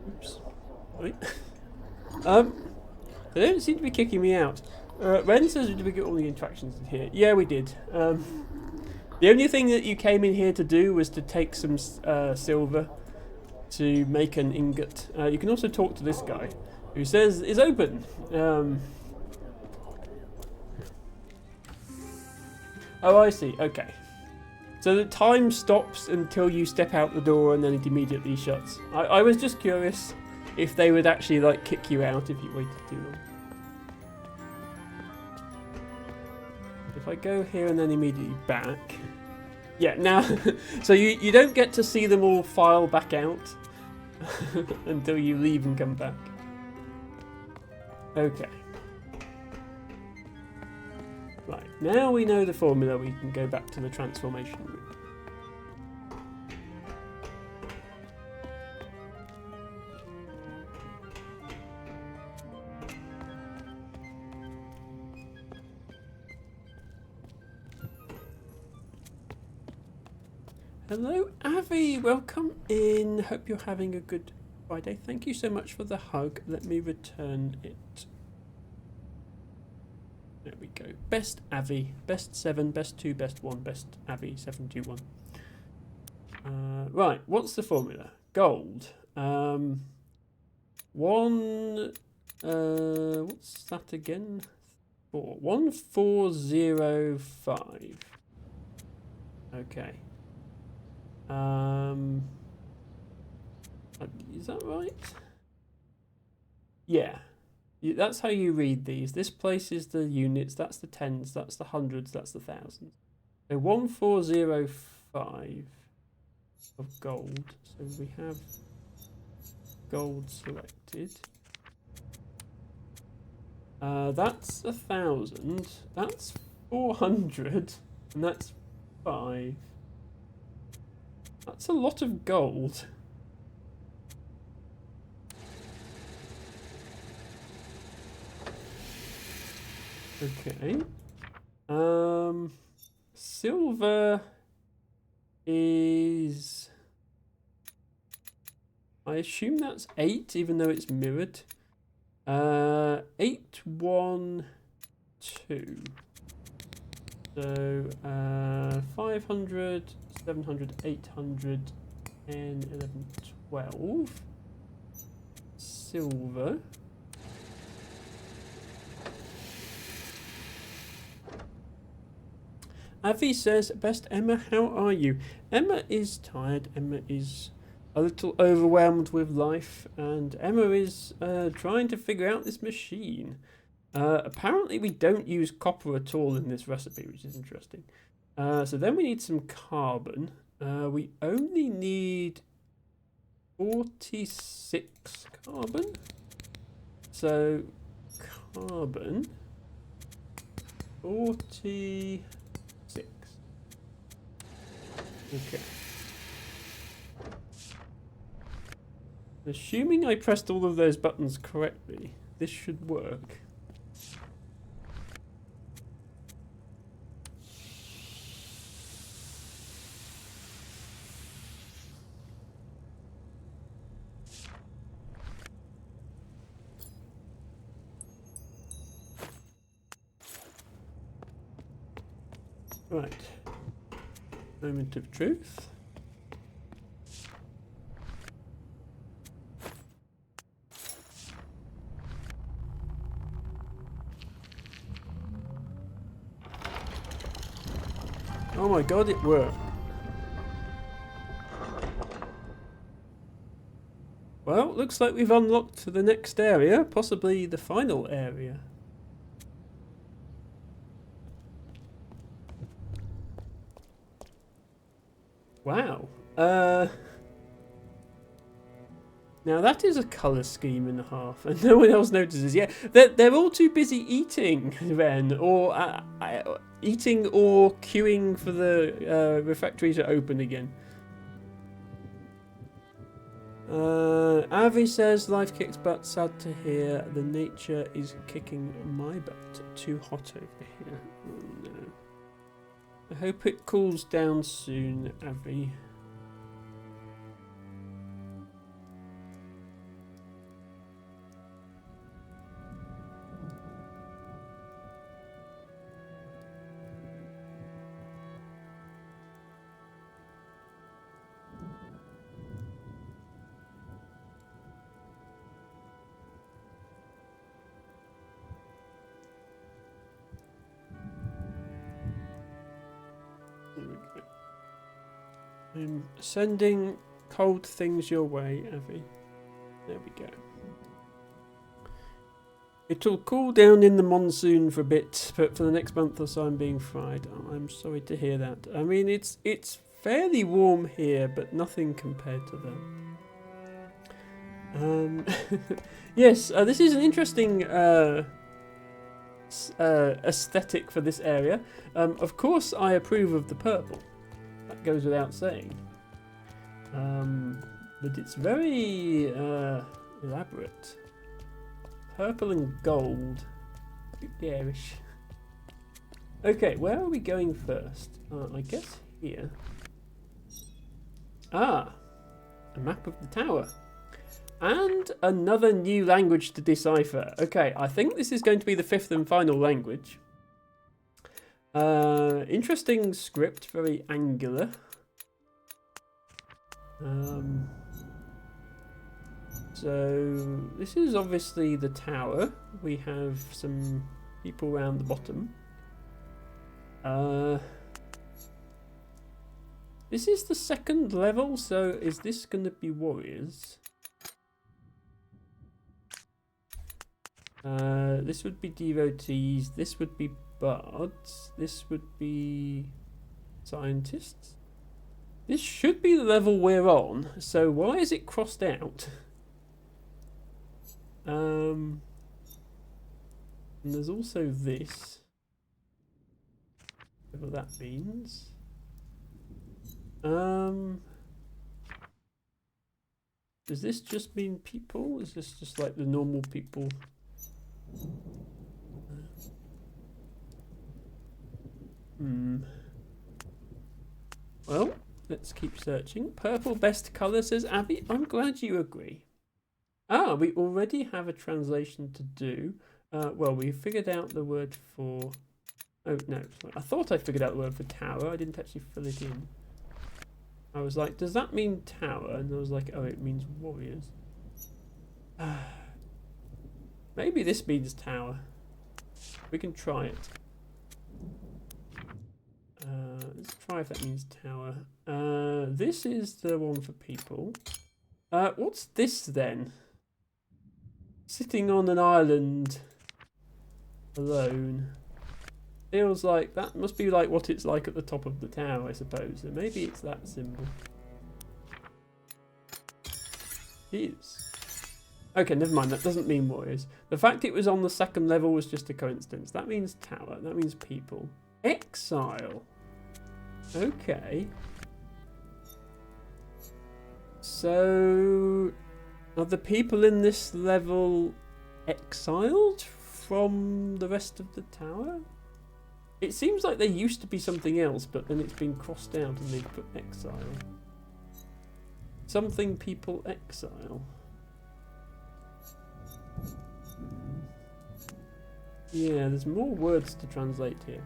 Oops. Right. They don't seem to be kicking me out. Ren says, did we get all the interactions in here? Yeah, we did. The only thing that you came in here to do was to take some silver to make an ingot. You can also talk to this guy, who says, is open. Oh, I see. Okay. So the time stops until you step out the door and then it immediately shuts. I was just curious if they would actually like kick you out if you waited too long. If I go here and then immediately back. Yeah, now, so you don't get to see them all file back out until you leave and come back. Okay. Right, now we know the formula, we can go back to the transformation room. Hello, Avi, welcome in. Hope you're having a good Friday. Thank you so much for the hug. Let me return it. There we go. Best Avi, best 7, best 2, best 1, best Avi 721. Right, what's the formula? Gold. What's that again? 1405. Okay. Is that right? Yeah. That's how you read these. This place is the units, that's the tens, that's the hundreds, that's the thousands. So 1405 of gold. So we have gold selected. That's 1,000. That's 400, and that's 5. That's a lot of gold. Okay. Silver is... I assume that's 8, even though it's mirrored. 812. So 500, 700, 800, 10, 11, 12. Silver. Avi says, best Emma, how are you? Emma is tired. Emma is a little overwhelmed with life. And Emma is trying to figure out this machine. Apparently we don't use copper at all in this recipe, which is interesting. So then we need some carbon. We only need 46 carbon. So carbon 46. Okay. Assuming I pressed all of those buttons correctly, this should work. Right. Moment of truth. Oh my god, it worked. Well, looks like we've unlocked the next area, possibly the final area. Wow. Now that is a colour scheme and a half, and no one else notices. Yeah, they're all too busy eating then, or eating or queuing for the refectory to open again. Avi says, life kicks butt, sad to hear. The nature is kicking my butt. Too hot over here. Oh no. I hope it cools down soon, Avi. I'm sending cold things your way, Avi. There we go. It'll cool down in the monsoon for a bit, but for the next month or so I'm being fried. Oh, I'm sorry to hear that. I mean, it's fairly warm here, but nothing compared to that. Yes, this is an interesting aesthetic for this area. Of course, I approve of the purple. That goes without saying. But it's very elaborate. Purple and gold. A bit garish. Okay, where are we going first? I guess here. Ah, a map of the tower. And another new language to decipher. Okay, I think this is going to be the fifth and final language. Interesting script, very angular. So this is obviously the tower. We have some people around the bottom. This is the second level, so is this going to be warriors? This would be devotees. This would be bards. This would be scientists. This should be the level we're on. So why is it crossed out? And there's also this. Whatever that means. Does this just mean people? Is this just like the normal people? Well, let's keep searching. Purple best colour, says Abby. I'm glad you agree. Ah, we already have a translation to do. Well, we figured out the word for... Oh, no. Sorry. I thought I figured out the word for tower. I didn't actually fill it in. I was like, does that mean tower? And I was like, oh, it means warriors. Maybe this means tower. We can try it. Let's try if that means tower. This is the one for people. What's this then? Sitting on an island. alone. Feels like that must be like what it's like at the top of the tower, I suppose. So maybe it's that symbol. It is. Okay, never mind. That doesn't mean warriors. The fact it was on the second level was just a coincidence. That means tower. That means people. Exile. Okay. So, are the people in this level exiled from the rest of the tower? It seems like there used to be something else, but then it's been crossed out and they've put exile. Something people exile. Yeah, there's more words to translate here.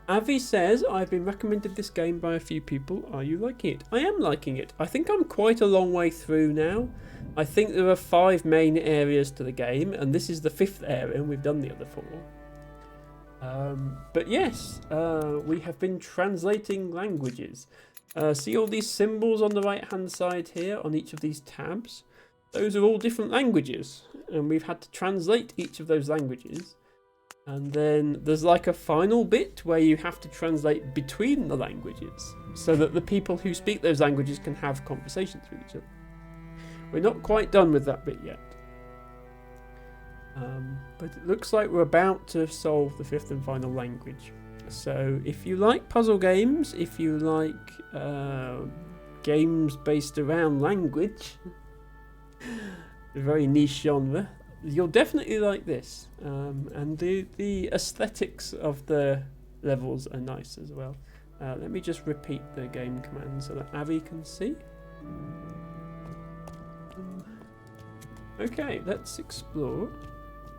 Avi says, I've been recommended this game by a few people. Are you liking it? I am liking it. I think I'm quite a long way through now. I think there are 5 main areas to the game, and this is the 5th area, and we've done the other 4. But yes, we have been translating languages. See all these symbols on the right hand side here on each of these tabs? Those are all different languages, and we've had to translate each of those languages. And then there's like a final bit where you have to translate between the languages so that the people who speak those languages can have conversations with each other. We're not quite done with that bit yet. But it looks like we're about to solve the 5th and final language. So if you like puzzle games, if you like games based around language, a very niche genre, you'll definitely like this. And the aesthetics of the levels are nice as well. Let me just repeat the game command so that Avi can see. Okay, let's explore.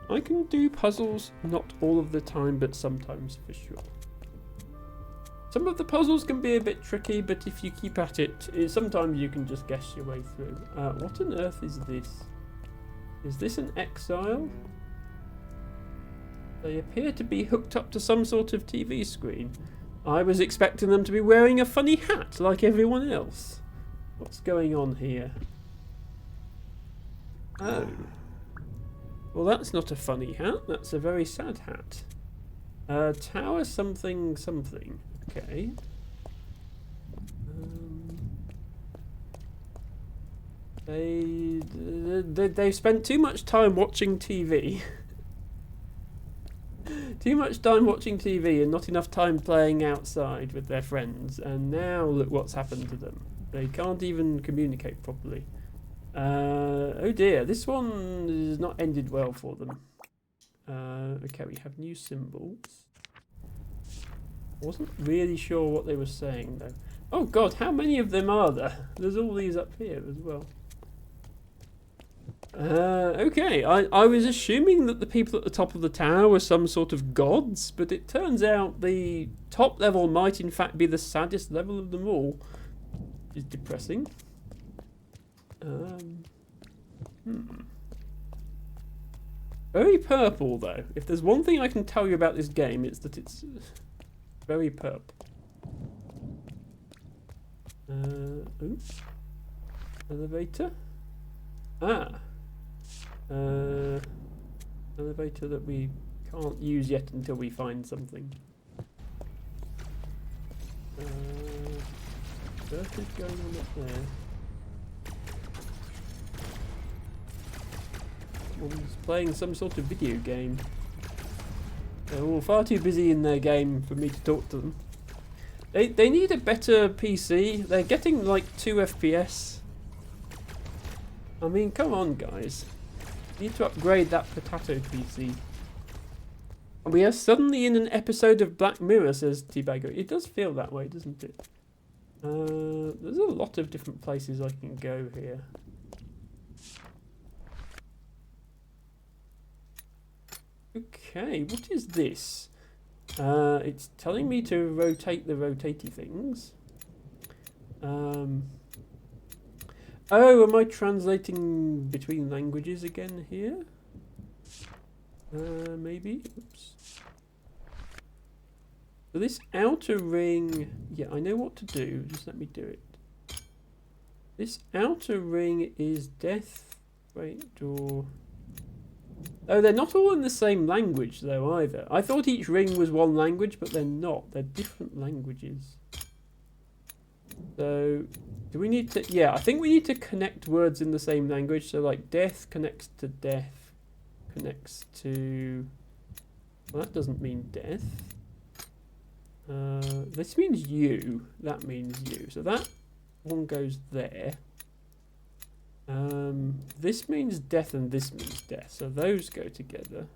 I can do puzzles, not all of the time, but sometimes for sure. Some of the puzzles can be a bit tricky, but if you keep at it, sometimes you can just guess your way through. What on earth is this? Is this an exile? They appear to be hooked up to some sort of TV screen. I was expecting them to be wearing a funny hat like everyone else. What's going on here? Oh. Well, that's not a funny hat. That's a very sad hat. Tower something something. Okay. They've spent too much time watching TV. Too much time watching TV and not enough time playing outside with their friends. And now look what's happened to them. They can't even communicate properly. Oh dear, this one has not ended well for them. Okay, we have new symbols. Wasn't really sure what they were saying though. Oh god, how many of them are there? There's all these up here as well. Okay, I was assuming that the people at the top of the tower were some sort of gods, but it turns out the top level might in fact be the saddest level of them all. Which is depressing. Very purple though. If there's one thing I can tell you about this game, it's that it's very purple. Oops. Elevator. Elevator that we can't use yet until we find something. Circuit going on up there. Someone's playing some sort of video game. They're all far too busy in their game for me to talk to them. They need a better PC. They're getting like 2 FPS. I mean, come on, guys. You need to upgrade that potato PC. We are suddenly in an episode of Black Mirror, says T-Bagger. It does feel that way, doesn't it? There's a lot of different places I can go here. Okay, what is this? It's telling me to rotate the rotatey things. Oh, am I translating between languages again here? Maybe. Oops. So this outer ring, yeah, I know what to do. Just let me do it. This outer ring is death. Wait, or Oh, they're not all in the same language, though, either. I thought each ring was one language, but they're not. They're different languages. So, do we need to... Yeah, I think we need to connect words in the same language. So, like, death connects to death, connects to... Well, that doesn't mean death. This means you. That means you. So that one goes there. This means death and this means death. So those go together.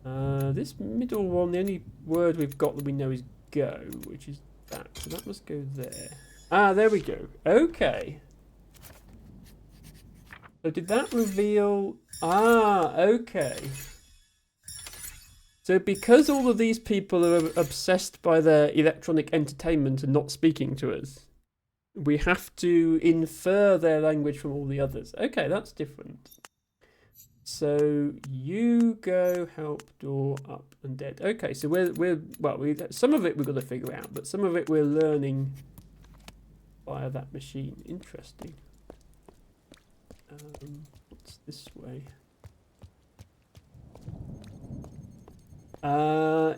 This middle one, the only word we've got that we know is go, which is that. So that must go there. Ah, there we go. Okay. So did that reveal... Ah, okay. So because all of these people are obsessed by their electronic entertainment and not speaking to us, we have to infer their language from all the others. Okay, that's different. So you go, help, door, up, and dead. Okay, so we're some of it we've got to figure out, but some of it we're learning via that machine. Interesting. What's this way?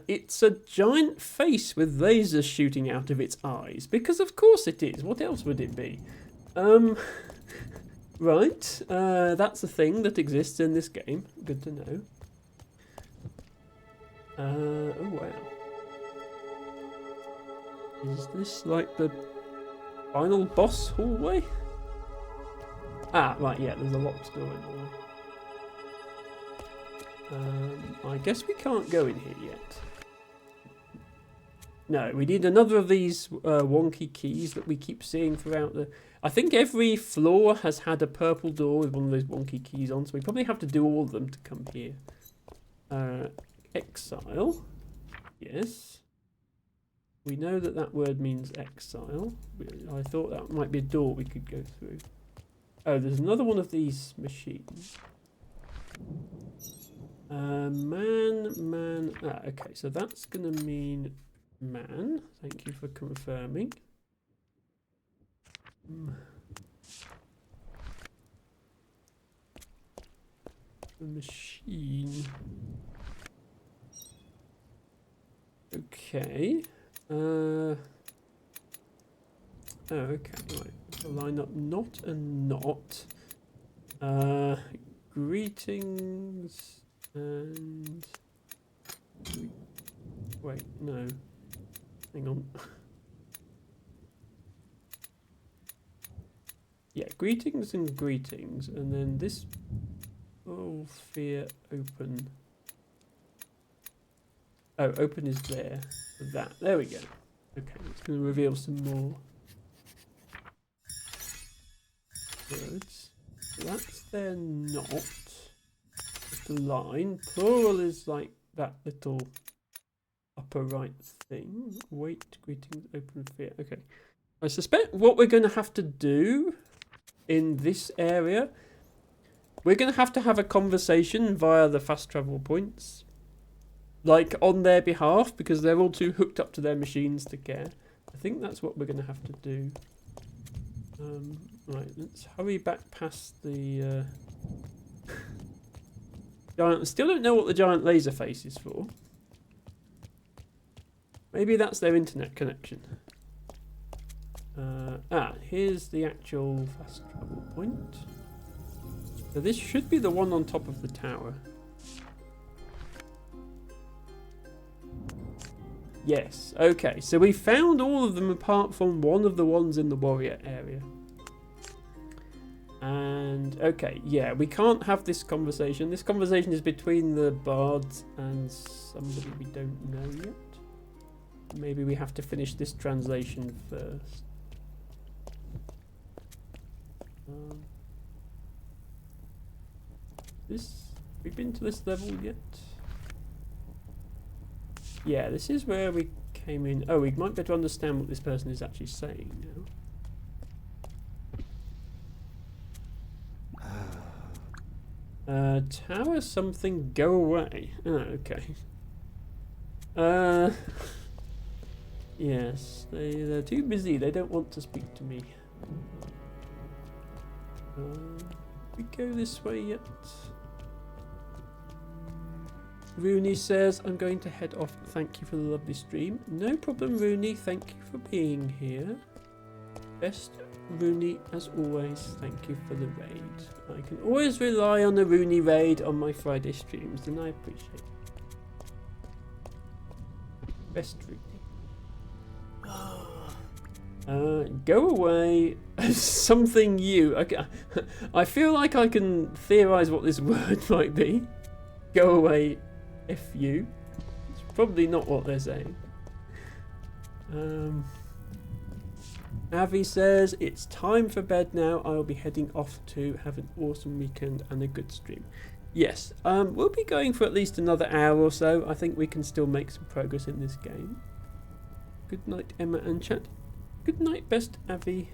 It's a giant face with lasers shooting out of its eyes. Because of course it is. What else would it be? Right. That's a thing that exists in this game. Good to know. Oh wow. Is this like the final boss hallway? Ah, right, yeah, there's a locked door in there. I guess we can't go in here yet. No, we need another of these wonky keys that we keep seeing throughout the... I think every floor has had a purple door with one of those wonky keys on, so we probably have to do all of them to come here. Exile. Yes. We know that that word means exile. I thought that might be a door we could go through. Oh, there's another one of these machines. Man. Ah, okay, so that's going to mean man. Thank you for confirming. The machine. Okay. Oh, okay, right. So line up not and not. Greetings and... Wait, no. Hang on. Yeah, greetings and greetings, and then this... Oh, fear, open. Oh, open is there. That. There we go. Okay, it's going to reveal some more words. So that's their not. Just a line. Plural is like that little upper right thing. Wait, greetings, open, fear. Okay. I suspect what we're going to have to do in this area, we're going to have a conversation via the fast travel points. Like, on their behalf, because they're all too hooked up to their machines to care. I think that's what we're going to have to do. Right, let's hurry back past the... giant. Still don't know what the giant laser face is for. Maybe that's their internet connection. Here's the actual fast travel point. So this should be the one on top of the tower. Yes, okay, so we found all of them apart from one of the ones in the warrior area. And, okay, yeah, we can't have this conversation. This conversation is between the bards and somebody we don't know yet. Maybe we have to finish this translation first. We've been to this level yet? Yeah, this is where we came in. Oh, we might better understand what this person is actually saying now. Tower something, go away. Oh, okay. Yes, they're too busy. They don't want to speak to me. We go this way yet? Rooney says, I'm going to head off. Thank you for the lovely stream. No problem, Rooney. Thank you for being here. Best Rooney, as always, thank you for the raid. I can always rely on the Rooney raid on my Friday streams, and I appreciate it. Best Rooney. Go away. Something you. Okay. I feel like I can theorize what this word might be. Go away, F you. It's probably not what they're saying. Avi says, it's time for bed now. I'll be heading off to have an awesome weekend and a good stream. Yes, we'll be going for at least another hour or so. I think we can still make some progress in this game. Good night, Emma and chat. Good night, best Avi.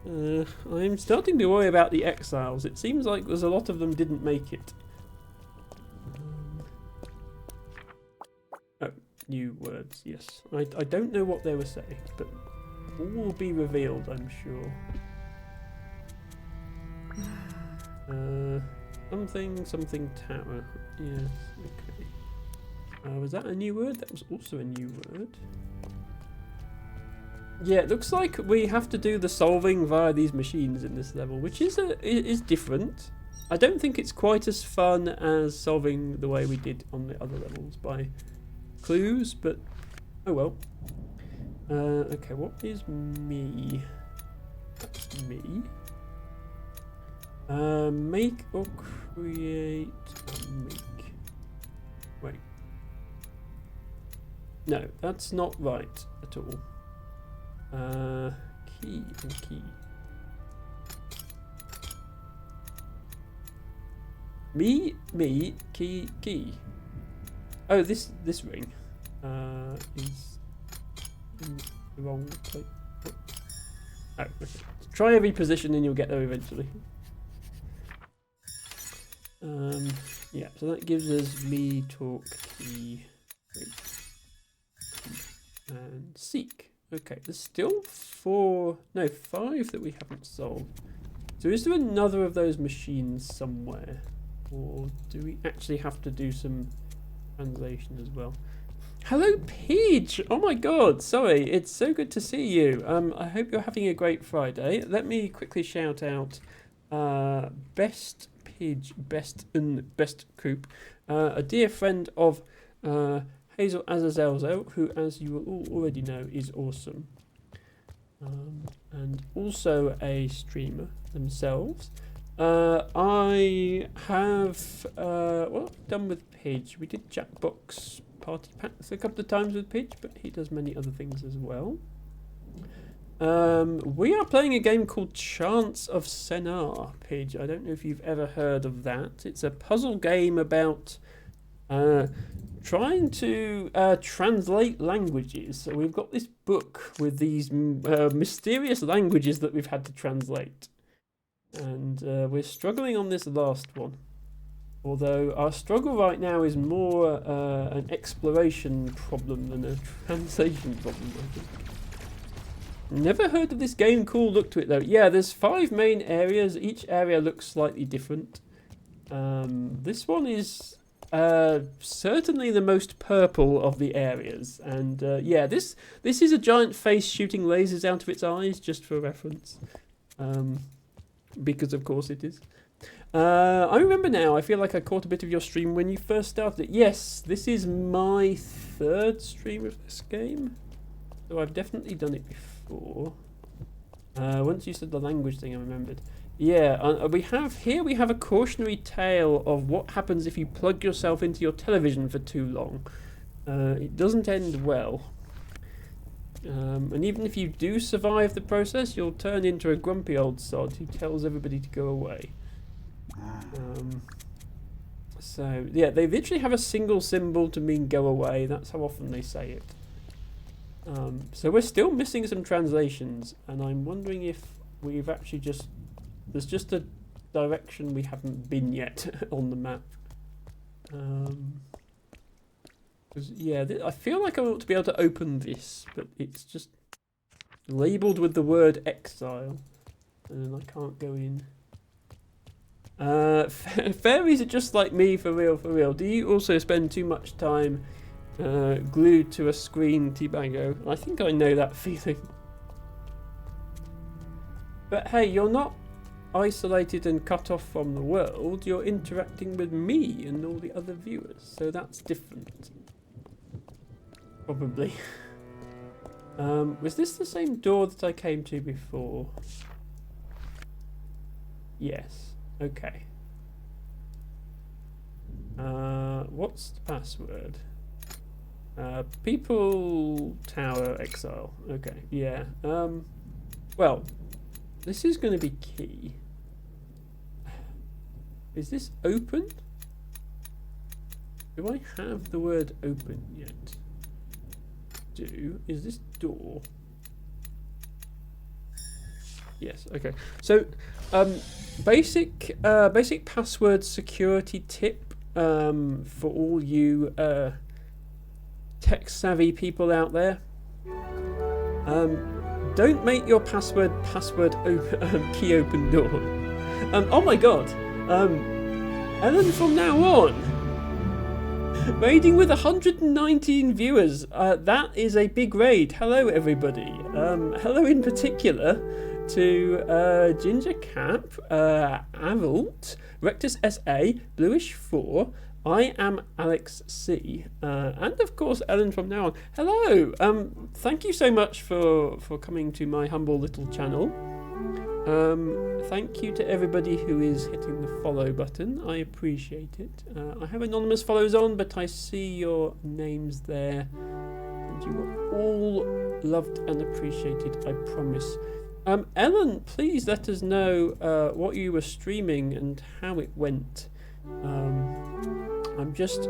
I'm starting to worry about the exiles. It seems like there's a lot of them didn't make it. Oh, new words, yes. I don't know what they were saying, but all will be revealed, I'm sure. Something tower. Yes, okay. Was that a new word? That was also a new word. Yeah, it looks like we have to do the solving via these machines in this level, which is different. I don't think it's quite as fun as solving the way we did on the other levels by clues, but oh well. Okay, what is me? That's me. Make or create. Make. Wait. No, that's not right at all. Key and key. Me, key. Oh, this ring is in the wrong place. Oh, okay. Try every position and you'll get there eventually. Yeah, so that gives us me, talk, key, ring, and seek. Okay, there's still 5 that we haven't solved. So is there another of those machines somewhere? Or do we actually have to do some translation as well? Hello, Peach! Oh my god, sorry, it's so good to see you. I hope you're having a great Friday. Let me quickly shout out Best Pidge, Best Coop, a dear friend of Hazel Azazelzo, who, as you will all already know, is awesome. And also a streamer themselves. I have, what I've done with Pidge, we did Jackbox party packs a couple of times with Pidge, but he does many other things as well. We are playing a game called Chants of Sennaar, Pidge. I don't know if you've ever heard of that. It's a puzzle game about trying to translate languages. So we've got this book with these mysterious languages that we've had to translate. And we're struggling on this last one. Although our struggle right now is more an exploration problem than a translation problem, I think. Never heard of this game. Cool look to it though. Yeah, there's 5 main areas. Each area looks slightly different. This one is certainly the most purple of the areas. And yeah, this is a giant face shooting lasers out of its eyes, just for reference. Because of course it is. I remember now, I feel like I caught a bit of your stream when you first started it. Yes, this is my 3rd stream of this game. So I've definitely done it before. Once you said the language thing, I remembered. Yeah, we have a cautionary tale of what happens if you plug yourself into your television for too long. It doesn't end well. And even if you do survive the process, you'll turn into a grumpy old sod who tells everybody to go away. So, yeah, they literally have a single symbol to mean go away. That's how often they say it. So we're still missing some translations, and I'm wondering if we've actually there's just a direction we haven't been yet on the map. Yeah, I feel like I ought to be able to open this, but it's just labelled with the word exile, and then I can't go in. Fairies are just like me, for real, for real. Do you also spend too much time glued to a screen, T-Bango? I think I know that feeling. But hey, you're not isolated and cut off from the world. You're interacting with me and all the other viewers, so that's different. Probably. Was this the same door that I came to before? Yes. Okay. What's the password? People Tower Exile. Okay. Yeah. Well, this is going to be key. Is this open? Do I have the word open yet? Is this door? Yes. Okay. So, basic password security tip for all you tech savvy people out there. Don't make your password open, key open door. Oh my god. Ellen from now on. Raiding with 119 viewers. That is a big raid. Hello everybody. Hello in particular to Ginger Cap, Avalt, Rectus SA, Bluish 4, I am Alex C, and of course Ellen from now on. Hello! Thank you so much for coming to my humble little channel. Thank you to everybody who is hitting the follow button. I appreciate it. I have anonymous follows on, but I see your names there. And you are all loved and appreciated, I promise. Ellen, please let us know what you were streaming and how it went. I'm just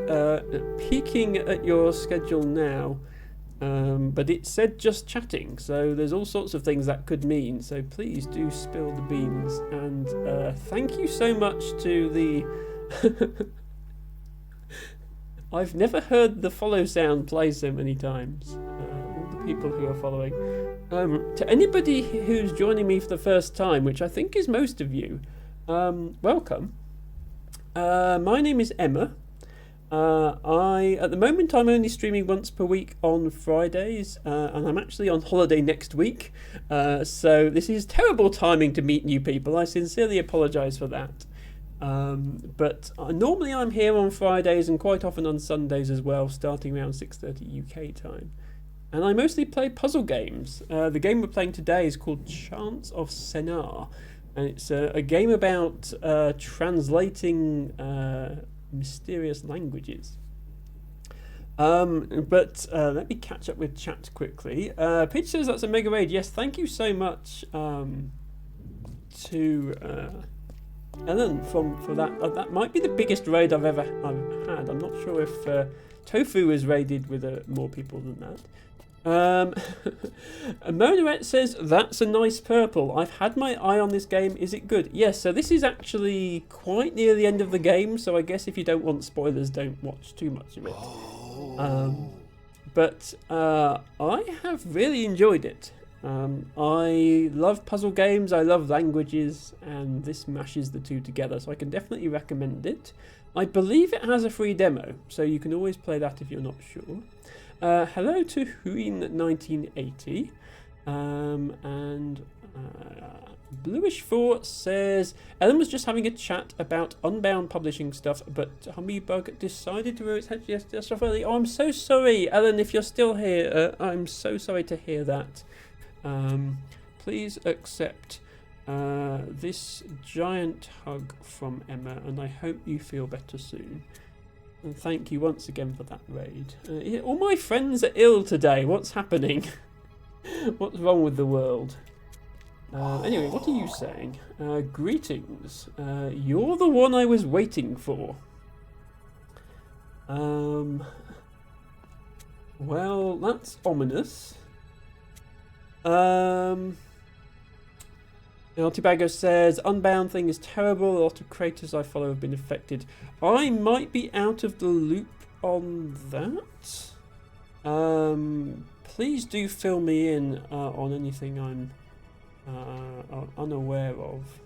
peeking at your schedule now, but it said just chatting, so there's all sorts of things that could mean, so please do spill the beans. And thank you so much to the... I've never heard the follow sound play so many times. All the people who are following. To anybody who's joining me for the first time, which I think is most of you, welcome. My name is Emma. At the moment I'm only streaming once per week on Fridays, and I'm actually on holiday next week, so this is terrible timing to meet new people. I sincerely apologise for that. But normally I'm here on Fridays and quite often on Sundays as well, starting around 6:30 UK time. And I mostly play puzzle games. The game we're playing today is called Chants of Sennaar, and it's a game about translating mysterious languages. But let me catch up with chat quickly. Peach says that's a mega raid. Yes, thank you so much to Ellen for that. That might be the biggest raid I've had. I'm not sure if Tofu is raided with more people than that. Monoret says that's a nice purple. I've had my eye on this game. Is it good? Yes, so this is actually quite near the end of the game, so I guess if you don't want spoilers, don't watch too much of it. But I have really enjoyed it. I love puzzle games, I love languages, and this mashes the two together, so I can definitely recommend it. I believe it has a free demo, so you can always play that if you're not sure. Hello to Huin1980, and Bluish 4 says Ellen was just having a chat about Unbound publishing stuff, but Hummybug decided to ruin its head stuff early. Oh, I'm so sorry, Ellen, if you're still here. I'm so sorry to hear that. Please accept this giant hug from Emma, and I hope you feel better soon. And thank you once again for that raid. All my friends are ill today. What's happening? What's wrong with the world? Anyway, what are you saying? Greetings. You're the one I was waiting for. Well, that's ominous. Altibago says, Unbound thing is terrible. A lot of creators I follow have been affected. I might be out of the loop on that. Please do fill me in on anything I'm unaware of.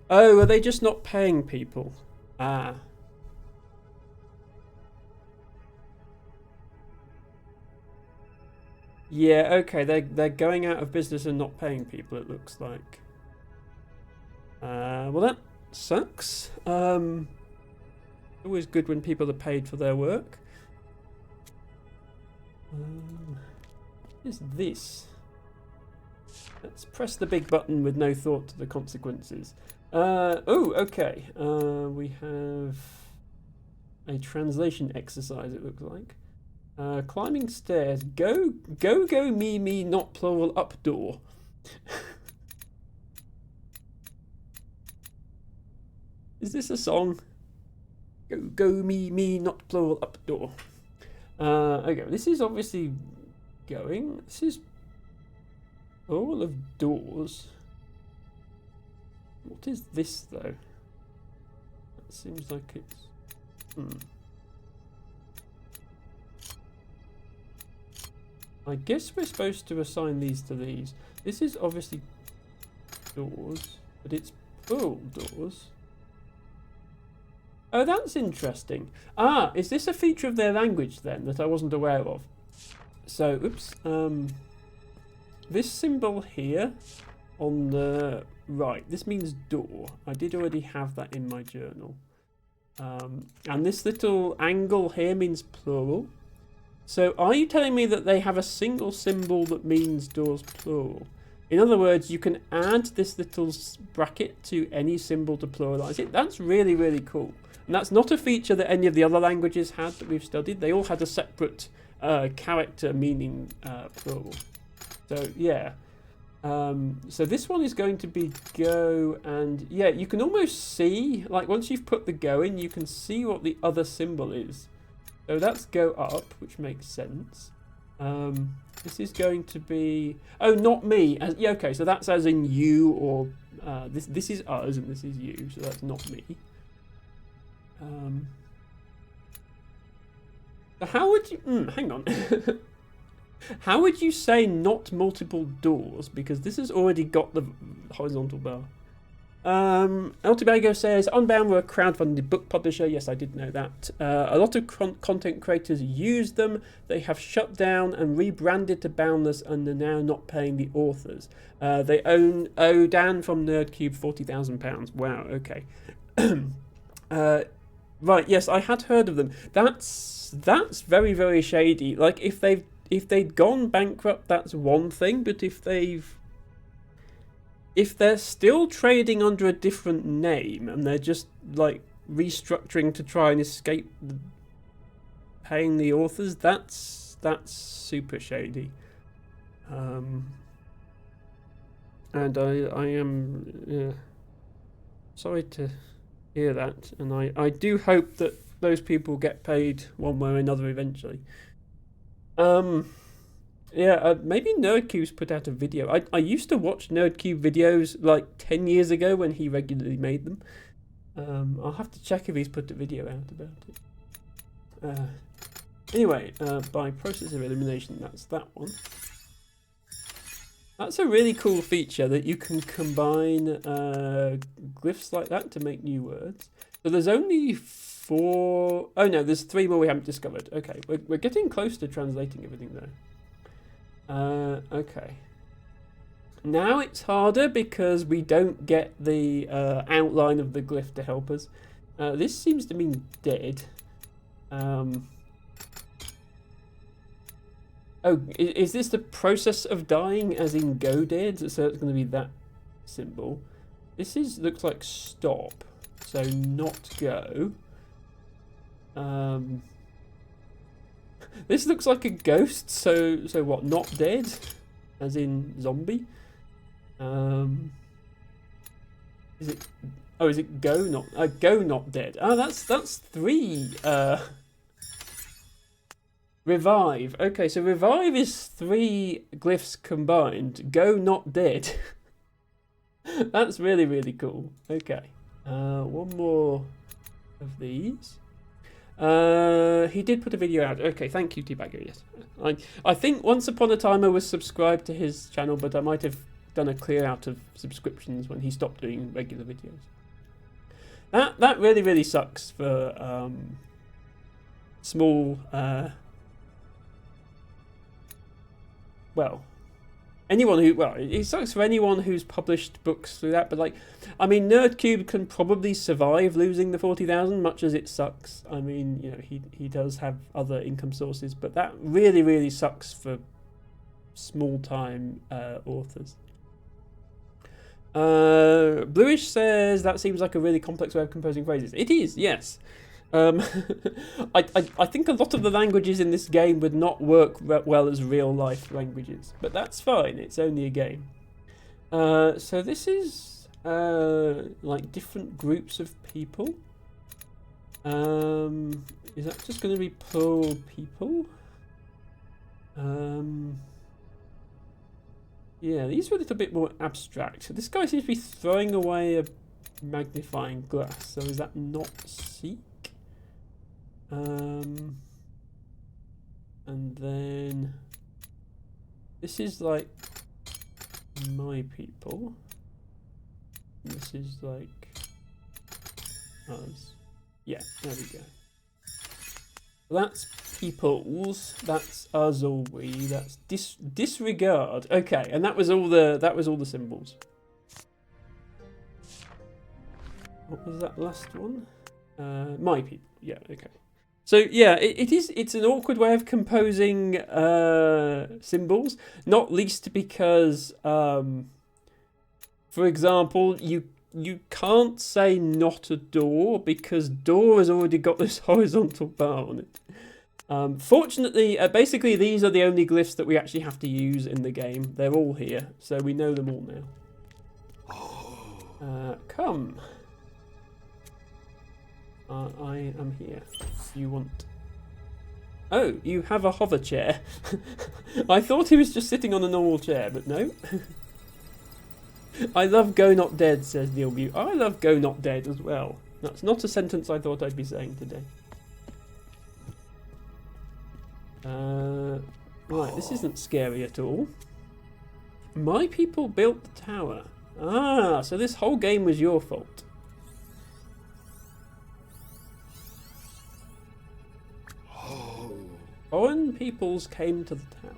Oh, are they just not paying people? Ah. Yeah, okay, they're going out of business and not paying people, it looks like. Well, that sucks. Always good when people are paid for their work. What is this? Let's press the big button with no thought to the consequences. Oh, okay. We have a translation exercise, it looks like. Climbing stairs. Go, me, not plural, up door. Is this a song? Go, me, not plural, up door. Okay, this is obviously going. This is all of doors. What is this, though? That seems like it's... I guess we're supposed to assign these to these. This is obviously doors, but it's plural doors. Oh, that's interesting. Ah, is this a feature of their language then that I wasn't aware of? So, oops. This symbol here on the right, this means door. I did already have that in my journal. And this little angle here means plural. So are you telling me that they have a single symbol that means doors plural? In other words, you can add this little bracket to any symbol to pluralize it. That's really, really cool. And that's not a feature that any of the other languages had that we've studied. They all had a separate character meaning plural. So yeah. So this one is going to be go, and yeah, you can almost see, like once you've put the go in, you can see what the other symbol is. So that's go up, which makes sense. This is going to be... Oh, not me. Yeah, okay, so that's as in you, or... this is us, and this is you, so that's not me. How would you... hang on. How would you say not multiple doors? Because this has already got the horizontal bar. Altibago says, Unbound were a crowdfunded book publisher. Yes, I did know that. A lot of content creators use them. They have shut down and rebranded to Boundless and are now not paying the authors. They owe Dan from Nerdcube £40,000. Wow, okay. Right, yes, I had heard of them. That's very, very shady. Like, if they'd gone bankrupt, that's one thing, but if they're still trading under a different name and they're just like restructuring to try and escape paying the authors, that's super shady. And I am sorry to hear that, and I do hope that those people get paid one way or another eventually. Yeah, maybe Nerdcube's put out a video. I used to watch Nerdcube videos like 10 years ago when he regularly made them. I'll have to check if he's put a video out about it. Anyway, by process of elimination, that's that one. That's a really cool feature that you can combine glyphs like that to make new words. So there's only 4... Oh no, there's 3 more we haven't discovered. Okay, we're getting close to translating everything though. Okay. Now it's harder because we don't get the outline of the glyph to help us. This seems to mean dead. Oh, is this the process of dying as in go dead? So it's going to be that symbol. This looks like stop. So not go. This looks like a ghost, so what, not dead? As in zombie? Is it... Oh, is it go not dead? Oh, that's 3. Revive. Okay, so revive is 3 glyphs combined. Go not dead. That's really, really cool. Okay. One more of these. He did put a video out. Okay, thank you, T-Bagger. Yes, I think once upon a time I was subscribed to his channel, but I might have done a clear out of subscriptions when he stopped doing regular videos. That really sucks for small. Well, anyone who, well, it sucks for anyone who's published books through that, but like, I mean, Nerdcube can probably survive losing the 40,000, much as it sucks. I mean, you know, he does have other income sources, but that really sucks for small-time authors. Bluish says, that seems like a really complex way of composing phrases. It is, yes. I think a lot of the languages in this game would not work well as real-life languages, but that's fine. It's only a game. So this is like different groups of people. Is that just going to be plural people? Yeah, these are a little bit more abstract. This guy seems to be throwing away a magnifying glass. So is that not seek? And then this is like my people. This is like us. Yeah, there we go. That's peoples. That's us or we. That's disregard. Okay, and that was all the symbols. What was that last one? My people. Yeah. Okay. So yeah, it's an awkward way of composing symbols, not least because, for example, you can't say not a door because door has already got this horizontal bar on it. Fortunately, basically these are the only glyphs that we actually have to use in the game. They're all here, so we know them all now. Come. I am here. You want... Oh, you have a hover chair. I thought he was just sitting on a normal chair, but no. I love Go Not Dead, says Neil Mew. I love Go Not Dead as well. That's not a sentence I thought I'd be saying today. Right, this isn't scary at all. My people built the tower. Ah, so this whole game was your fault. Foreign peoples came to the tower.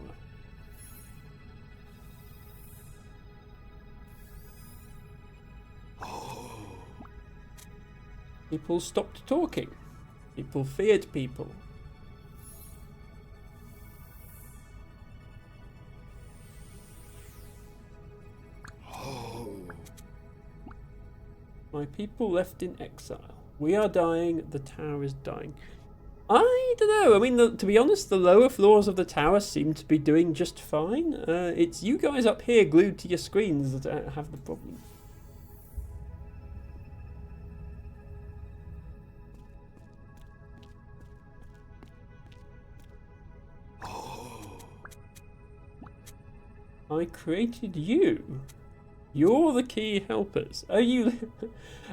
People stopped talking. People feared people. My people left in exile. We are dying. The tower is dying. I don't know. I mean, to be honest, the lower floors of the tower seem to be doing just fine. It's you guys up here glued to your screens that have the problem. I created you. You're the key helpers. Are you...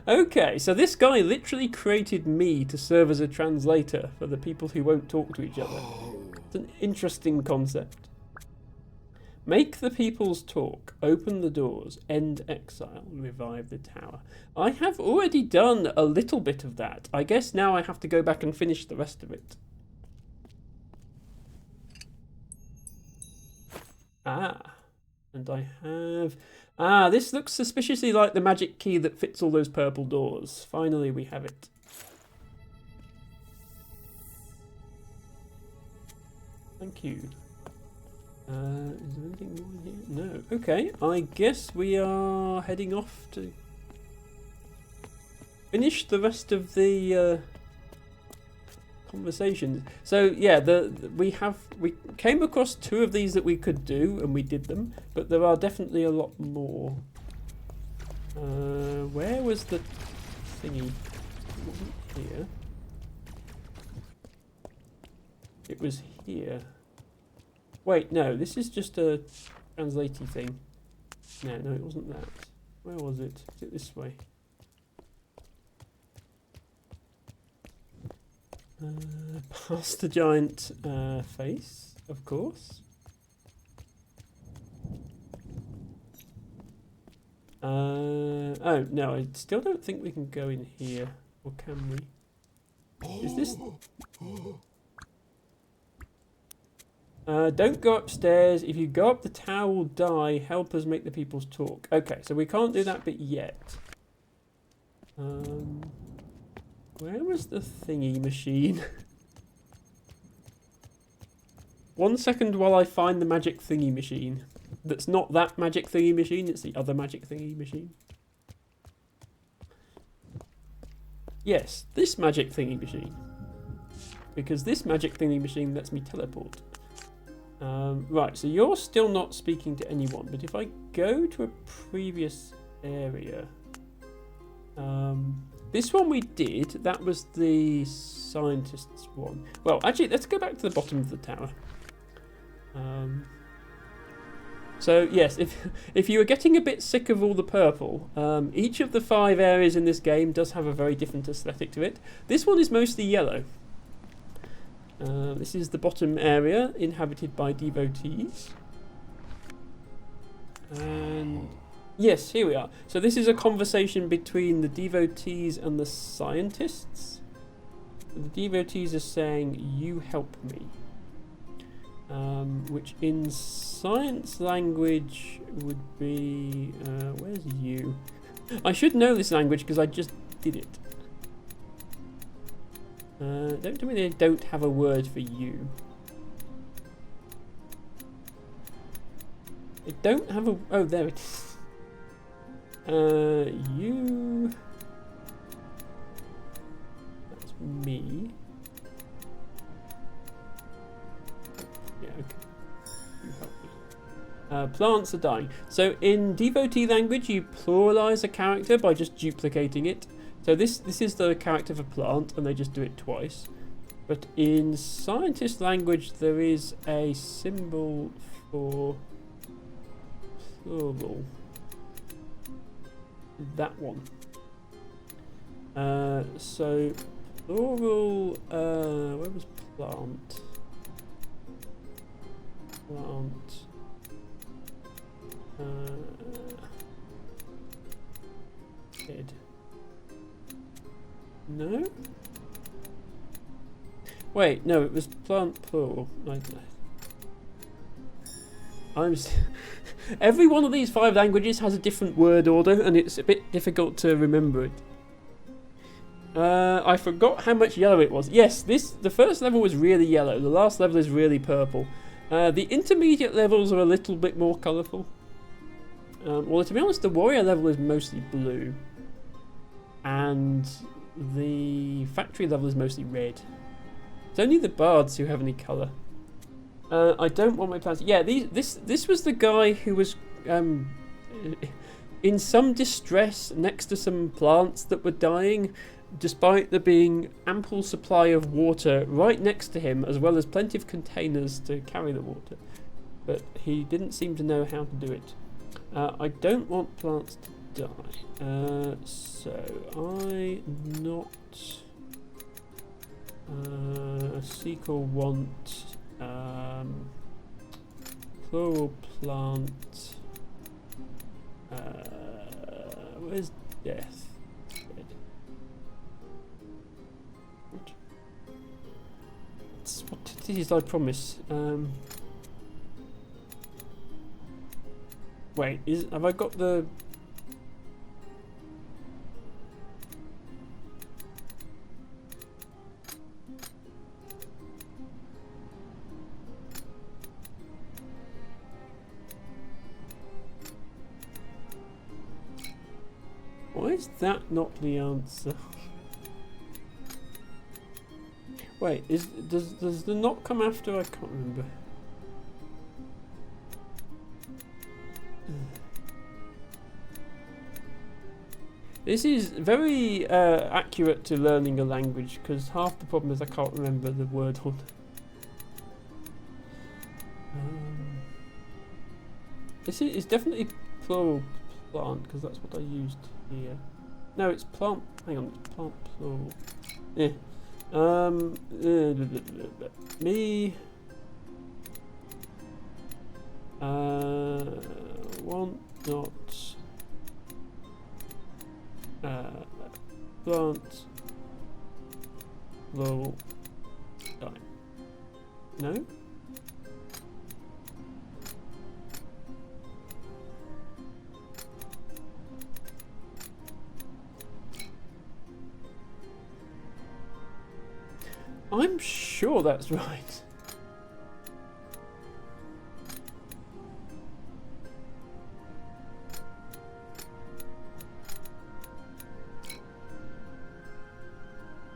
Okay, so this guy literally created me to serve as a translator for the people who won't talk to each other. It's an interesting concept. Make the peoples talk. Open the doors. End exile. Revive the tower. I have already done a little bit of that. I guess now I have to go back and finish the rest of it. Ah. And I have... Ah, this looks suspiciously like the magic key that fits all those purple doors. Finally, we have it. Thank you. Is there anything more in here? No. Okay, I guess we are heading off to finish the rest of the conversations. So yeah, we came across 2 of these that we could do, and we did them, but there are definitely a lot more. Where was the thingy? It wasn't here. It was here. Wait, no, this is just a translating thing. No, it wasn't that. Where was it? Is it this way? Past the giant face, of course. Oh, no, I still don't think we can go in here. Or can we? Is this... don't go upstairs. If you go up, the tower will die. Help us make the peoples talk. Okay, so we can't do that bit yet. Where was the thingy machine? 1 second while I find the magic thingy machine. That's not that magic thingy machine, it's the other magic thingy machine. Yes, this magic thingy machine. Because this magic thingy machine lets me teleport. Right, so you're still not speaking to anyone, but if I go to a previous area... this one we did, that was the scientist's one. Well, actually, let's go back to the bottom of the tower. So, yes, if you were getting a bit sick of all the purple, each of the 5 areas in this game does have a very different aesthetic to it. This one is mostly yellow. This is the bottom area, inhabited by devotees. And... yes, here we are. So this is a conversation between the devotees and the scientists. The devotees are saying, "You help me." Which in science language would be... where's you? I should know this language because I just did it. Don't tell me they don't have a word for you. They don't have a... oh, there it is. You... that's me. Yeah, okay. You help me. Plants are dying. So in devotee language, you pluralize a character by just duplicating it. So this is the character of a plant, and they just do it twice. But in scientist language, there is a symbol for plural. That one. So plural. Where was plant? Plant. Head. No? Wait, no, it was plant plural. Every one of these 5 languages has a different word order, and it's a bit difficult to remember it. I forgot how much yellow it was. Yes, the first level was really yellow. The last level is really purple. The intermediate levels are a little bit more colourful. Well, to be honest, the warrior level is mostly blue. And the factory level is mostly red. It's only the bards who have any colour. I don't want my plants. Yeah, this was the guy who was in some distress next to some plants that were dying, despite there being ample supply of water right next to him, as well as plenty of containers to carry the water. But he didn't seem to know how to do it. I don't want plants to die. So I not seek or want plural plant. Where's death? That's what it is, I promise. Wait, have I got the... Why is that not the answer? Wait, does the not come after? I can't remember. This is very accurate to learning a language, because half the problem is I can't remember the word order. This is definitely plural plant, because that's what I used here. No, it's plant. Hang on, it's plant plural. Yeah. Me. Want not. Plant. Will die. No? I'm sure that's right.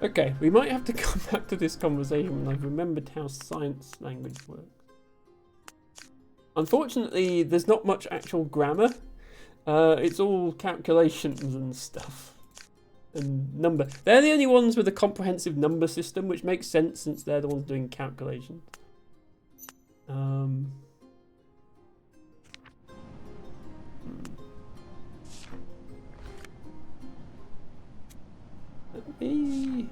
Okay, we might have to come back to this conversation when I've remembered how science language works. Unfortunately, there's not much actual grammar. It's all calculations and stuff. And number. They're the only ones with a comprehensive number system, which makes sense since they're the ones doing calculations. Let me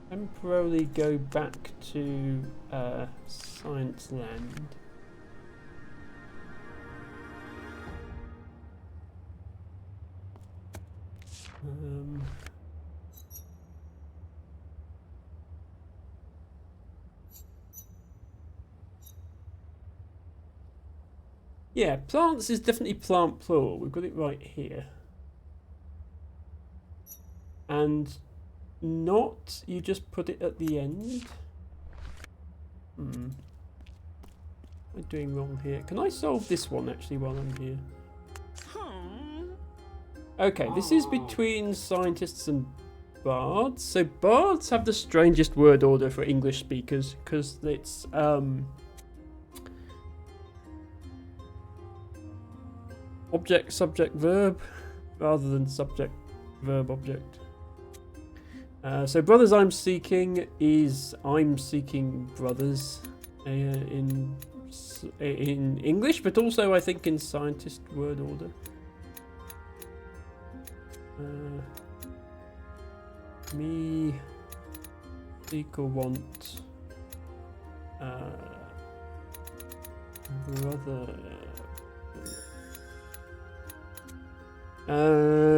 temporarily go back to Science Land. Yeah, plants is definitely plant plural. We've got it right here. And not, you just put it at the end. What am I doing wrong here? Can I solve this one actually while I'm here? Okay, this is between scientists and bards. So bards have the strangest word order for English speakers because it's object, subject, verb rather than subject, verb, object. So brothers I'm seeking is I'm seeking brothers in English, but also I think in scientist word order. Me seek or want brother.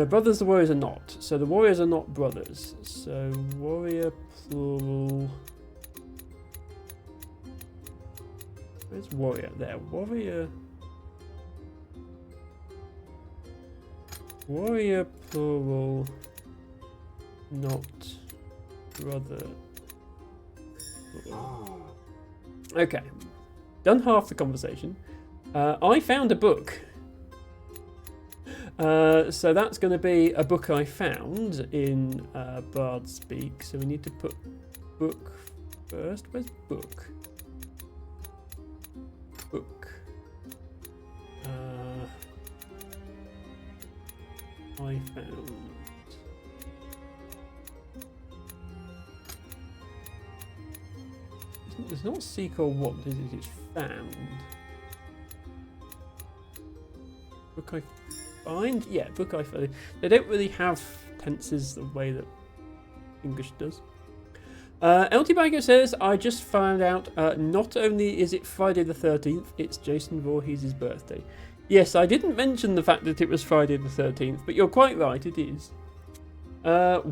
Brothers the warriors are not. So the warriors are not brothers. So warrior plural. Where's warrior? There. Warrior. Warrior plural. Not brother. Plural. Okay. Done half the conversation. I found a book. So that's going to be a book I found in Bard Speak. So we need to put book first. Where's book? Book. I found. It's not seek or want, is it? It's found. Book I find? Yeah, book I find. They don't really have tenses the way that English does. LT Bagger says, I just found out not only is it Friday the 13th, it's Jason Voorhees' birthday. Yes, I didn't mention the fact that it was Friday the 13th, but you're quite right, it is.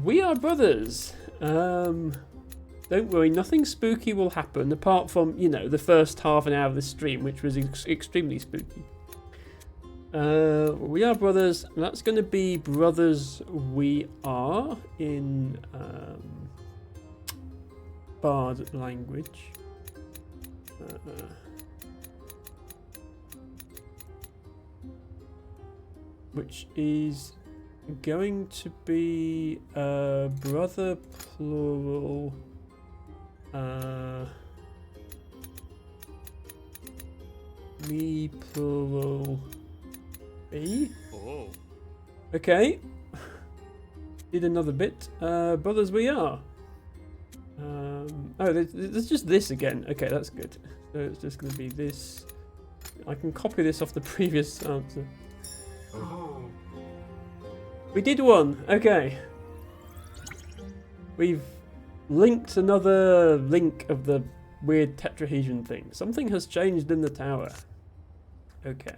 We are brothers. Don't worry, nothing spooky will happen apart from, you know, the first half an hour of the stream, which was extremely spooky. We are brothers. That's going to be brothers we are in Bard language. Which is going to be brother plural. Me plural. B. Oh. Okay. Did another bit. Brothers we are. Oh, there's just this again. Okay, that's good. So it's just going to be this. I can copy this off the previous answer. Oh. We did one. Okay. We've linked another link of the weird tetrahedron thing. Something has changed in the tower. Okay.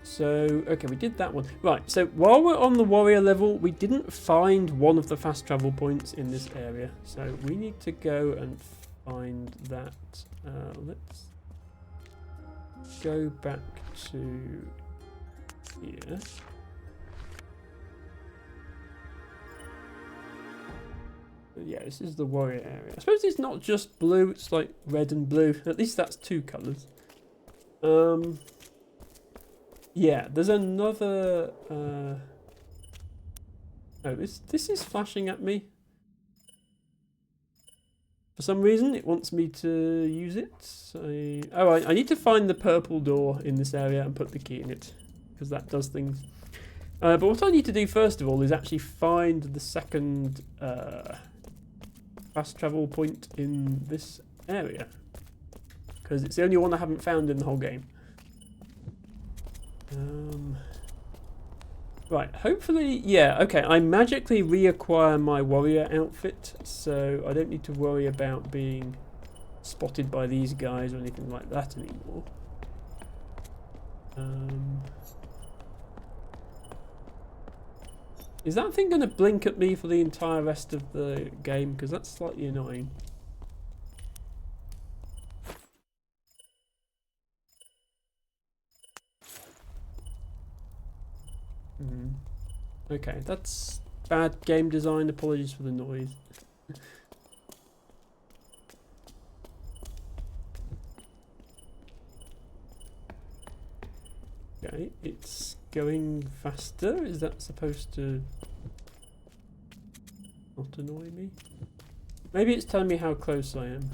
So, okay, we did that one. Right, so while we're on the warrior level, we didn't find one of the fast travel points in this area. So we need to go and find that. Let's go back to here. Yeah, this is the warrior area. I suppose it's not just blue, it's like red and blue. At least that's two colours. Yeah, there's another... Oh, this is flashing at me. For some reason, it wants me to use it. Oh, I need to find the purple door in this area and put the key in it, because that does things. But what I need to do first of all is actually find the second fast travel point in this area, because it's the only one I haven't found in the whole game. Right, hopefully, yeah, okay, I magically reacquire my warrior outfit, so I don't need to worry about being spotted by these guys or anything like that anymore. Is that thing going to blink at me for the entire rest of the game? Because that's slightly annoying. Okay, that's bad game design. Apologies for the noise. Okay, it's going faster. Is that supposed to not annoy me? Maybe it's telling me how close I am.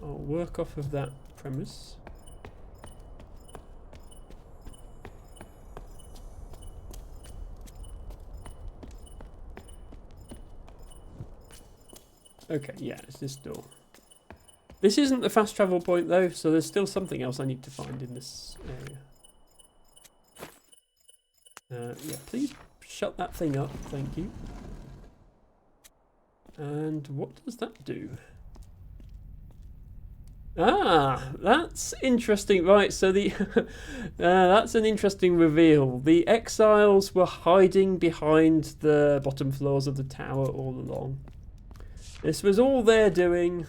I'll work off of that premise. Okay, yeah, it's this door. This isn't the fast travel point though, so there's still something else I need to find in this area. Yeah, please shut that thing up, thank you. And what does that do? Ah, that's interesting. Right, so the that's an interesting reveal. The exiles were hiding behind the bottom floors of the tower all along. This was all they're doing.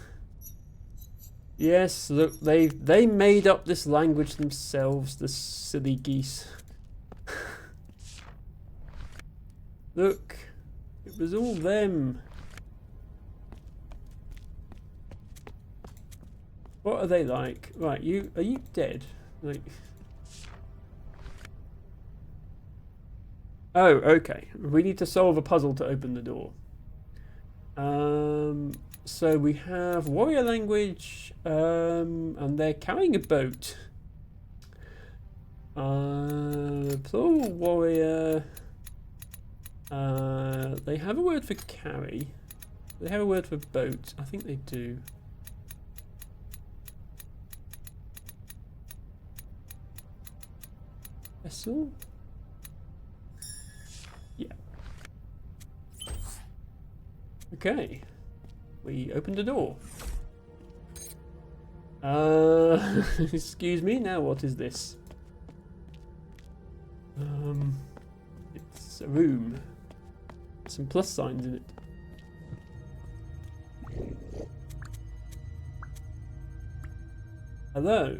Yes, look, they made up this language themselves, the silly geese. Look, it was all them. What are they like? Right, are you dead? Like, oh, okay. We need to solve a puzzle to open the door. So we have warrior language, and they're carrying a boat. Plural warrior. They have a word for carry. They have a word for boat. I think they do. Vessel? Yeah. Okay. We opened the door. Excuse me, now what is this? It's a room. Some plus signs in it. Hello.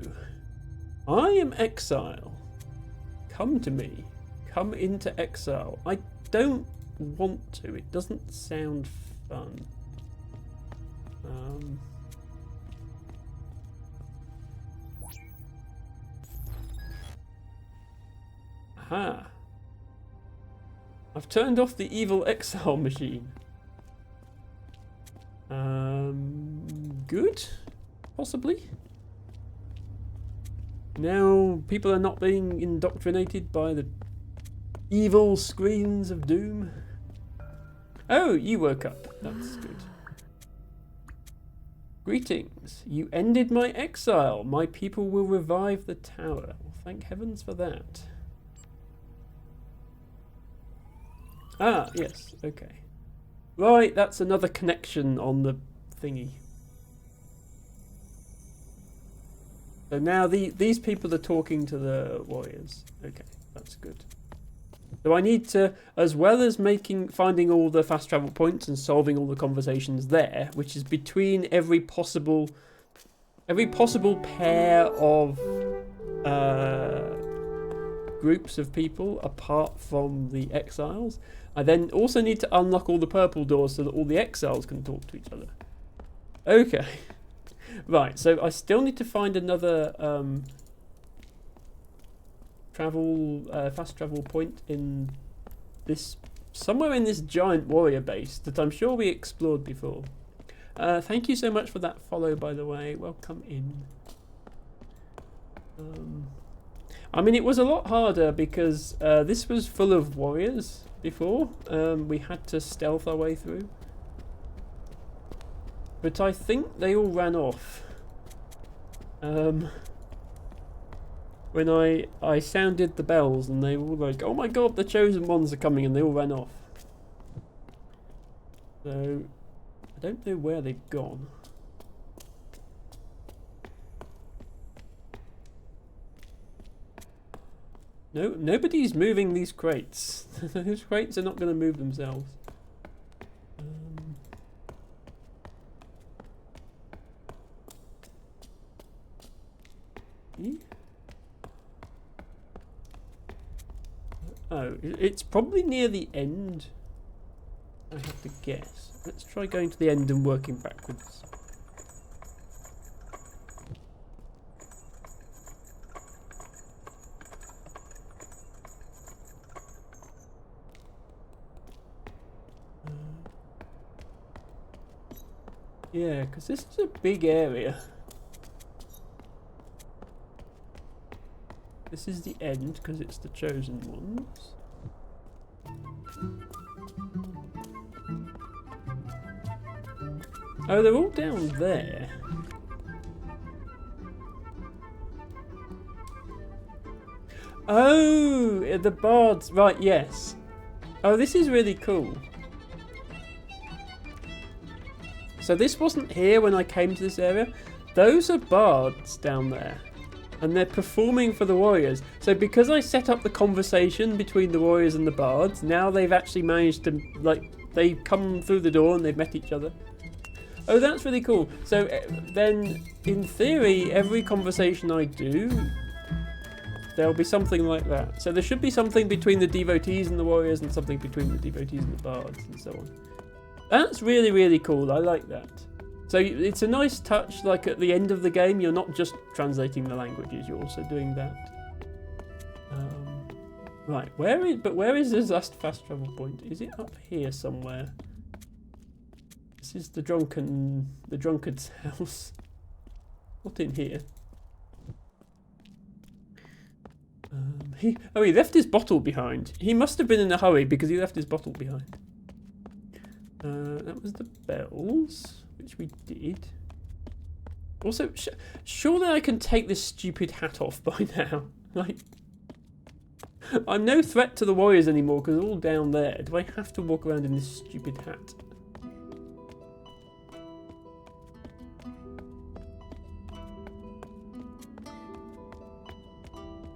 I am Exile. Come to me. Come into exile. I don't want to. It doesn't sound fun. Aha. I've turned off the evil exile machine. Good? Possibly? Now people are not being indoctrinated by the evil screens of doom. Oh, you woke up. That's good. Greetings. You ended my exile. My people will revive the tower. Well, thank heavens for that. Ah, yes. Okay. Right, that's another connection on the thingy. So now these people are talking to the warriors. Okay, that's good. So I need to, as well as finding all the fast travel points and solving all the conversations there, which is between every possible pair of groups of people apart from the exiles. I then also need to unlock all the purple doors so that all the exiles can talk to each other. Okay. Right, so I still need to find another fast travel point in this, somewhere in this giant warrior base that I'm sure we explored before. Thank you so much for that follow, by the way. Welcome in. I mean, it was a lot harder because this was full of warriors before. We had to stealth our way through. But I think they all ran off. When I sounded the bells and they were like, oh my god, the chosen ones are coming, and they all ran off. So, I don't know where they've gone. No, nobody's moving these crates. Those crates are not going to move themselves. Oh, it's probably near the end, I have to guess. Let's try going to the end and working backwards. Yeah, because this is a big area. This is the end because it's the chosen ones. Oh, they're all down there. Oh, the bards. Right, yes. Oh, this is really cool. So this wasn't here when I came to this area. Those are bards down there. And they're performing for the warriors. So because I set up the conversation between the warriors and the bards, now they've actually managed to, like, they've come through the door and they've met each other. Oh, that's really cool. So then, in theory, every conversation I do, there'll be something like that. So there should be something between the devotees and the warriors and something between the devotees and the bards and so on. That's really, really cool. I like that. So it's a nice touch, like at the end of the game, you're not just translating the languages, you're also doing that. Right, where is this last fast travel point? Is it up here somewhere? This is the drunkard's house. Not in here. He left his bottle behind. He must have been in a hurry because he left his bottle behind. That was the bells, which we did. Also, surely I can take this stupid hat off by now. Like, I'm no threat to the warriors anymore because they're all down there. Do I have to walk around in this stupid hat?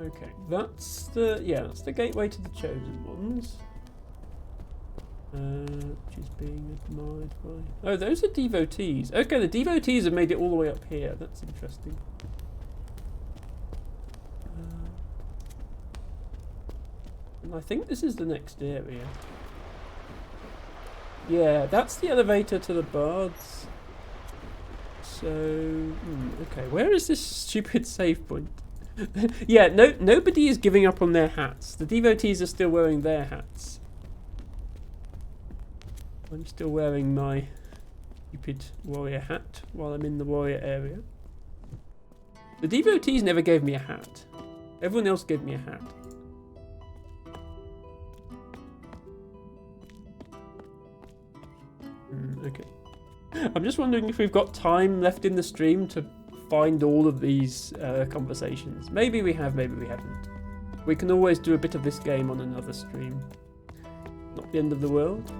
Okay, that's the gateway to the chosen ones. Which is being admired by... Oh, those are devotees. Okay, the devotees have made it all the way up here. That's interesting. And I think this is the next area. Yeah, that's the elevator to the bards. So... okay, where is this stupid save point? Yeah, nobody is giving up on their hats. The devotees are still wearing their hats. I'm still wearing my stupid warrior hat while I'm in the warrior area. The devotees never gave me a hat. Everyone else gave me a hat. Okay. I'm just wondering if we've got time left in the stream to find all of these conversations. Maybe we have, maybe we haven't. We can always do a bit of this game on another stream. Not the end of the world.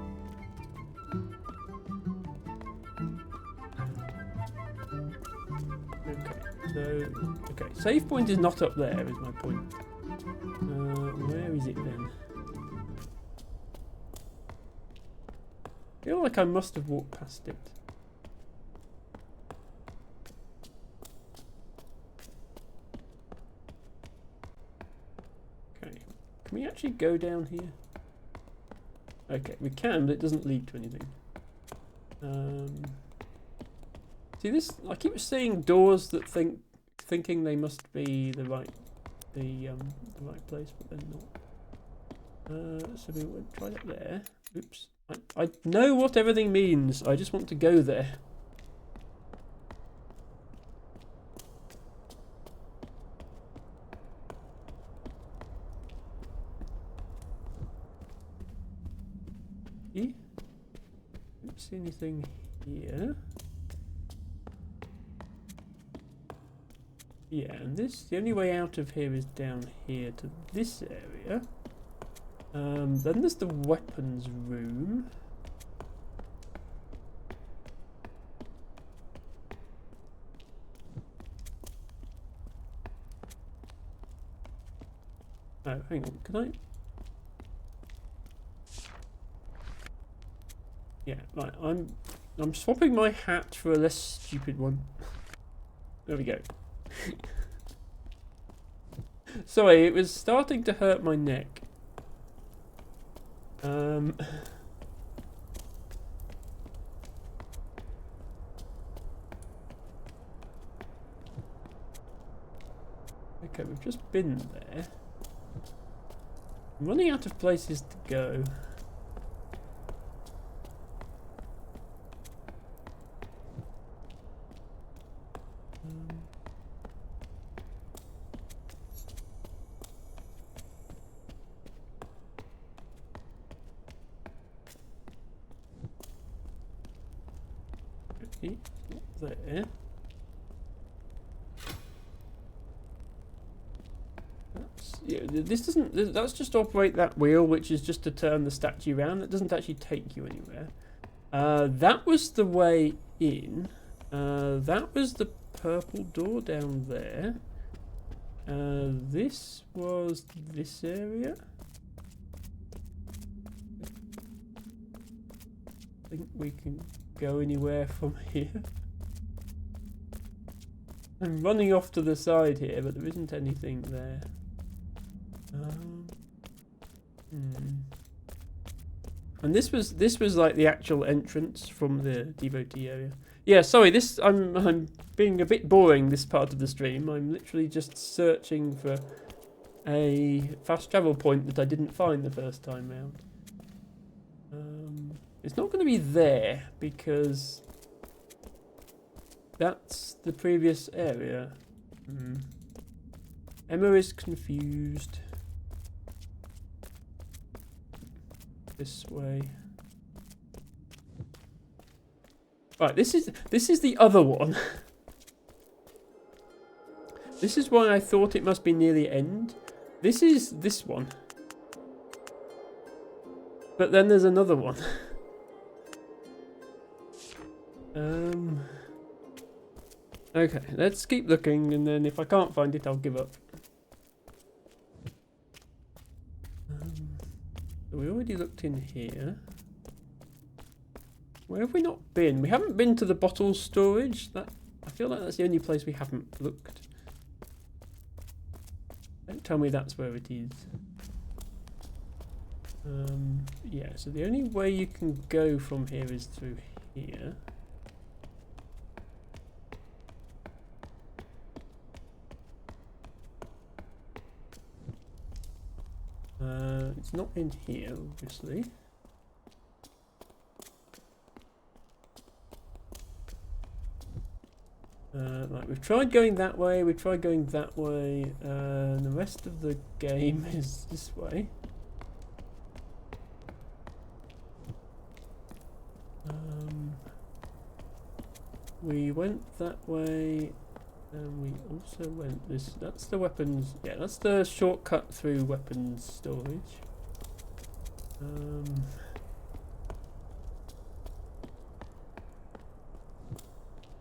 Okay, save point is not up there, is my point. Where is it then? I feel like I must have walked past it. Okay, can we actually go down here? Okay, we can, but it doesn't lead to anything. See this? I keep seeing doors that thinking they must be the right place, but they're not. So we went right up there. Oops. I know what everything means. I just want to go there. Don't see anything here. Yeah, and the only way out of here is down here to this area. Then there's the weapons room. Oh, hang on, can I? Yeah, right, I'm swapping my hat for a less stupid one. There we go. Sorry, it was starting to hurt my neck. Okay, we've just been there. I'm running out of places to go. Okay, not there. Yeah, this doesn't. That's just operate that wheel, which is just to turn the statue around. It doesn't actually take you anywhere. That was the way in. That was the purple door down there. This was this area. I think we can go anywhere from here. I'm running off to the side here, but there isn't anything there. And this was like the actual entrance from the devotee area. Yeah, sorry, I'm being a bit boring this part of the stream. I'm literally just searching for a fast travel point that I didn't find the first time round. It's not going to be there because that's the previous area. Emma is confused. This way. Right, this is the other one. This is why I thought it must be near the end. This is this one. But then there's another one. Okay, let's keep looking, and then if I can't find it, I'll give up. We already looked in here. Where have we not been? We haven't been to the bottle storage. I feel like that's the only place we haven't looked. Don't tell me that's where it is. Yeah, so the only way you can go from here is through here. It's not in here, obviously. Right, we've tried going that way, we've tried going that way, and the rest of the game is this way. we went that way, and we also went this. That's the weapons. Yeah, that's the shortcut through weapons storage.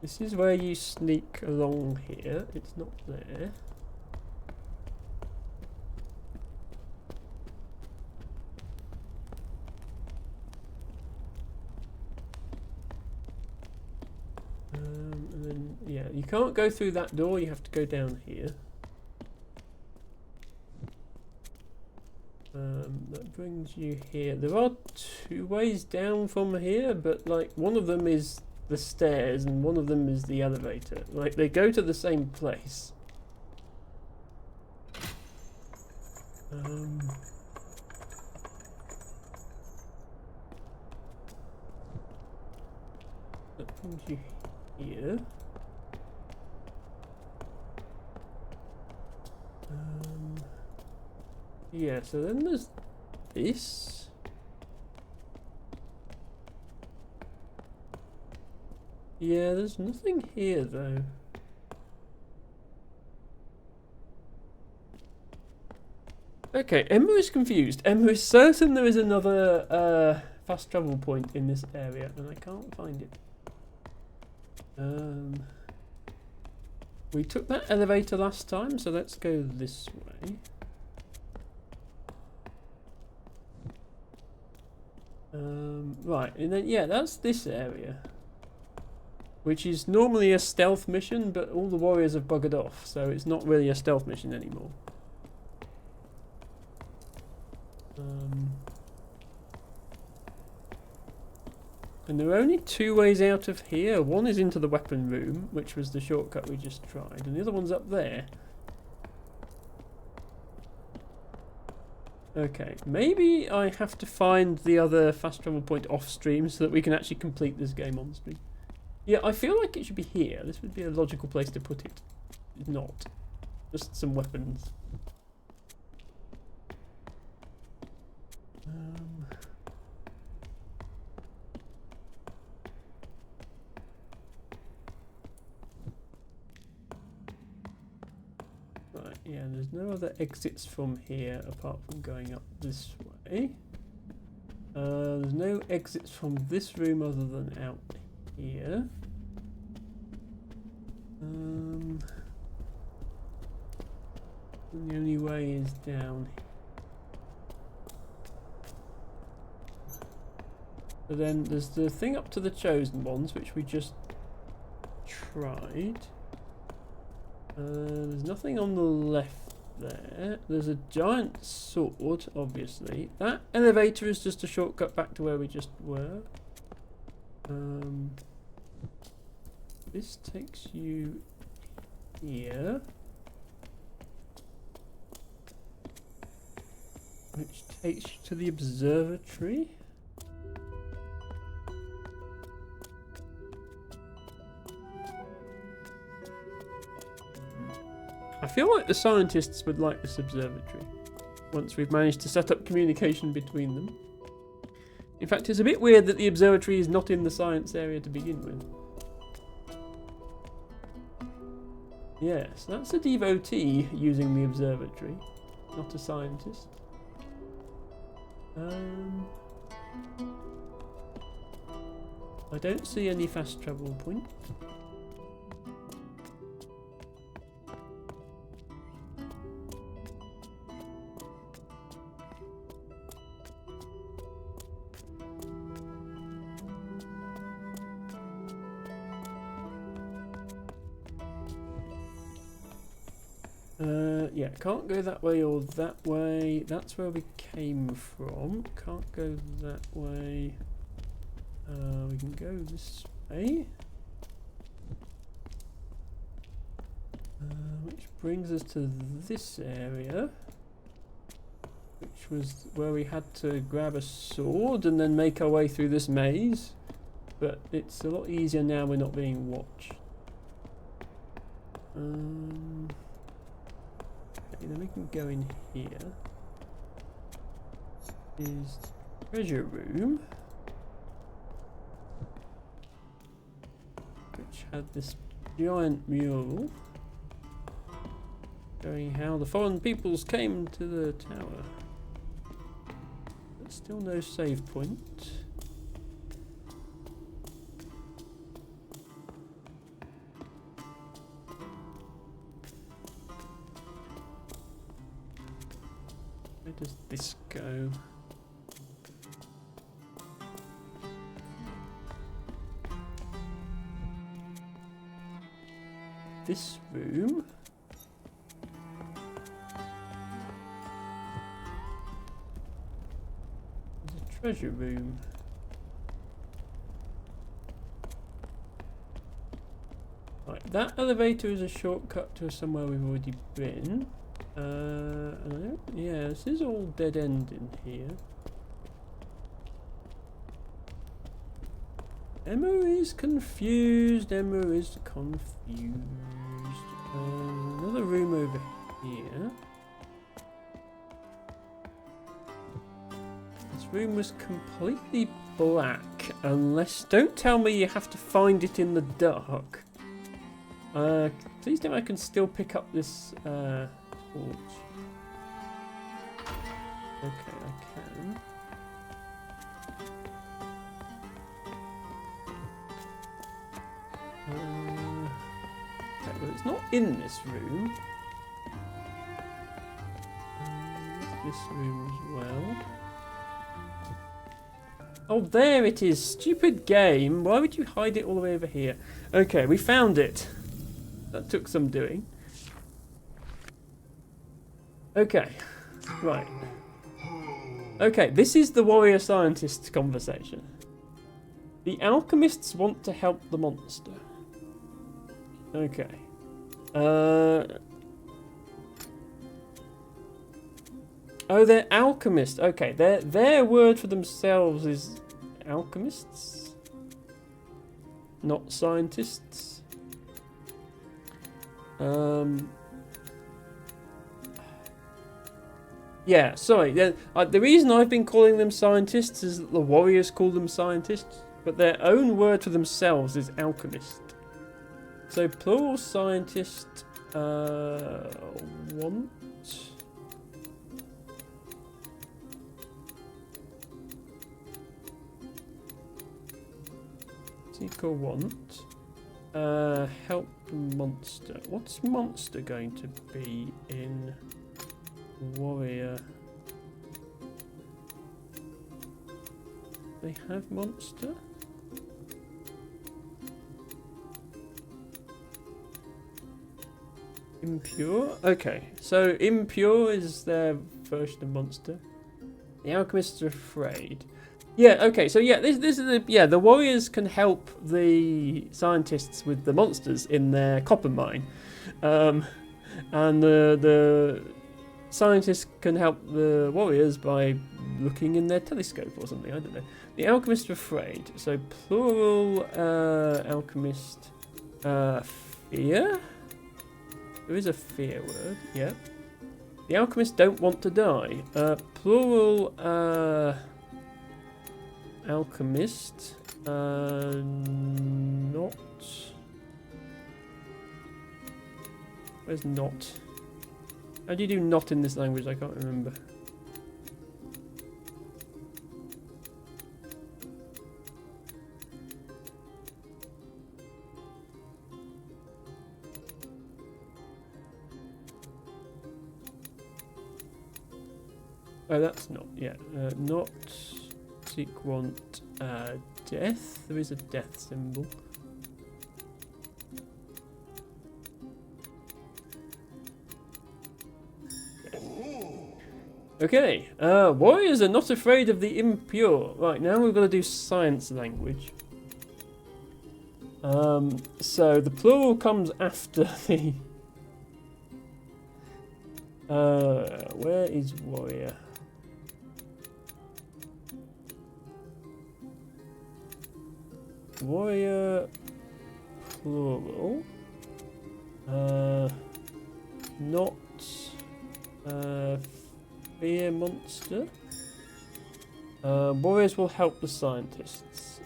This is where you sneak along here. It's not there. And then, yeah, you can't go through that door. You have to go down here. That brings you here. There are two ways down from here, but like one of them is the stairs and one of them is the elevator. Like they go to the same place. That brings you here. Yeah, so then there's this. Yeah, there's nothing here though. Okay, Emma is confused. Emma is certain there is another fast travel point in this area, and I can't find it. We took that elevator last time, so let's go this way. Right, and then yeah, that's this area, which is normally a stealth mission, but all the warriors have buggered off, so it's not really a stealth mission anymore. And there are only two ways out of here. One is into the weapon room, which was the shortcut we just tried, and the other one's up there. Okay, maybe I have to find the other fast travel point off stream so that we can actually complete this game on stream. Yeah, I feel like it should be here. This would be a logical place to put it. It's not. Just some weapons. Right, yeah, there's no other exits from here apart from going up this way. There's no exits from this room other than out here. And the only way is down here. So then there's the thing up to the chosen ones, which we just tried. There's nothing on the left there. There's a giant sword, obviously. That elevator is just a shortcut back to where we just were. This takes you here, which takes you to the observatory. I feel like the scientists would like this observatory once we've managed to set up communication between them. In fact, it's a bit weird that the observatory is not in the science area to begin with. Yes, that's a devotee using the observatory, not a scientist. I don't see any fast travel point. Yeah, can't go that way or that way. That's where we came from. Can't go that way. We can go this way. Which brings us to this area, which was where we had to grab a sword and then make our way through this maze. But it's a lot easier now we're not being watched. Then we can go in here. Is treasure room, which had this giant mural showing how the foreign peoples came to the tower. But still no save point. Where does this go? This room. There's a treasure room. Right, that elevator is a shortcut to somewhere we've already been. Yeah, this is all dead end in here. Emma is confused. Emma is confused. Another room over here. This room was completely black, unless... Don't tell me you have to find it in the dark. Please tell me I can still pick up this torch. Okay, I can. Okay, well, it's not in this room. This room as well. Oh, there it is. Stupid game. Why would you hide it all the way over here? Okay, we found it. That took some doing. Okay, right. Okay, this is the warrior scientist conversation. The alchemists want to help the monster. Okay. Oh, they're alchemists. Okay, their word for themselves is alchemists, not scientists. Yeah, sorry. The reason I've been calling them scientists is that the warriors call them scientists, but their own word for themselves is alchemist. So plural scientist want. Equal want. Help monster. What's monster going to be in warrior? They have monster? Impure? Okay, so impure is their version of monster. The alchemists are afraid. Yeah, okay, so yeah, this is the warriors can help the scientists with the monsters in their copper mine. And the scientists can help the warriors by looking in their telescope or something, I don't know. The alchemists are afraid, so plural alchemist fear? There is a fear word, yeah. The alchemists don't want to die. Plural alchemist, not. Where's not? How do you do not in this language? I can't remember. Oh, that's not, yeah. Not seek want death. There is a death symbol. Okay, warriors are not afraid of the impure. Right, now we've got to do science language. So the plural comes after the... where is warrior? Warrior plural. Not fear monster. Warriors will help the scientists.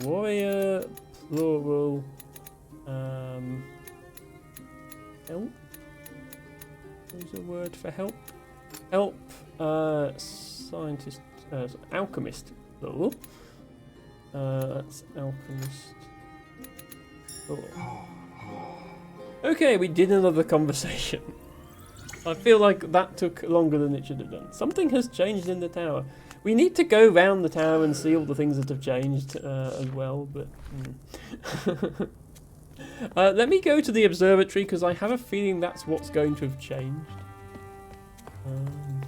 Warrior plural. Help? There's a word for help. Help. Scientist. Alchemist. Oh. That's alchemist. Oh. Okay, we did another conversation. I feel like that took longer than it should have done. Something has changed in the tower. We need to go round the tower and see all the things that have changed as well, but... let me go to the observatory, because I have a feeling that's what's going to have changed. And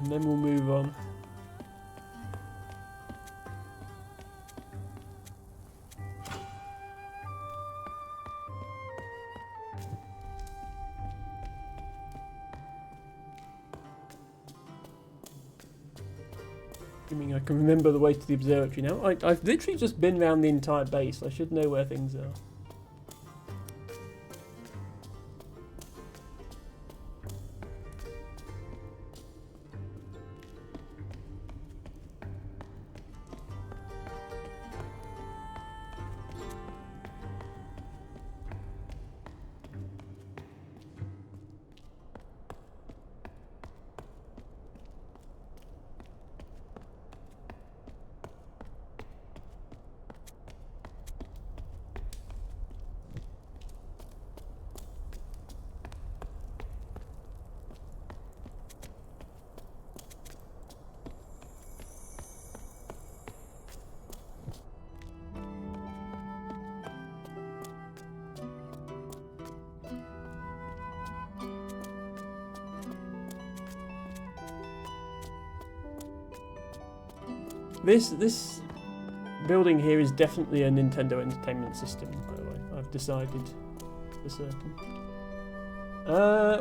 then we'll move on. Assuming I can remember the way to the observatory now. I've literally just been around the entire base. I should know where things are. This building here is definitely a Nintendo Entertainment System, by the way. I've decided for certain.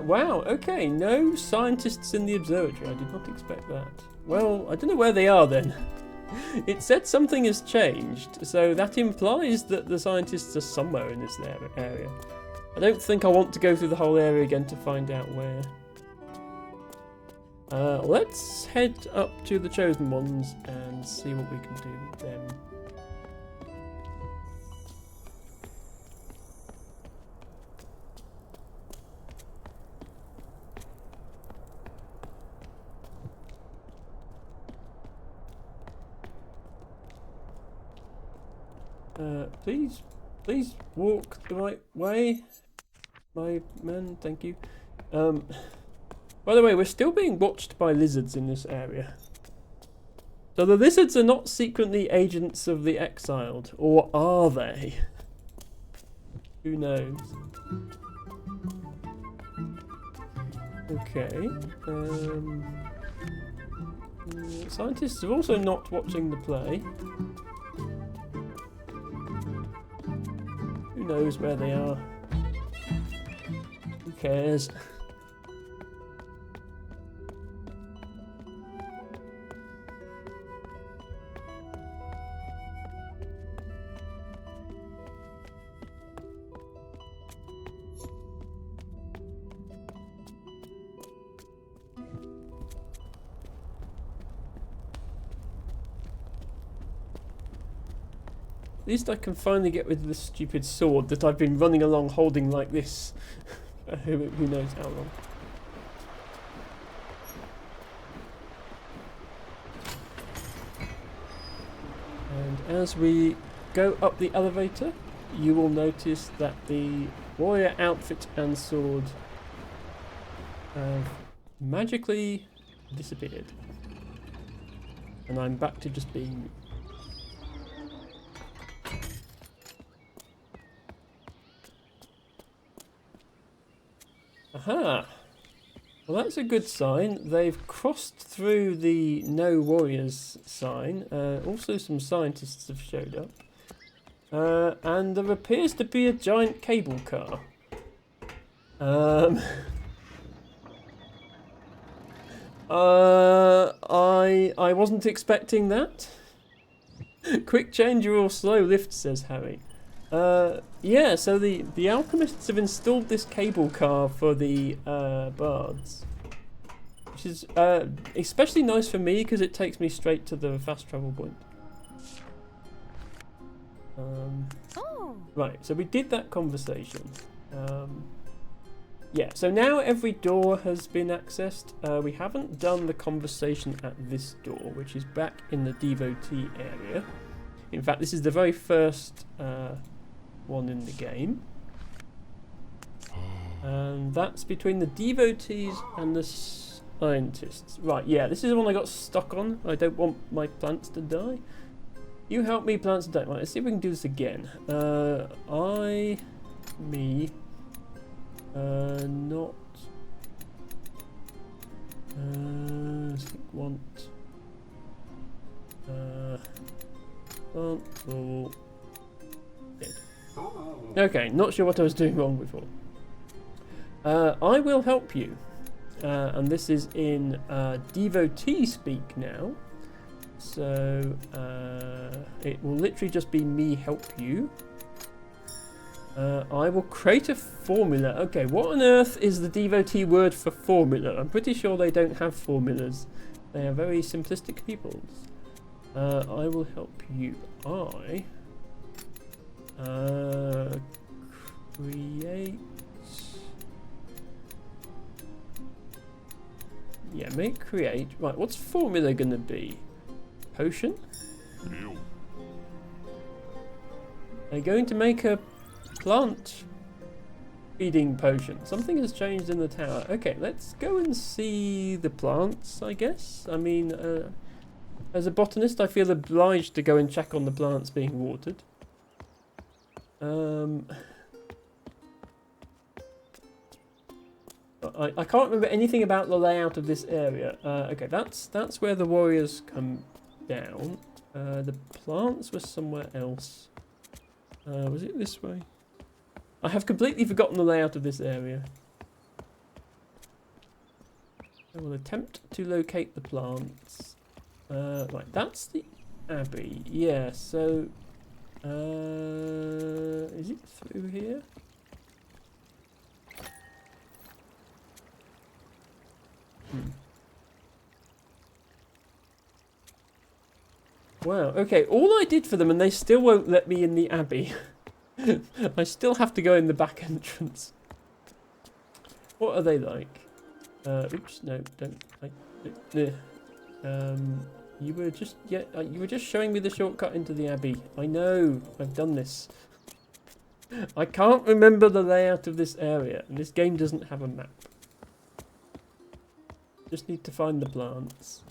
Wow, okay, no scientists in the observatory. I did not expect that. Well, I don't know where they are then. It said something has changed, so that implies that the scientists are somewhere in this area. I don't think I want to go through the whole area again to find out where. Let's head up to the Chosen Ones and see what we can do with them. Please walk the right way, my man, thank you. By the way, we're still being watched by lizards in this area. So the lizards are not secretly agents of the exiled, or are they? Who knows? Okay. Scientists are also not watching the play. Who knows where they are? Who cares? At least I can finally get rid of this stupid sword that I've been running along holding like this. Who knows how long. And as we go up the elevator, you will notice that the warrior outfit and sword have magically disappeared. And I'm back to just being... Aha! Well, that's a good sign. They've crossed through the no warriors sign. Also some scientists have showed up. And there appears to be a giant cable car. I wasn't expecting that. Quick change or slow lift, says Harry. Yeah, so the alchemists have installed this cable car for the bards, which is especially nice for me because it takes me straight to the fast travel point. Right, so we did that conversation. Yeah, so now every door has been accessed. We haven't done the conversation at this door, which is back in the devotee area. In fact, this is the very first one in the game. And that's between the devotees and the scientists. Right, yeah, this is the one I got stuck on. I don't want my plants to die. You help me, plants to die. Right, let's see if we can do this again. Not. Want. Plant. Oh. Dead. Okay, not sure what I was doing wrong before. I will help you. And this is in devotee speak now. So it will literally just be me help you. I will create a formula. Okay, what on earth is the devotee word for formula? I'm pretty sure they don't have formulas. They are very simplistic peoples. I will help you. Create. Yeah, make create. Right, what's formula gonna be? Potion? I'm going to make a plant feeding potion. Something has changed in the tower. Okay, let's go and see the plants, I guess. I mean, as a botanist, I feel obliged to go and check on the plants being watered. I can't remember anything about the layout of this area. Okay, that's where the warriors come down. The plants were somewhere else. Was it this way? I have completely forgotten the layout of this area. I will attempt to locate the plants. Right, that's the abbey. Yeah, so... is it through here? Wow, okay, all I did for them and they still won't let me in the abbey. I still have to go in the back entrance. What are they like? Oops, no, don't. You were just showing me the shortcut into the abbey. I know, I've done this. I can't remember the layout of this area, and this game doesn't have a map. Just need to find the plants.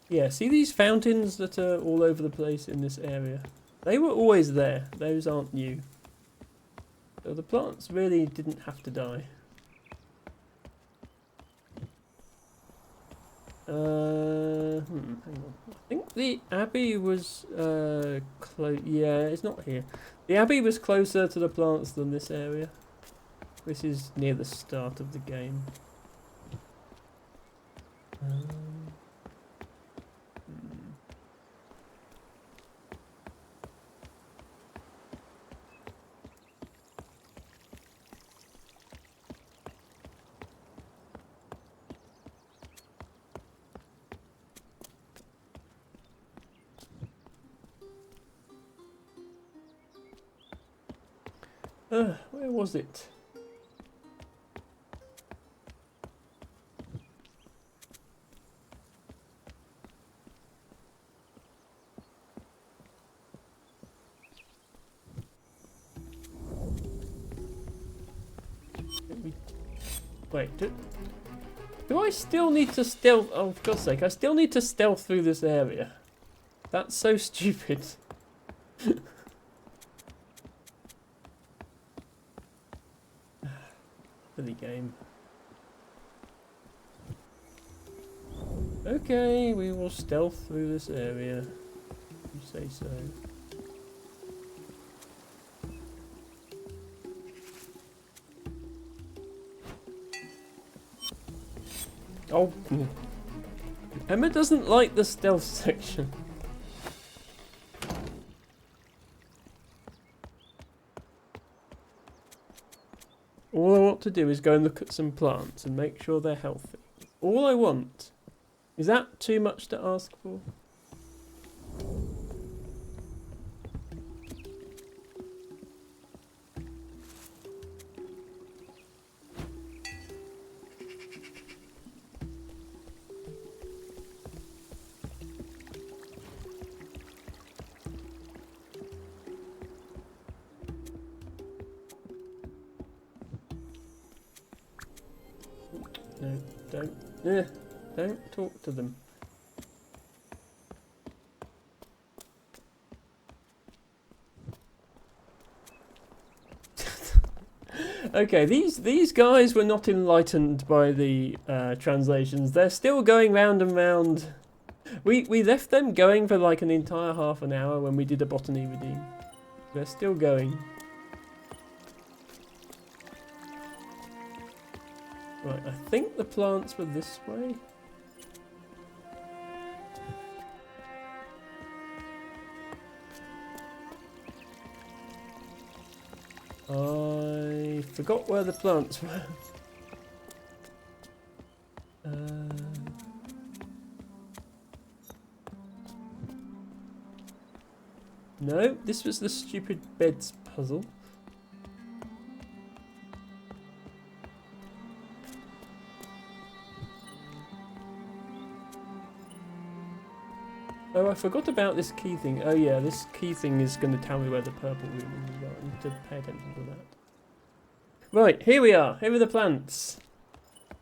Yeah, see these fountains that are all over the place in this area? They were always there. Those aren't new. So the plants really didn't have to die. Hang on. I think the abbey was close. Yeah, it's not here. The abbey was closer to the plants than this area. This is near the start of the game. Where was it? Wait, do I still need to stealth? Oh, for God's sake, I still need to stealth through this area. That's so stupid. Silly game. Okay, we will stealth through this area. You say so. Oh, Emma doesn't like the stealth section. All I want to do is go and look at some plants and make sure they're healthy. all I want. Is that too much to ask for? No, don't talk to them. Okay, these guys were not enlightened by the translations. They're still going round and round. We left them going for like an entire half an hour when we did a botany redeem. They're still going. Right, I think the plants were this way. I forgot where the plants were. No, this was the stupid beds puzzle. Oh, I forgot about this key thing. Oh yeah, this key thing is going to tell me where the purple room is as well. I need to pay attention to that. Right, here we are. Here are the plants.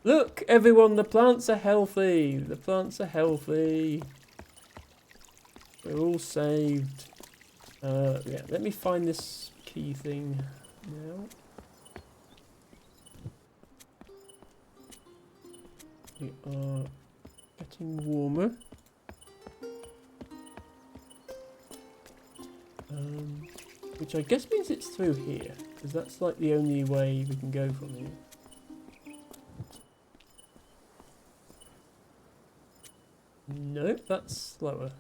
Look, everyone, the plants are healthy. The plants are healthy. They're all saved. Yeah, let me find this key thing now. We are getting warmer. Which I guess means it's through here, because that's like the only way we can go from here. Nope, that's slower.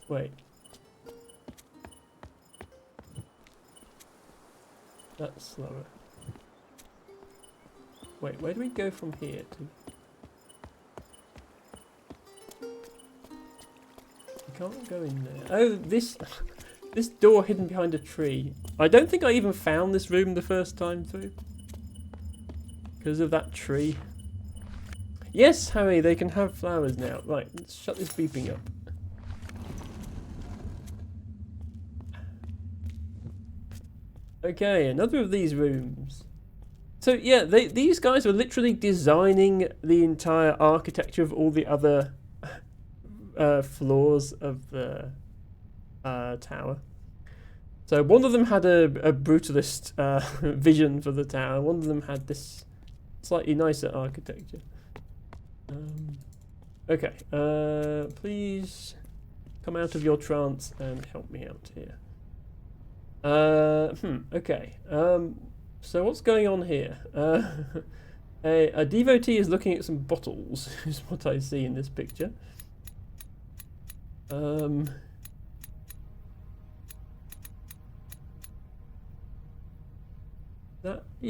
Wait. That's slower. Wait, where do we go from here to? Can't go in there. Oh, this door hidden behind a tree. I don't think I even found this room the first time through. Because of that tree. Yes, Harry, they can have flowers now. Right, let's shut this beeping up. Okay, another of these rooms. So yeah, these guys were literally designing the entire architecture of all the other floors of the tower. So one of them had a brutalist vision for the tower. One of them had this slightly nicer architecture. Okay, please come out of your trance and help me out here. Okay. So what's going on here? A devotee is looking at some bottles, is what I see in this picture.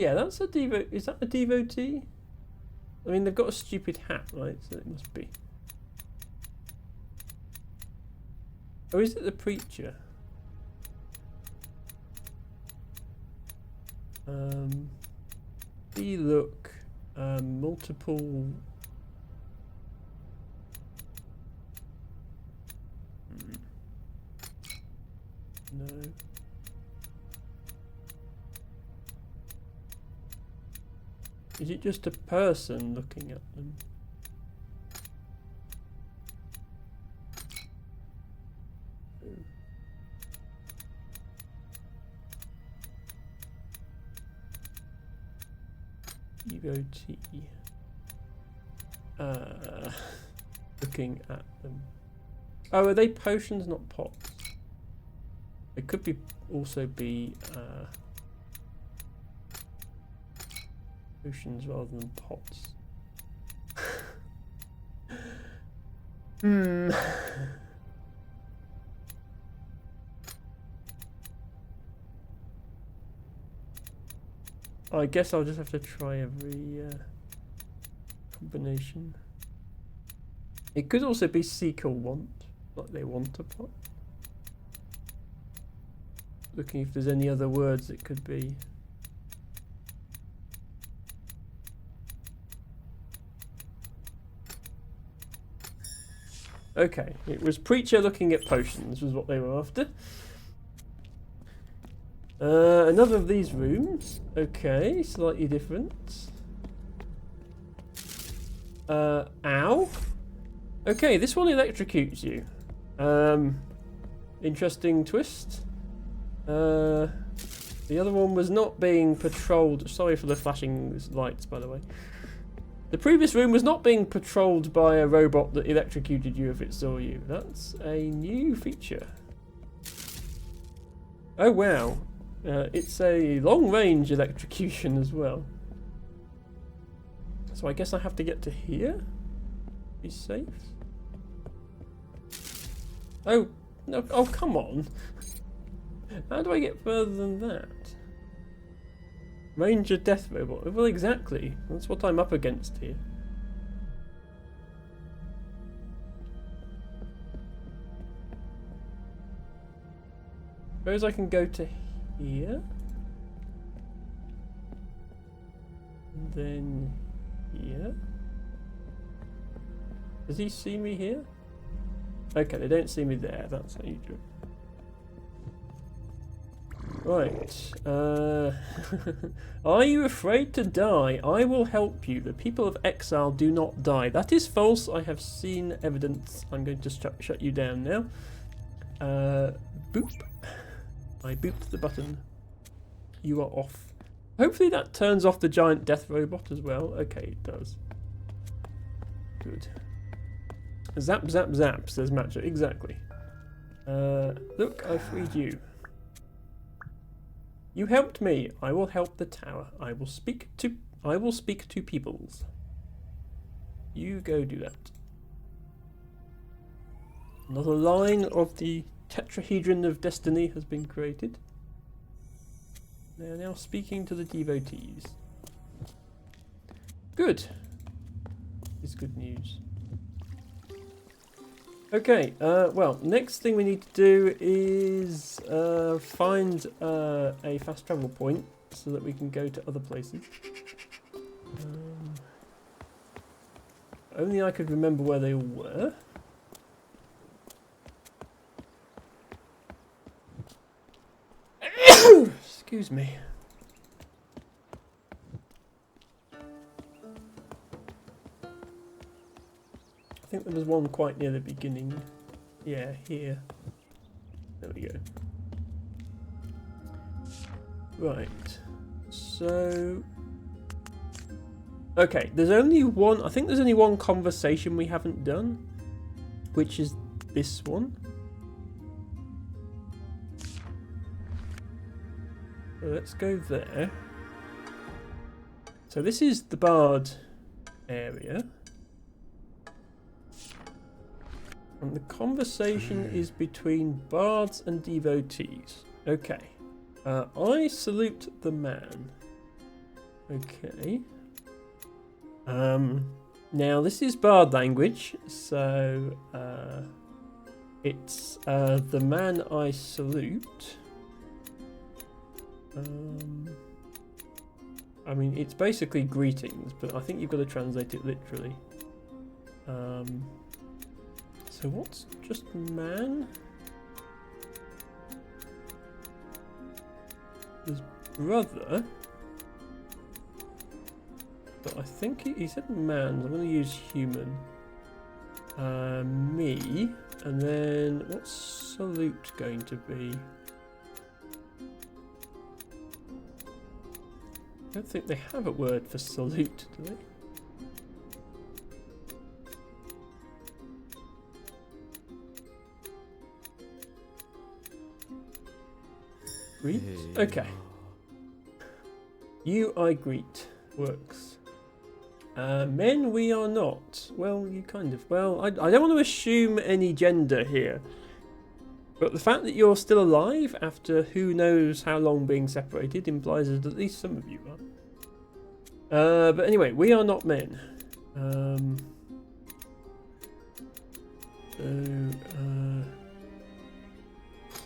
That's a devotee. Is that a devotee? I mean, they've got a stupid hat, right? So it must be. Or is it the preacher? Look, multiple. No. Is it just a person looking at them? Devotee. Looking at them. Oh, are they potions, not pots? It could be also be potions rather than pots. I guess I'll just have to try every combination. It could also be seek or want, like they want a pot. Looking if there's any other words it could be. Okay, it was preacher looking at potions was what they were after. Another of these rooms. Okay, slightly different. Ow. Okay, this one electrocutes you. Interesting twist. The other one was not being patrolled. Sorry for the flashing lights, by the way. The previous room was not being patrolled by a robot that electrocuted you if it saw you. That's a new feature. Oh wow. It's a long-range electrocution as well. So I guess I have to get to here? Be safe? Oh, no, oh come on. How do I get further than that? Ranger death robot. Well, exactly. That's what I'm up against here. Suppose I can go to here. And then here. Does he see me here? Okay, they don't see me there. That's how you do it. Right. Are you afraid to die? I will help you. The people of Exile do not die. That is false. I have seen evidence. I'm going to shut you down now. Boop. I booped the button. You are off. Hopefully that turns off the giant death robot as well. Okay, it does. Good. Zap, zap, zap, says Matcha. Exactly. Look, I freed you. You helped me. I will help the tower. I will speak to peoples. You go do that. Another line of the tetrahedron of destiny has been created. They are now speaking to the devotees. Good. It's good news. Okay, well, next thing we need to do is find a fast travel point so that we can go to other places. Only I could remember where they all were. Excuse me. I think there was one quite near the beginning. Yeah, here. There we go. Right. So... okay, there's only one... I think there's only one conversation we haven't done. Which is this one. So let's go there. So this is the Bard area. And the conversation is between bards and devotees. Okay. I salute the man. Okay. Now this is bard language, so it's the man I salute. I mean, it's basically greetings, but I think you've got to translate it literally. So what's just man? His brother. But I think he said man. I'm going to use human. Me. And then what's salute going to be? I don't think they have a word for salute, do they? Greet? Okay. You I greet. Works. Men we are not. Well, you kind of... well, I don't want to assume any gender here. But the fact that you're still alive after who knows how long being separated implies that at least some of you are. But anyway, we are not men.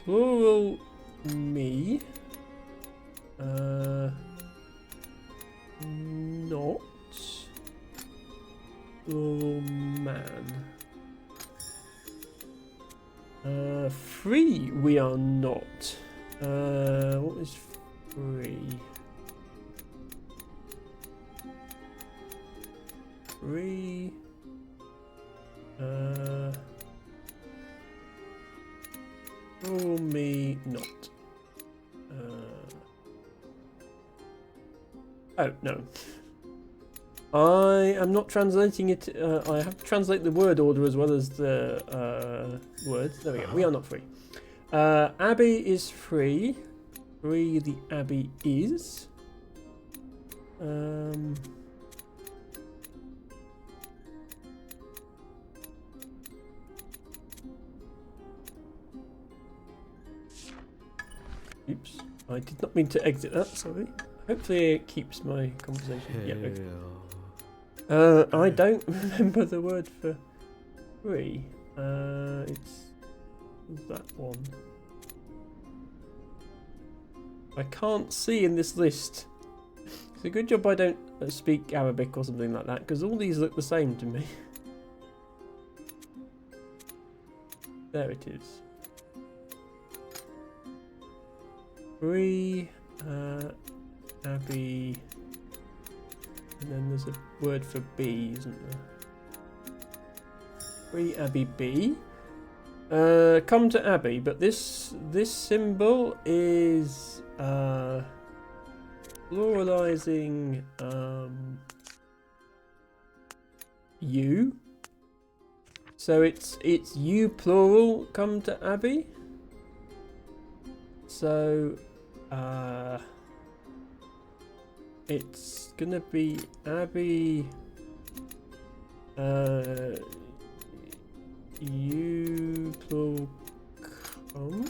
Plural me. Not. Plural man. Free we are not. What is free? Free. Plural me not. Oh no. I am not translating it. I have to translate the word order as well as the words. There we go. We are not free. Abbey is free. Free the Abbey is. Oops. I did not mean to exit that, sorry. Hopefully it keeps my conversation. Yeah, okay. I don't remember the word for free. It's that one. I can't see in this list. It's a good job I don't speak Arabic or something like that, because all these look the same to me. There it is. Free, Abbey, and then there's a word for B, isn't there? Free Abbey B. Come to Abbey, but this symbol is pluralizing you. So it's you plural. Come to Abbey. So it's gonna be Abbey. You plural come.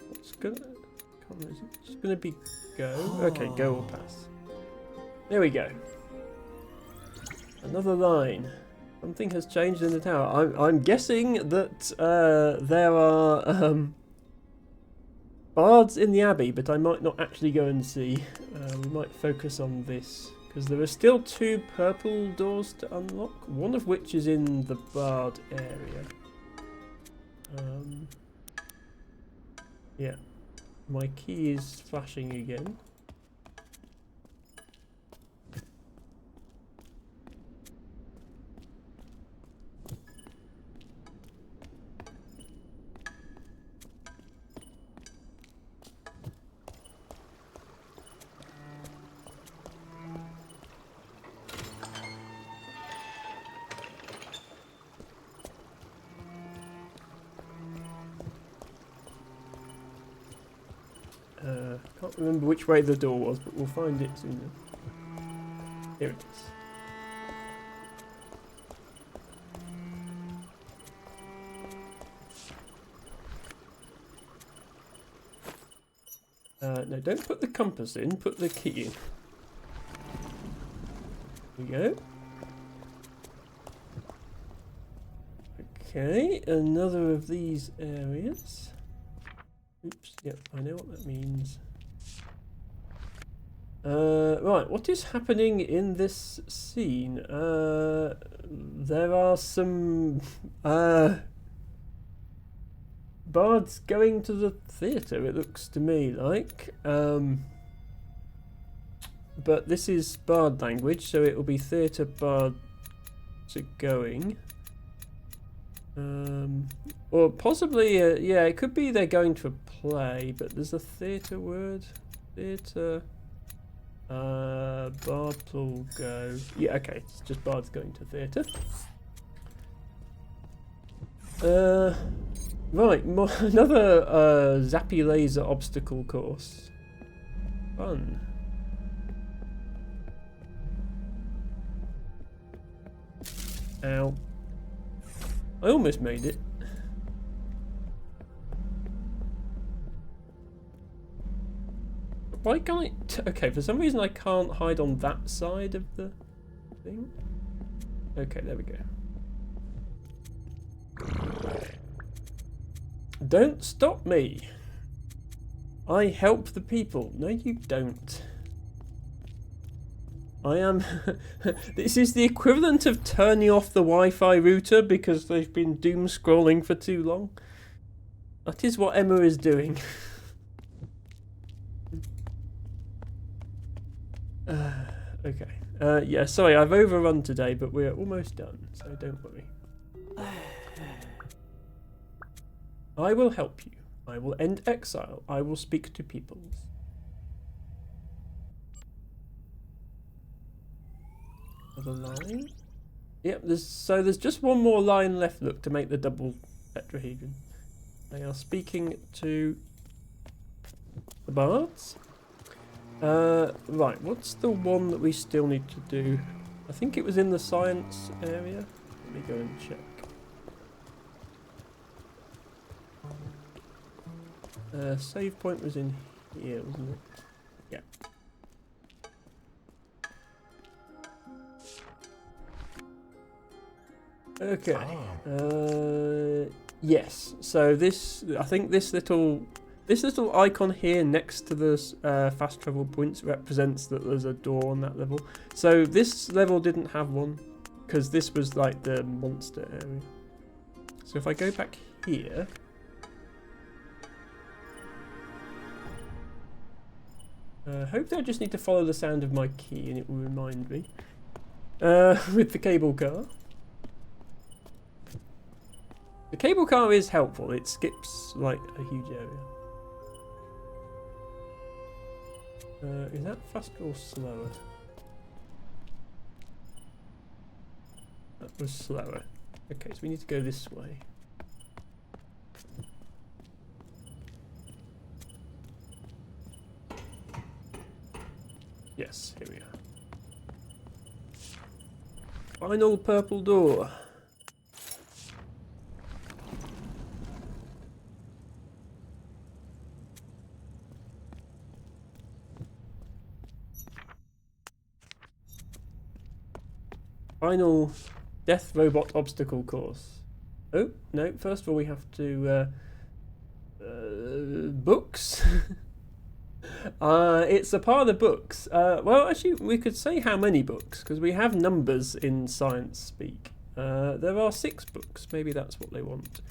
What's gonna come? Is it just gonna be go? Okay, go will pass. There we go. Another line. Something has changed in the tower. I'm guessing that there are bards in the Abbey, but I might not actually go and see. We might focus on this because there are still 2 purple doors to unlock. One of which is in the bard area. Yeah, my key is flashing again. Can't remember which way the door was, but we'll find it soon. Here it is. No, don't put the compass in, put the key in. Here we go. Okay, another of these areas. Oops, yep, I know what that means. Right, what is happening in this scene? There are some bards going to the theatre, it looks to me like. But this is bard language, so it will be theatre bards are going. Or possibly, yeah, it could be they're going to a play, but there's a theatre word. Theatre. Bard will go. Yeah, okay, it's just bards going to theatre. Right, another Zappy Laser obstacle course. Fun. Ow. I almost made it. Why can't I... Okay, for some reason I can't hide on that side of the thing. Okay, there we go. Don't stop me. I help the people. No, you don't. I am... This is the equivalent of turning off the Wi-Fi router because they've been doom scrolling for too long. That is what Emma is doing. Okay. Yeah, sorry, I've overrun today, but we're almost done, so don't worry. I will help you. I will end exile. I will speak to peoples. Another line? Yep, there's just one more line left, look, to make the double tetrahedron. They are speaking to the bards. Right, what's the one that we still need to do? I think it was in the science area. Let me go and check. Save point was in here, wasn't it? Yeah. Okay. Yes. So this, I think this little icon here next to the fast travel points represents that there's a door on that level. So this level didn't have one because this was like the monster area. So if I go back here. Hopefully I just need to follow the sound of my key and it will remind me. With the cable car. The cable car is helpful. It skips like a huge area. Is that faster or slower? That was slower. Okay, so we need to go this way. Yes, here we are. Final purple door. Final death robot obstacle course. Oh, no, first of all we have to... books? It's a part of the books. Well, actually, we could say how many books, because we have numbers in science speak. There are 6 books. Maybe that's what they want.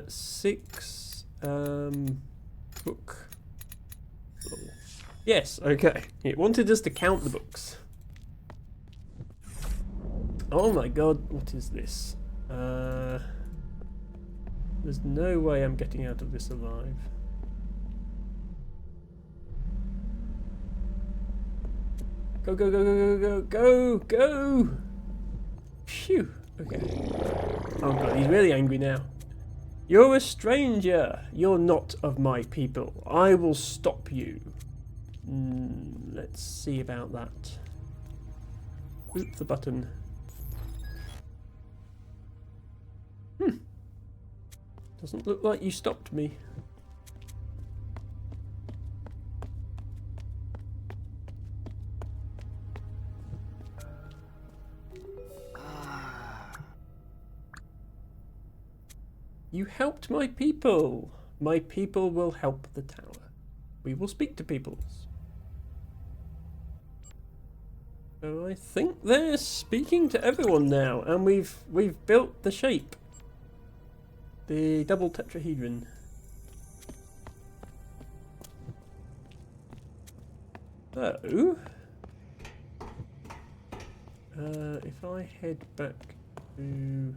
6 book. Yes, okay. It wanted us to count the books. Oh my god, what is this? There's no way I'm getting out of this alive. Go, go, go, go, go, go, go, go! Phew, okay. Oh god, he's really angry now. You're a stranger. You're not of my people. I will stop you. Let's see about that. Oop the button. Doesn't look like you stopped me. You helped my people. My people will help the tower. We will speak to peoples. So I think they're speaking to everyone now, and we've built the shape. The double tetrahedron. So, if I head back to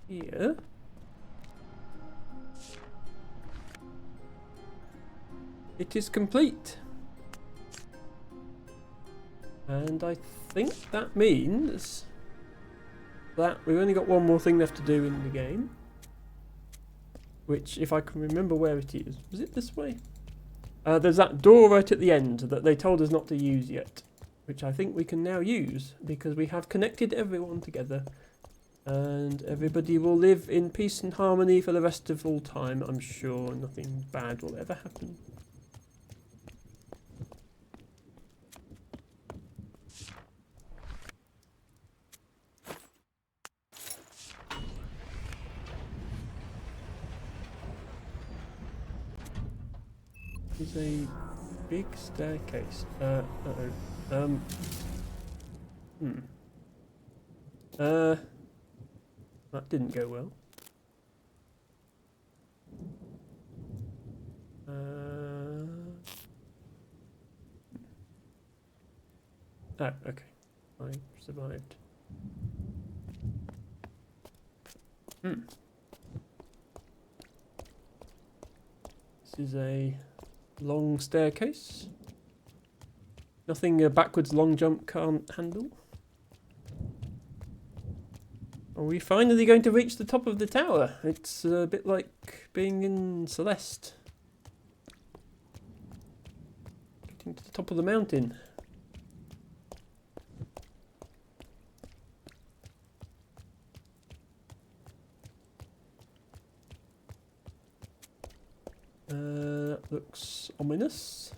here, it is complete. And I think that means that we've only got one more thing left to do in the game, which, if I can remember where it is, was it this way? There's that door right at the end that they told us not to use yet, which I think we can now use because we have connected everyone together And everybody will live in peace and harmony for the rest of all time, I'm sure. Nothing bad will ever happen. There's a big staircase. Uh-oh. That didn't go well. Oh, okay. I survived. This is a long staircase. Nothing a backwards long jump can't handle. Are we finally going to reach the top of the tower? It's a bit like being in Celeste. Getting to the top of the mountain. Looks ominous.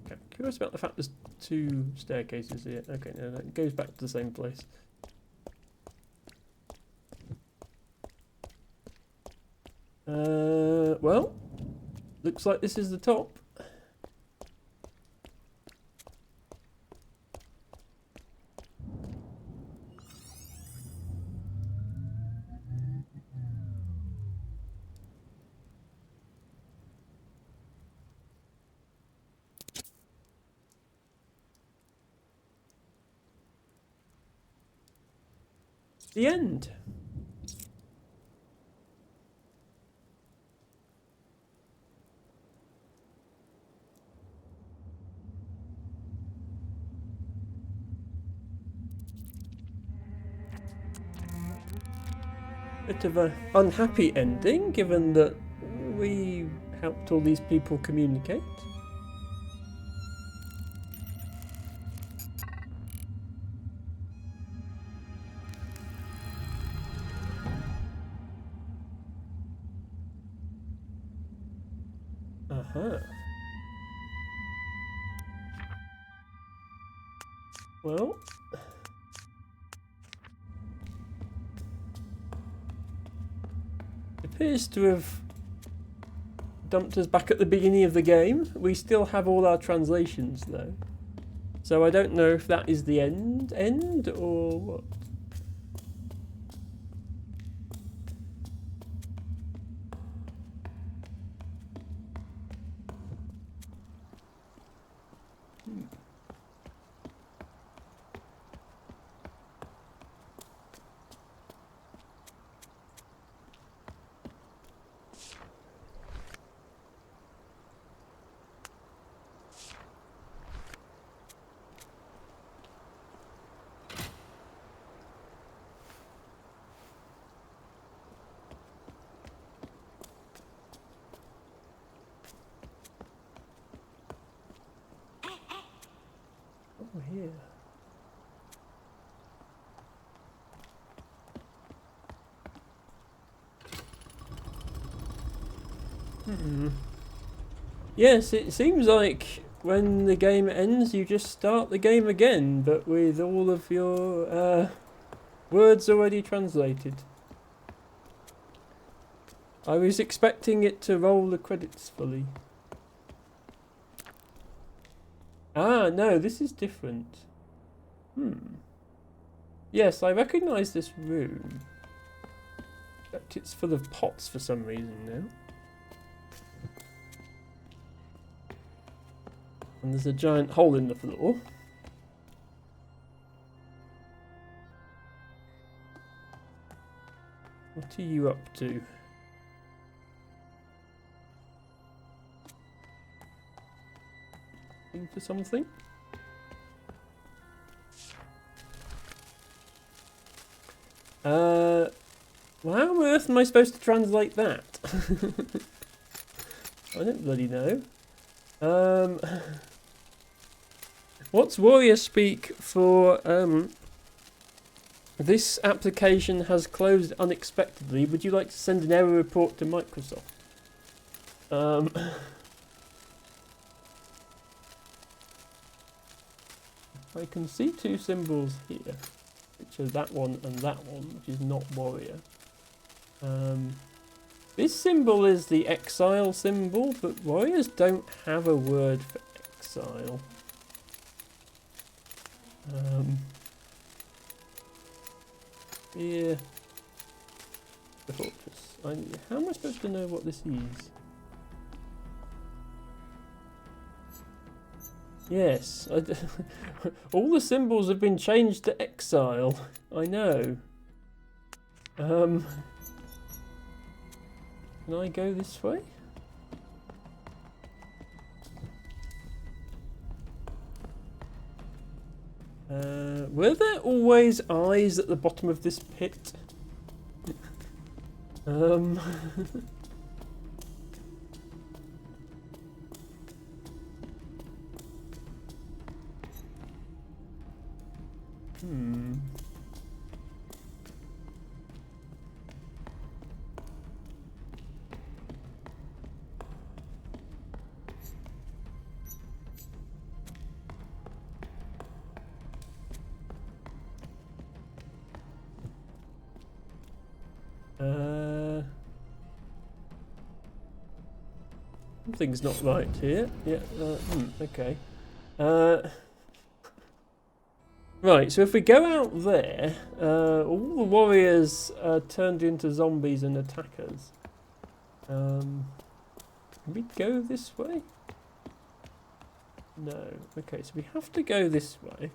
Okay, I'm curious about the fact there's two staircases here. Okay, no, that goes back to the same place. Well, looks like this is the top. The end. Bit of an unhappy ending, given that we helped all these people communicate. Well, it appears to have dumped us back at the beginning of the game. We still have all our translations though, so I don't know if that is the end or what. Oh, here. Yes, it seems like when the game ends, you just start the game again, but with all of your words already translated. I was expecting it to roll the credits fully. Ah, no, this is different. Yes, I recognise this room. But it's full of pots for some reason now. And there's a giant hole in the floor. What are you up to? Looking for something? Well, how on earth am I supposed to translate that? I don't bloody know. What's warrior speak for this application has closed unexpectedly. Would you like to send an error report to Microsoft? I can see two symbols here, which are that one and that one, which is not warrior. This symbol is the exile symbol, but warriors don't have a word for exile. Yeah. The fortress. How am I supposed to know what this is? Yes. All the symbols have been changed to exile. I know. Can I go this way? Were there always eyes at the bottom of this pit? Something's not right here. Yeah, okay. Right, so if we go out there, all the warriors are turned into zombies and attackers. Can we go this way? No. Okay, so we have to go this way.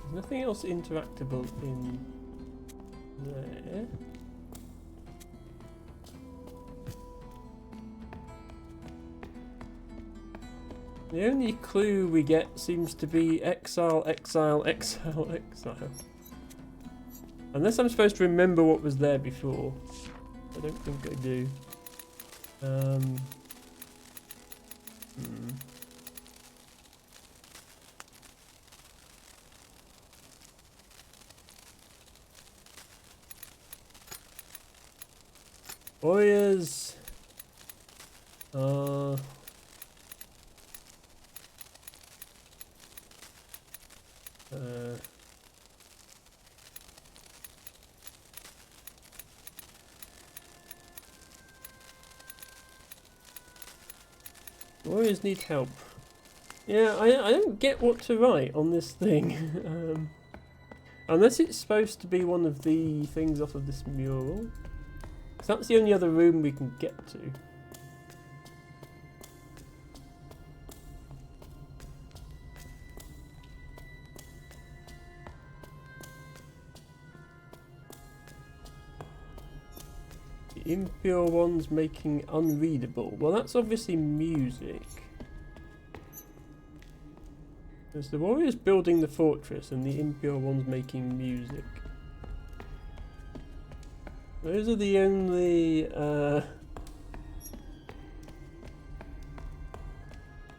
There's nothing else interactable in there. The only clue we get seems to be exile, exile, exile, exile. Unless I'm supposed to remember what was there before. I don't think I do. Warriors. Warriors need help. Yeah, I don't get what to write on this thing. Unless it's supposed to be one of the things off of this mural. 'Cause that's the only other room we can get to. The impure ones making unreadable. Well, that's obviously music. There's the warriors building the fortress and the impure ones making music. Those are the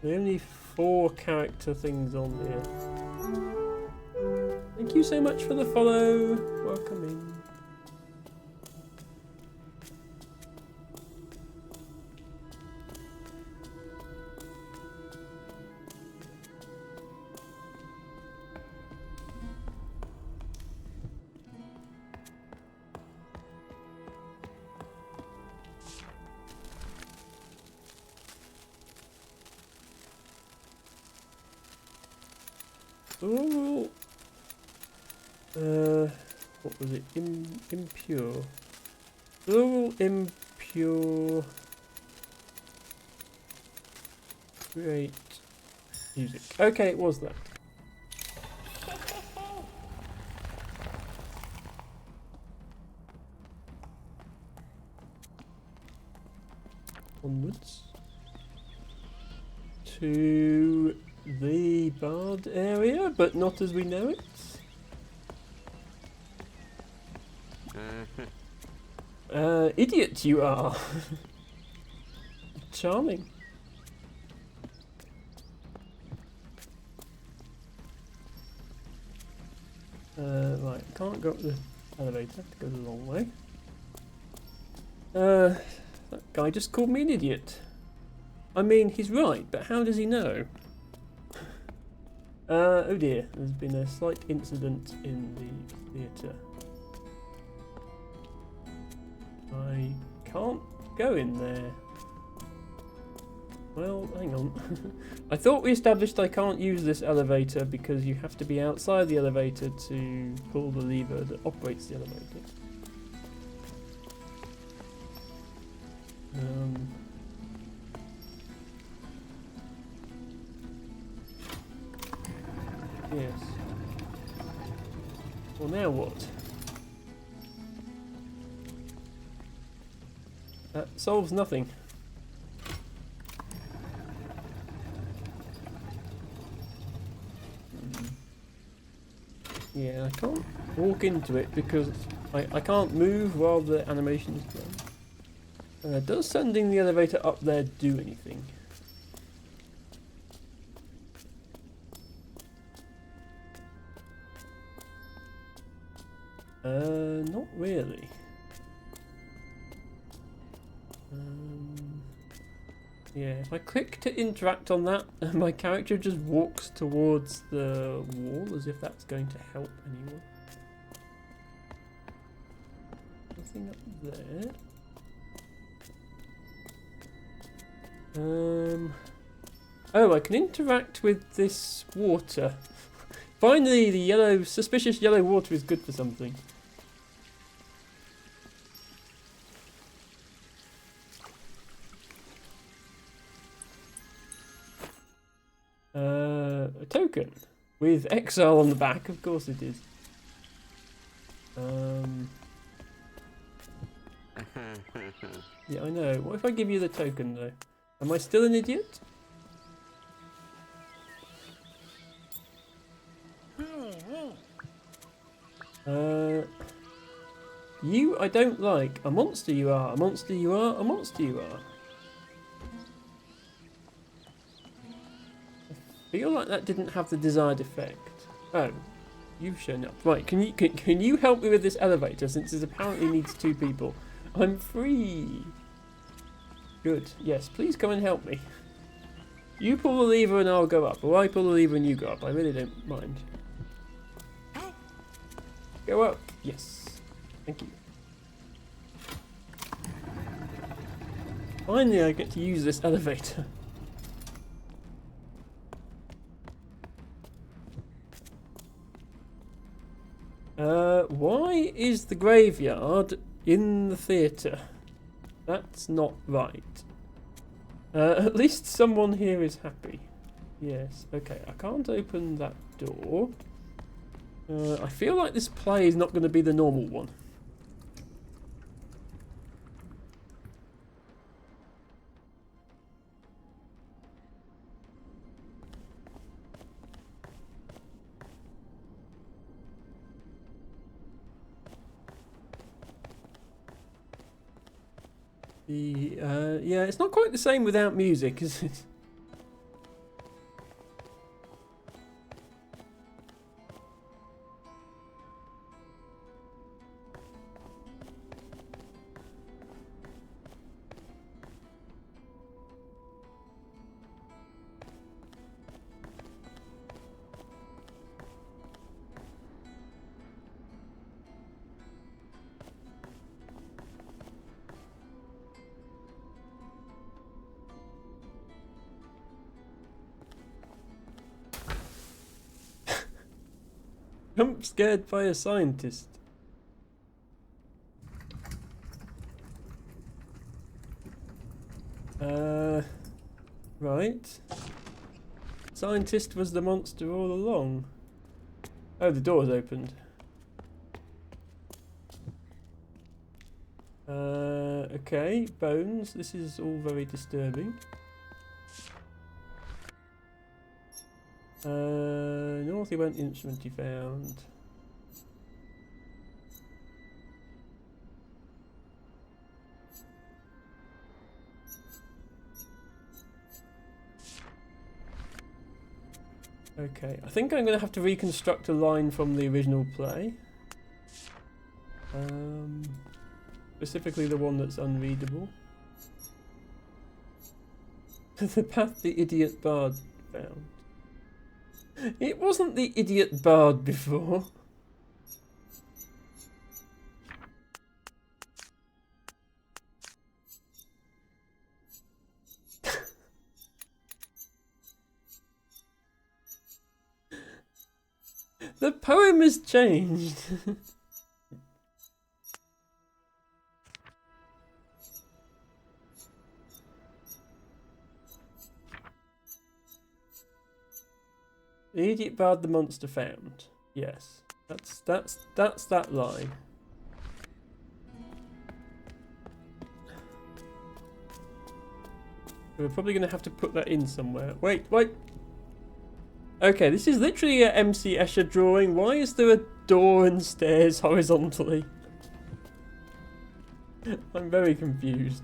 only four character things on here. Thank you so much for the follow. Welcome in. Oh, what was it? Impure. Plural impure. Create music. Okay, it was that. Onwards. To the barred area, but not as we know it. Idiot you are. Charming. Right, can't go up the elevator, have to go the long way. That guy just called me an idiot. I mean, he's right, but how does he know? Oh dear, there's been a slight incident in the theatre. I can't go in there. Well, hang on. I thought we established I can't use this elevator because you have to be outside the elevator to pull the lever that operates the elevator. Yes. Well, now what? That solves nothing. Yeah, I can't walk into it because I can't move while the animation is done. Does sending the elevator up there do anything? Not really. Yeah, if I click to interact on that, my character just walks towards the wall as if that's going to help anyone. Nothing up there. Oh, I can interact with this water. Finally, the suspicious yellow water is good for something. A token with exile on the back, of course it is. Yeah, I know. What if I give you the token though? Am I still an idiot? You I don't like. A monster you are. A monster you are. A monster you are. I feel like that didn't have the desired effect. Oh, you've shown up. Right, can you help me with this elevator since it apparently needs 2 people? I'm free. Good. Yes, please come and help me. You pull the lever and I'll go up, or I pull the lever and you go up. I really don't mind. Go up. Yes. Thank you. Finally, I get to use this elevator. Why is the graveyard in the theatre? That's not right. At least someone here is happy. Yes, okay, I can't open that door. I feel like this play is not going to be the normal one. Yeah, it's not quite the same without music, is it? I'm scared by a scientist. Right. Scientist was the monster all along. Oh, the door's opened. Okay, bones. This is all very disturbing. North event instrument he found. Okay, I think I'm going to have to reconstruct a line from the original play. Specifically the one that's unreadable. The path the idiot bard found. It wasn't the idiot bard before. The poem has changed. The idiot bard the monster found. Yes. That's that line. We're probably going to have to put that in somewhere. Wait. Okay, this is literally a MC Escher drawing. Why is there a door and stairs horizontally? I'm very confused.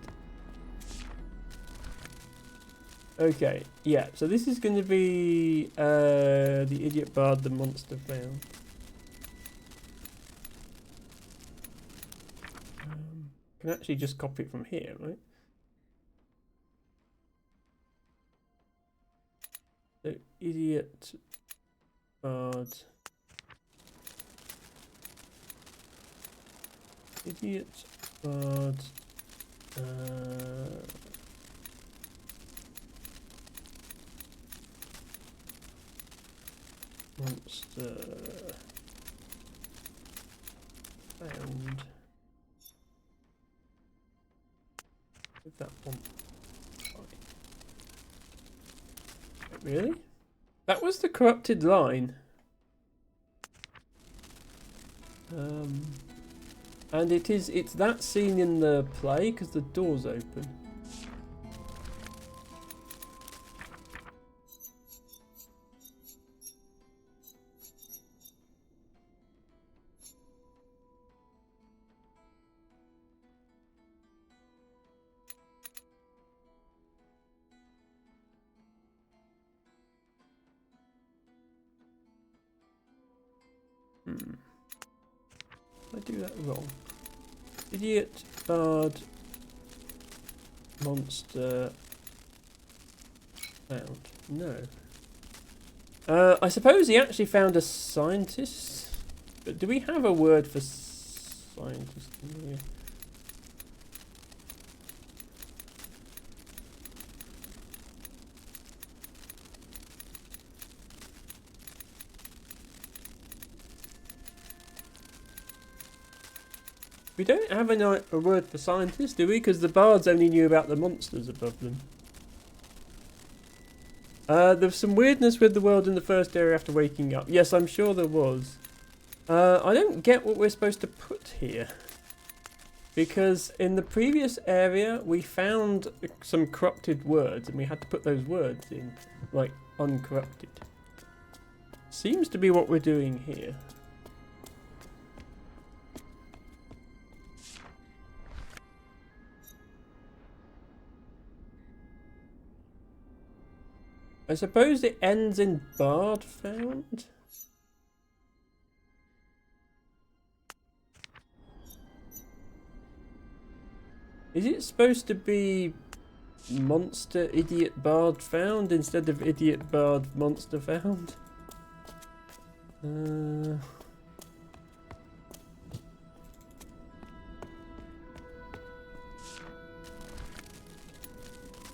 Okay, yeah, so this is going to be the idiot bard the monster found. Can actually just copy it from here, right? So, idiot bard. Idiot bard. Monster found. With that one. Really? That was the corrupted line. And it's that scene in the play because the door's open. I do that wrong. Idiot bard monster found. No. I suppose he actually found a scientist. But do we have a word for scientist in here? We don't have a word for scientist, do we? Because the bards only knew about the monsters above them. There's some weirdness with the world in the first area after waking up. Yes, I'm sure there was. I don't get what we're supposed to put here. Because in the previous area, we found some corrupted words, and we had to put those words in, like, uncorrupted. Seems to be what we're doing here. I suppose it ends in bard found? Is it supposed to be monster idiot bard found instead of idiot bard monster found?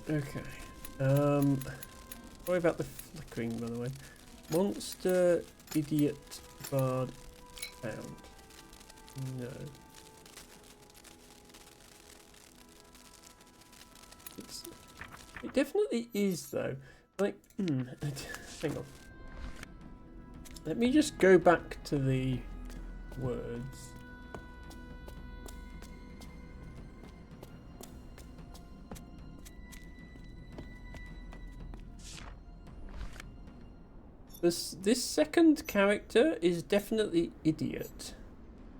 Okay. Sorry about the flickering, by the way. Monster idiot bard found. No. It definitely is, though. Like, hang on. Let me just go back to the words. This second character is definitely idiot.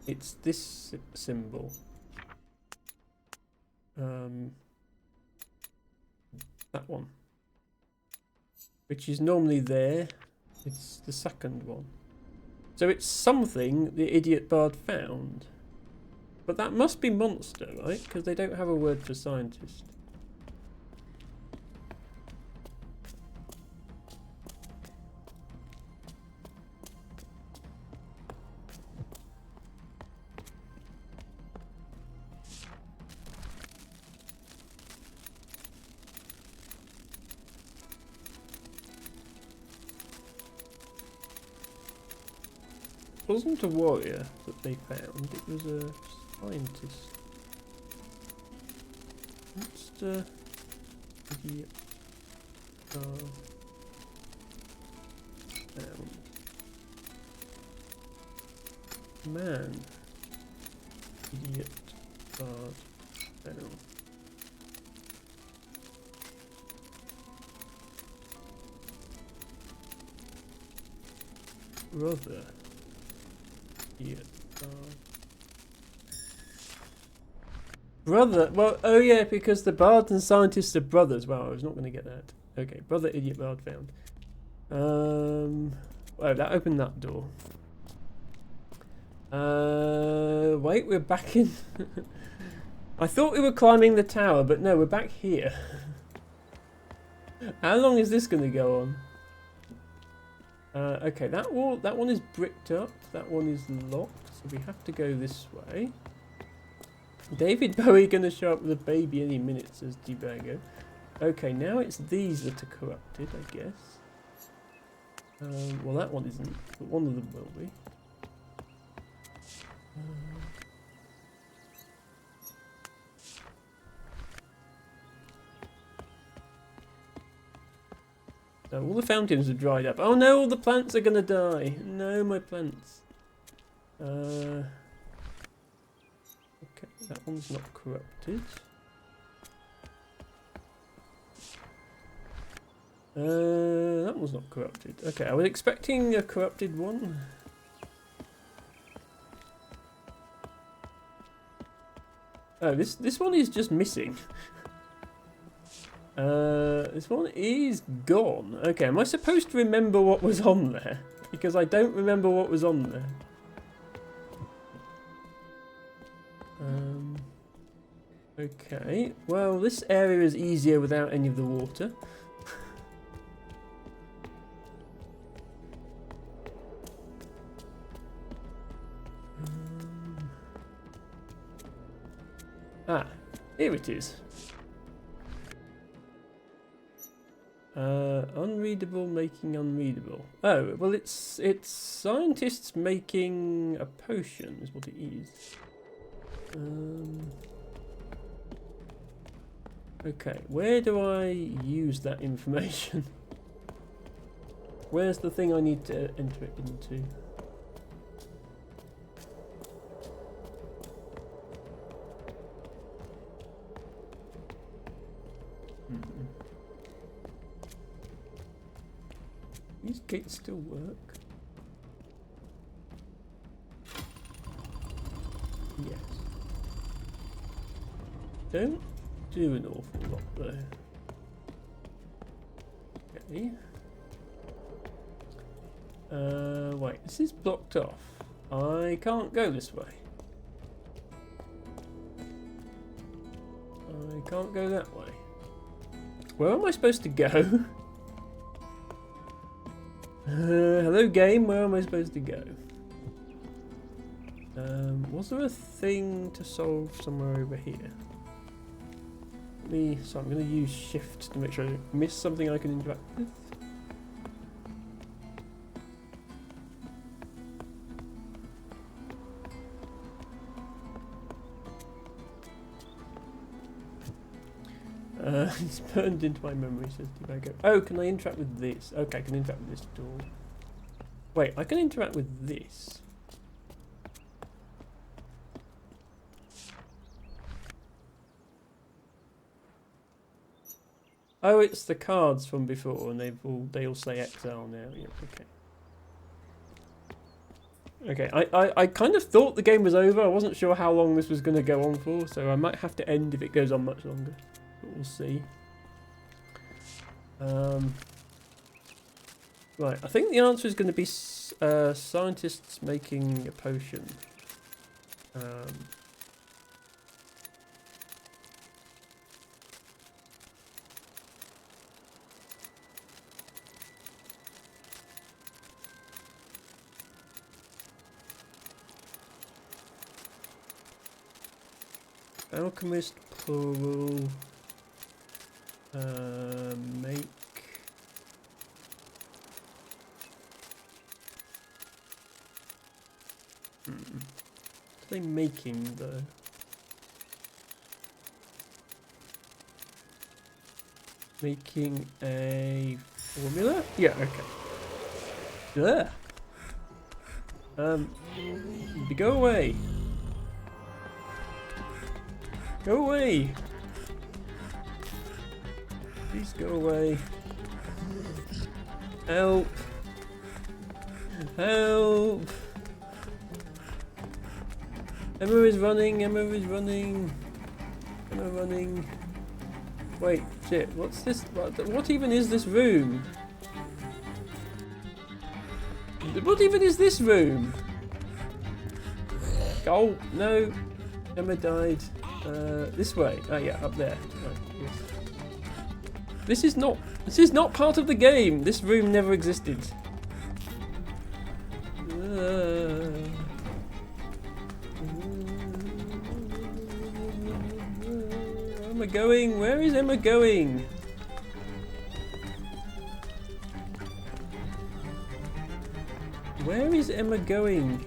It's this symbol. That one. Which is normally there. It's the second one. So it's something the idiot bard found. But that must be monster, right? Because they don't have a word for scientist. It wasn't a warrior that they found, it was a scientist. Monster idiot found. Man idiot bard found. Brother. Yeah. Brother. Well, oh yeah, because the bards and scientists are brothers. Wow, I was not going to get that. Okay, brother, idiot, bard found. Oh, that opened that door. Wait, we're back in. I thought we were climbing the tower, but no, we're back here. How long is this going to go on? Okay, that one is bricked up. That one is locked, so we have to go this way. David Bowie gonna show up with a baby any minute, says Debago. Okay, now it's these that are corrupted, I guess. Well, that one isn't, but one of them will be. So all the fountains are dried up. Oh no, all the plants are gonna die. No, my plants. Okay, that one's not corrupted. That one's not corrupted. Okay, I was expecting a corrupted one. Oh, this one is just missing. This one is gone. Okay, am I supposed to remember what was on there? Because I don't remember what was on there. Okay, well, this area is easier without any of the water. Here it is. Unreadable making unreadable. Oh, well, it's scientists making a potion is what it is. Okay, where do I use that information? Where's the thing I need to enter it into? These gates still work? Yes. Don't do an awful lot though. Okay. Wait, this is blocked off. I can't go this way. I can't go that way. Where am I supposed to go? Hello game, where am I supposed to go? Was there a thing to solve somewhere over here? So I'm going to use shift to make sure I don't miss something I can interact with. It's burned into my memory, says Debago. Oh, can I interact with this? Okay, I can interact with this door. Wait, I can interact with this. Oh, it's the cards from before, and they all say exile now. Yep, okay. Okay, I kind of thought the game was over. I wasn't sure how long this was going to go on for, so I might have to end if it goes on much longer. But we'll see. Right, I think the answer is going to be scientists making a potion. Alchemist plural. Make. What are they making though? Making a formula? Yeah, okay. Go away. Go away. Please go away. Help. Help. Emma is running. Emma is running. Emma running. Wait, shit. What's this? What even is this room? What even is this room? Oh, no. Emma died. This way. Oh yeah, up there. Right, yes. This is not part of the game. This room never existed. Where am I going? Where is Emma going? Where is Emma going?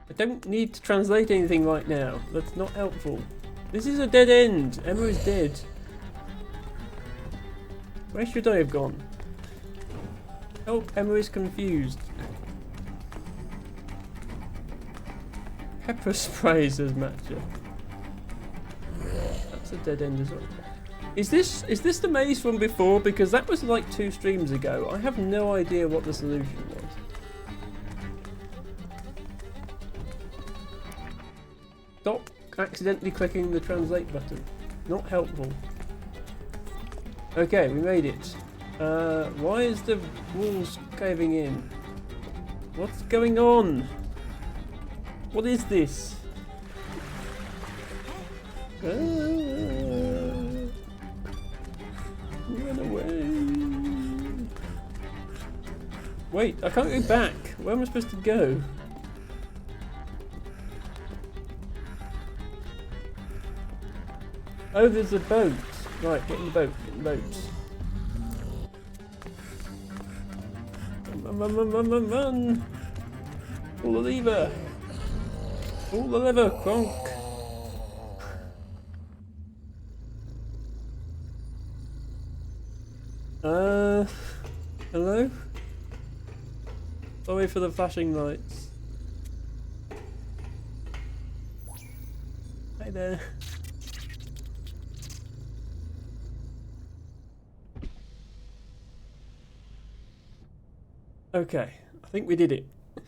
I don't need to translate anything right now. That's not helpful. This is a dead end. Emma is dead. Where should I have gone? Help, Emma is confused. Pepper spray, says Matcha. That's a dead end as well. Is this the maze from before? Because that was like 2 streams ago. I have no idea what the solution was. Stop accidentally clicking the translate button. Not helpful. Okay, we made it. Why is the walls caving in? What's going on? What is this? Run away. Wait, I can't go back. Where am I supposed to go? Oh, there's a boat. Right, get in the boat. Get in the boat. Run. Pull the lever. Pull the lever, Kronk. Hello? Sorry for the flashing lights. Hi there. Okay, I think we did it. I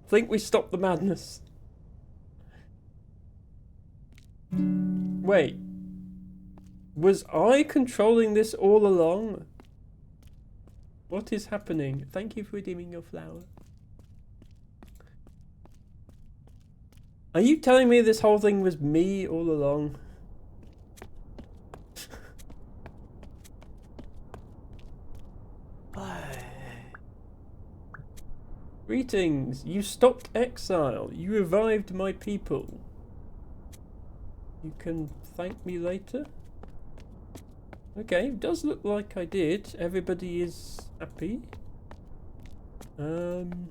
think we stopped the madness. Wait. Was I controlling this all along? What is happening? Thank you for redeeming your flower. Are you telling me this whole thing was me all along? Greetings! You stopped exile. You revived my people. You can thank me later? Okay, it does look like I did. Everybody is happy. Can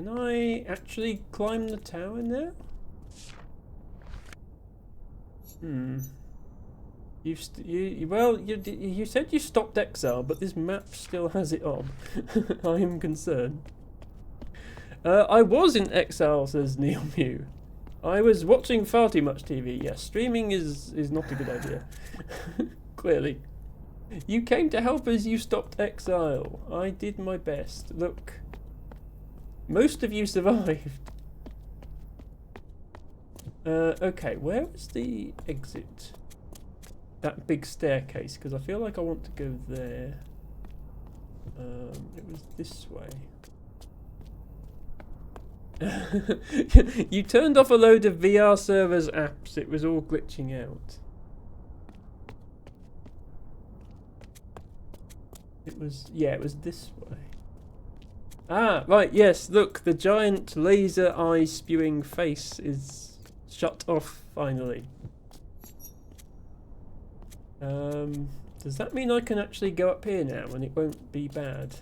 I actually climb the tower now? You said you stopped exile, but this map still has it on. I am concerned. I was in exile, says Neil Mew. I was watching far too much TV. Yes, streaming is not a good idea. Clearly. You came to help us, you stopped exile. I did my best. Look. Most of you survived. Okay, where was the exit? That big staircase, because I feel like I want to go there. It was this way. You turned off a load of VR servers apps. It was all glitching out. It was this way. Ah, right, yes, look, the giant laser eye spewing face is shut off finally. Does that mean I can actually go up here now and it won't be bad?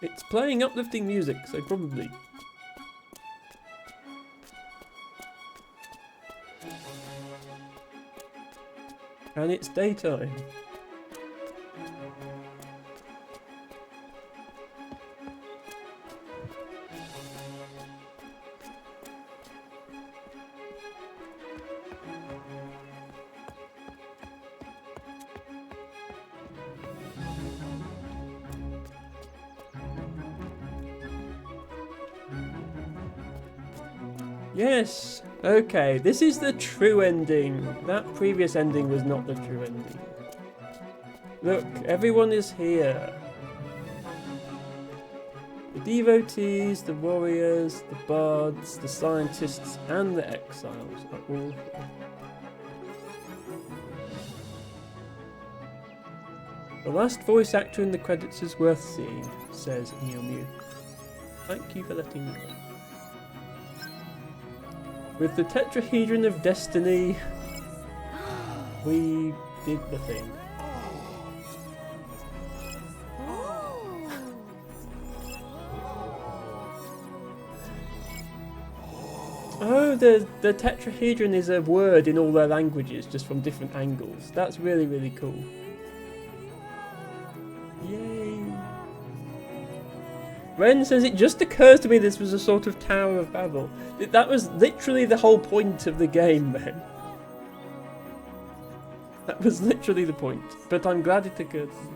It's playing uplifting music, so probably. And it's daytime. Yes, okay, this is the true ending. That previous ending was not the true ending. Look, everyone is here. The devotees, the warriors, the bards, the scientists, and the exiles are all here. The last voice actor in the credits is worth seeing, says Neil Mew. Thank you for letting me know. With the tetrahedron of destiny, we did the thing. Oh, the tetrahedron is a word in all their languages, just from different angles. That's really, really cool. Yay! Ren says, it just occurs to me this was a sort of Tower of Babel. That was literally the whole point of the game, then. That was literally the point. But I'm glad it occurred to me.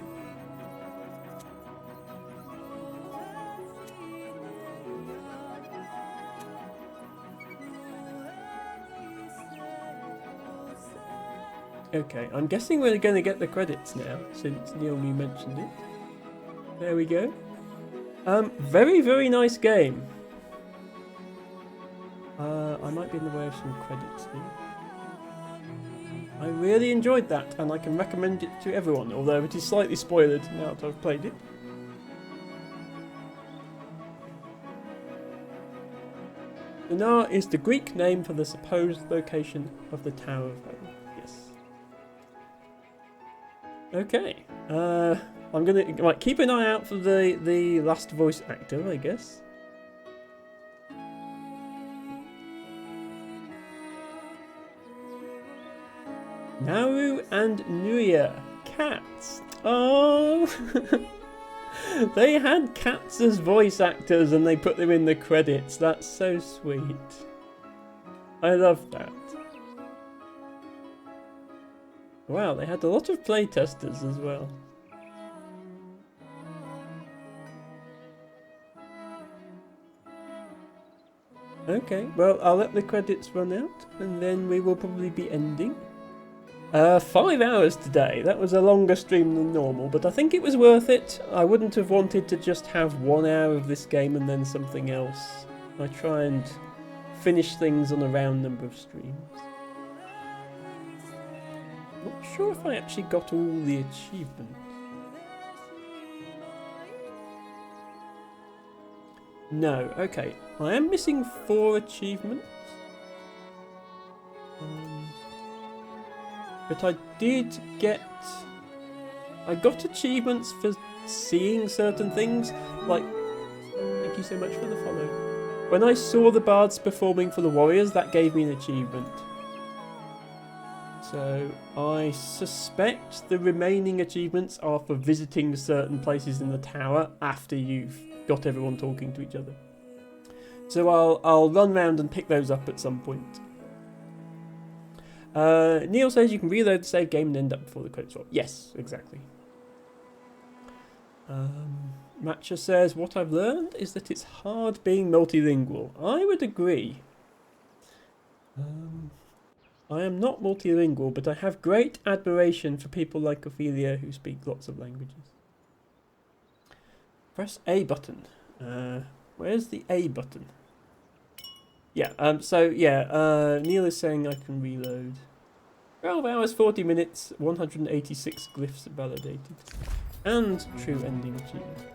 Okay, I'm guessing we're going to get the credits now, since Neil Mew mentioned it. There we go. Very, very nice game. I might be in the way of some credits here. I really enjoyed that, and I can recommend it to everyone, although it is slightly spoiled now that I've played it. Lunar is the Greek name for the supposed location of the Tower of Babel. Yes. Okay. I'm gonna keep an eye out for the last voice actor, I guess. Naru and Nuya, cats. Oh, they had cats as voice actors and they put them in the credits. That's so sweet. I love that. Wow, they had a lot of playtesters as well. Okay, well, I'll let the credits run out and then we will probably be ending. 5 hours today. That was a longer stream than normal, but I think it was worth it. I wouldn't have wanted to just have 1 hour of this game and then something else. I try and finish things on a round number of streams. Not sure if I actually got all the achievements. No, okay. I am missing 4 achievements. But I did get... I got achievements for seeing certain things. Like, thank you so much for the follow. When I saw the bards performing for the warriors, that gave me an achievement. So, I suspect the remaining achievements are for visiting certain places in the tower after you've got everyone talking to each other. So I'll run round and pick those up at some point. Neil says you can reload the save game and end up before the credits roll. Yes, exactly. Matcha says, what I've learned is that it's hard being multilingual. I would agree. I am not multilingual, but I have great admiration for people like Ophelia who speak lots of languages. Press A button. Where's the A button? Yeah, Neil is saying I can reload. 12 hours, 40 minutes, 186 glyphs validated. And true ending achievement.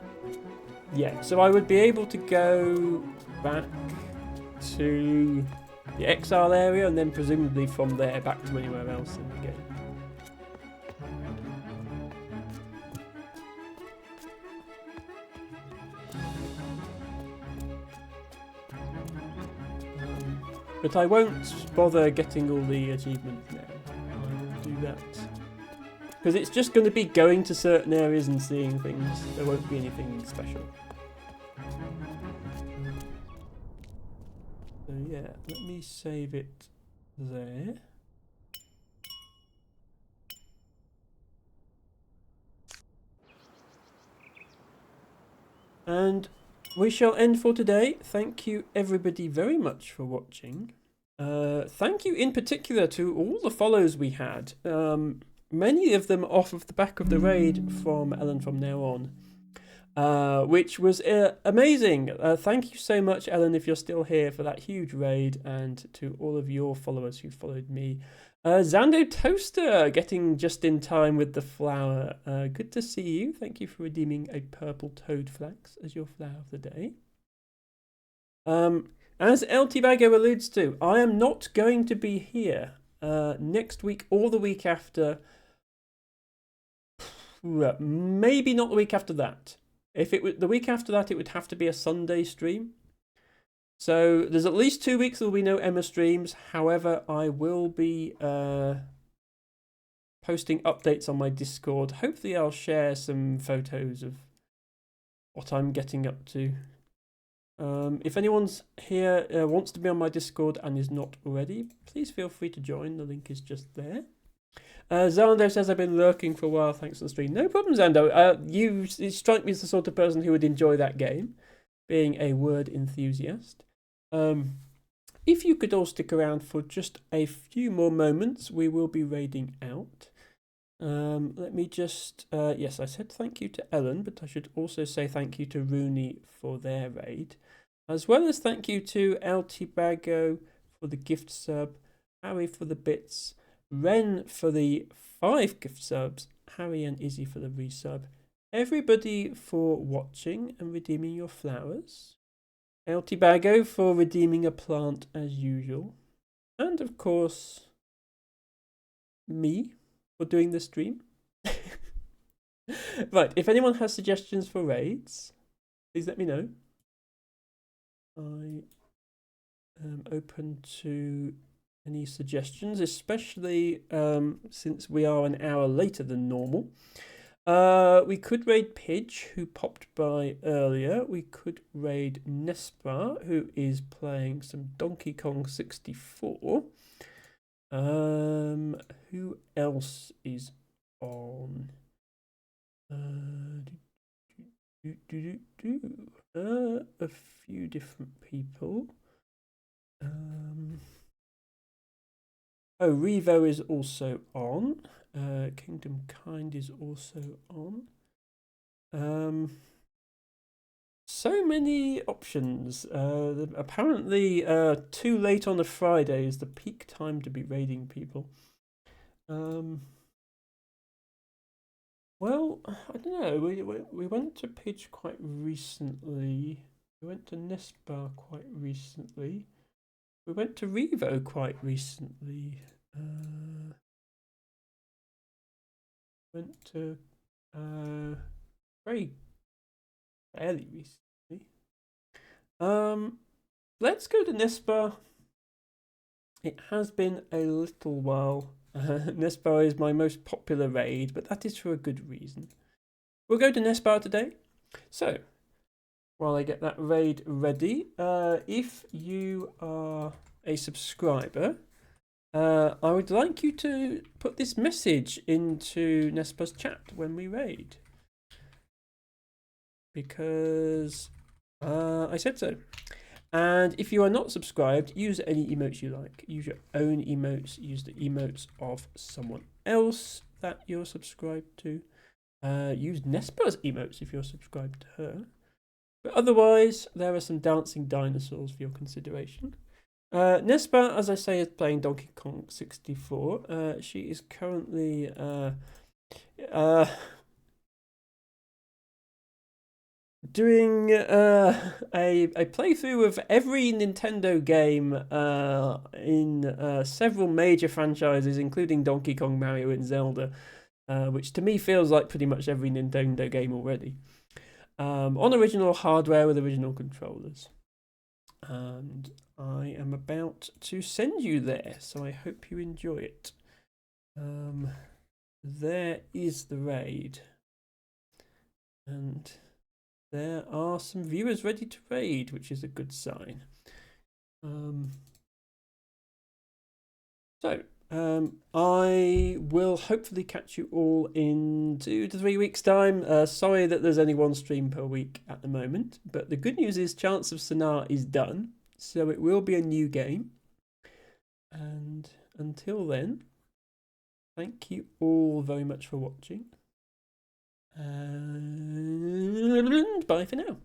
Yeah, so I would be able to go back to the exile area and then presumably from there back to anywhere else in the game. But I won't bother getting all the achievements now. I will do that. Because it's just going to be going to certain areas and seeing things. There won't be anything special. So yeah, let me save it there. And we shall end for today. Thank you everybody very much for watching. Thank you in particular to all the follows we had. Many of them off of the back of the raid from Ellen from now on, which was amazing. Thank you so much, Ellen, if you're still here, for that huge raid, and to all of your followers who followed me. Zando Toaster getting just in time with the flower. Good to see you. Thank you for redeeming a purple toad flax as your flower of the day. As LT Bago alludes to, I am not going to be here next week or the week after. Maybe not the week after that. If it was the week after that, it would have to be a Sunday stream. So there's at least 2 weeks there will be no Emma streams. However, I will be posting updates on my Discord. Hopefully I'll share some photos of what I'm getting up to. If anyone's here wants to be on my Discord and is not already, please feel free to join. The link is just there. Zando says I've been lurking for a while, thanks to the stream. No problem, Zando. You strike me as the sort of person who would enjoy that game, being a word enthusiast. If you could all stick around for just a few more moments, we will be raiding out. Let me just... yes, I said thank you to Ellen, but I should also say thank you to Rooney for their raid, as well as thank you to LT Bago for the gift sub, Harry for the bits, Ren for the 5 gift subs, Harry and Izzy for the resub, everybody for watching and redeeming your flowers, LT Bago for redeeming a plant as usual, and of course me for doing the stream. Right, if anyone has suggestions for raids, please let me know. I am open to any suggestions, especially since we are an hour later than normal. We could raid Pidge, who popped by earlier. We could raid Nespar, who is playing some Donkey Kong 64. Who else is on? A few different people. Oh, Revo is also on. Kingdom Kind is also on. So many options. Apparently, too late on a Friday is the peak time to be raiding people. Well, I don't know. We went to Pidge quite recently. We went to Nespar quite recently. We went to Revo quite recently. Went to very fairly recently. Let's go to Nespar. It has been a little while. Nespar is my most popular raid, but that is for a good reason. We'll go to Nespar today. So, while I get that raid ready. If you are a subscriber, I would like you to put this message into Nespa's chat when we raid, because I said so. And if you are not subscribed, use any emotes you like. Use your own emotes. Use the emotes of someone else that you're subscribed to. Use Nespa's emotes if you're subscribed to her. But otherwise, there are some dancing dinosaurs for your consideration. Nespa, as I say, is playing Donkey Kong 64. She is currently doing a playthrough of every Nintendo game in several major franchises, including Donkey Kong, Mario, and Zelda, which to me feels like pretty much every Nintendo game already. On original hardware with original controllers. And I am about to send you there, so I hope you enjoy it. There is the raid. And there are some viewers ready to raid, which is a good sign. I will hopefully catch you all in 2 to 3 weeks' time. Sorry that there's only one stream per week at the moment, but the good news is Chants of Sennaar is done, so it will be a new game. And until then, thank you all very much for watching. And bye for now.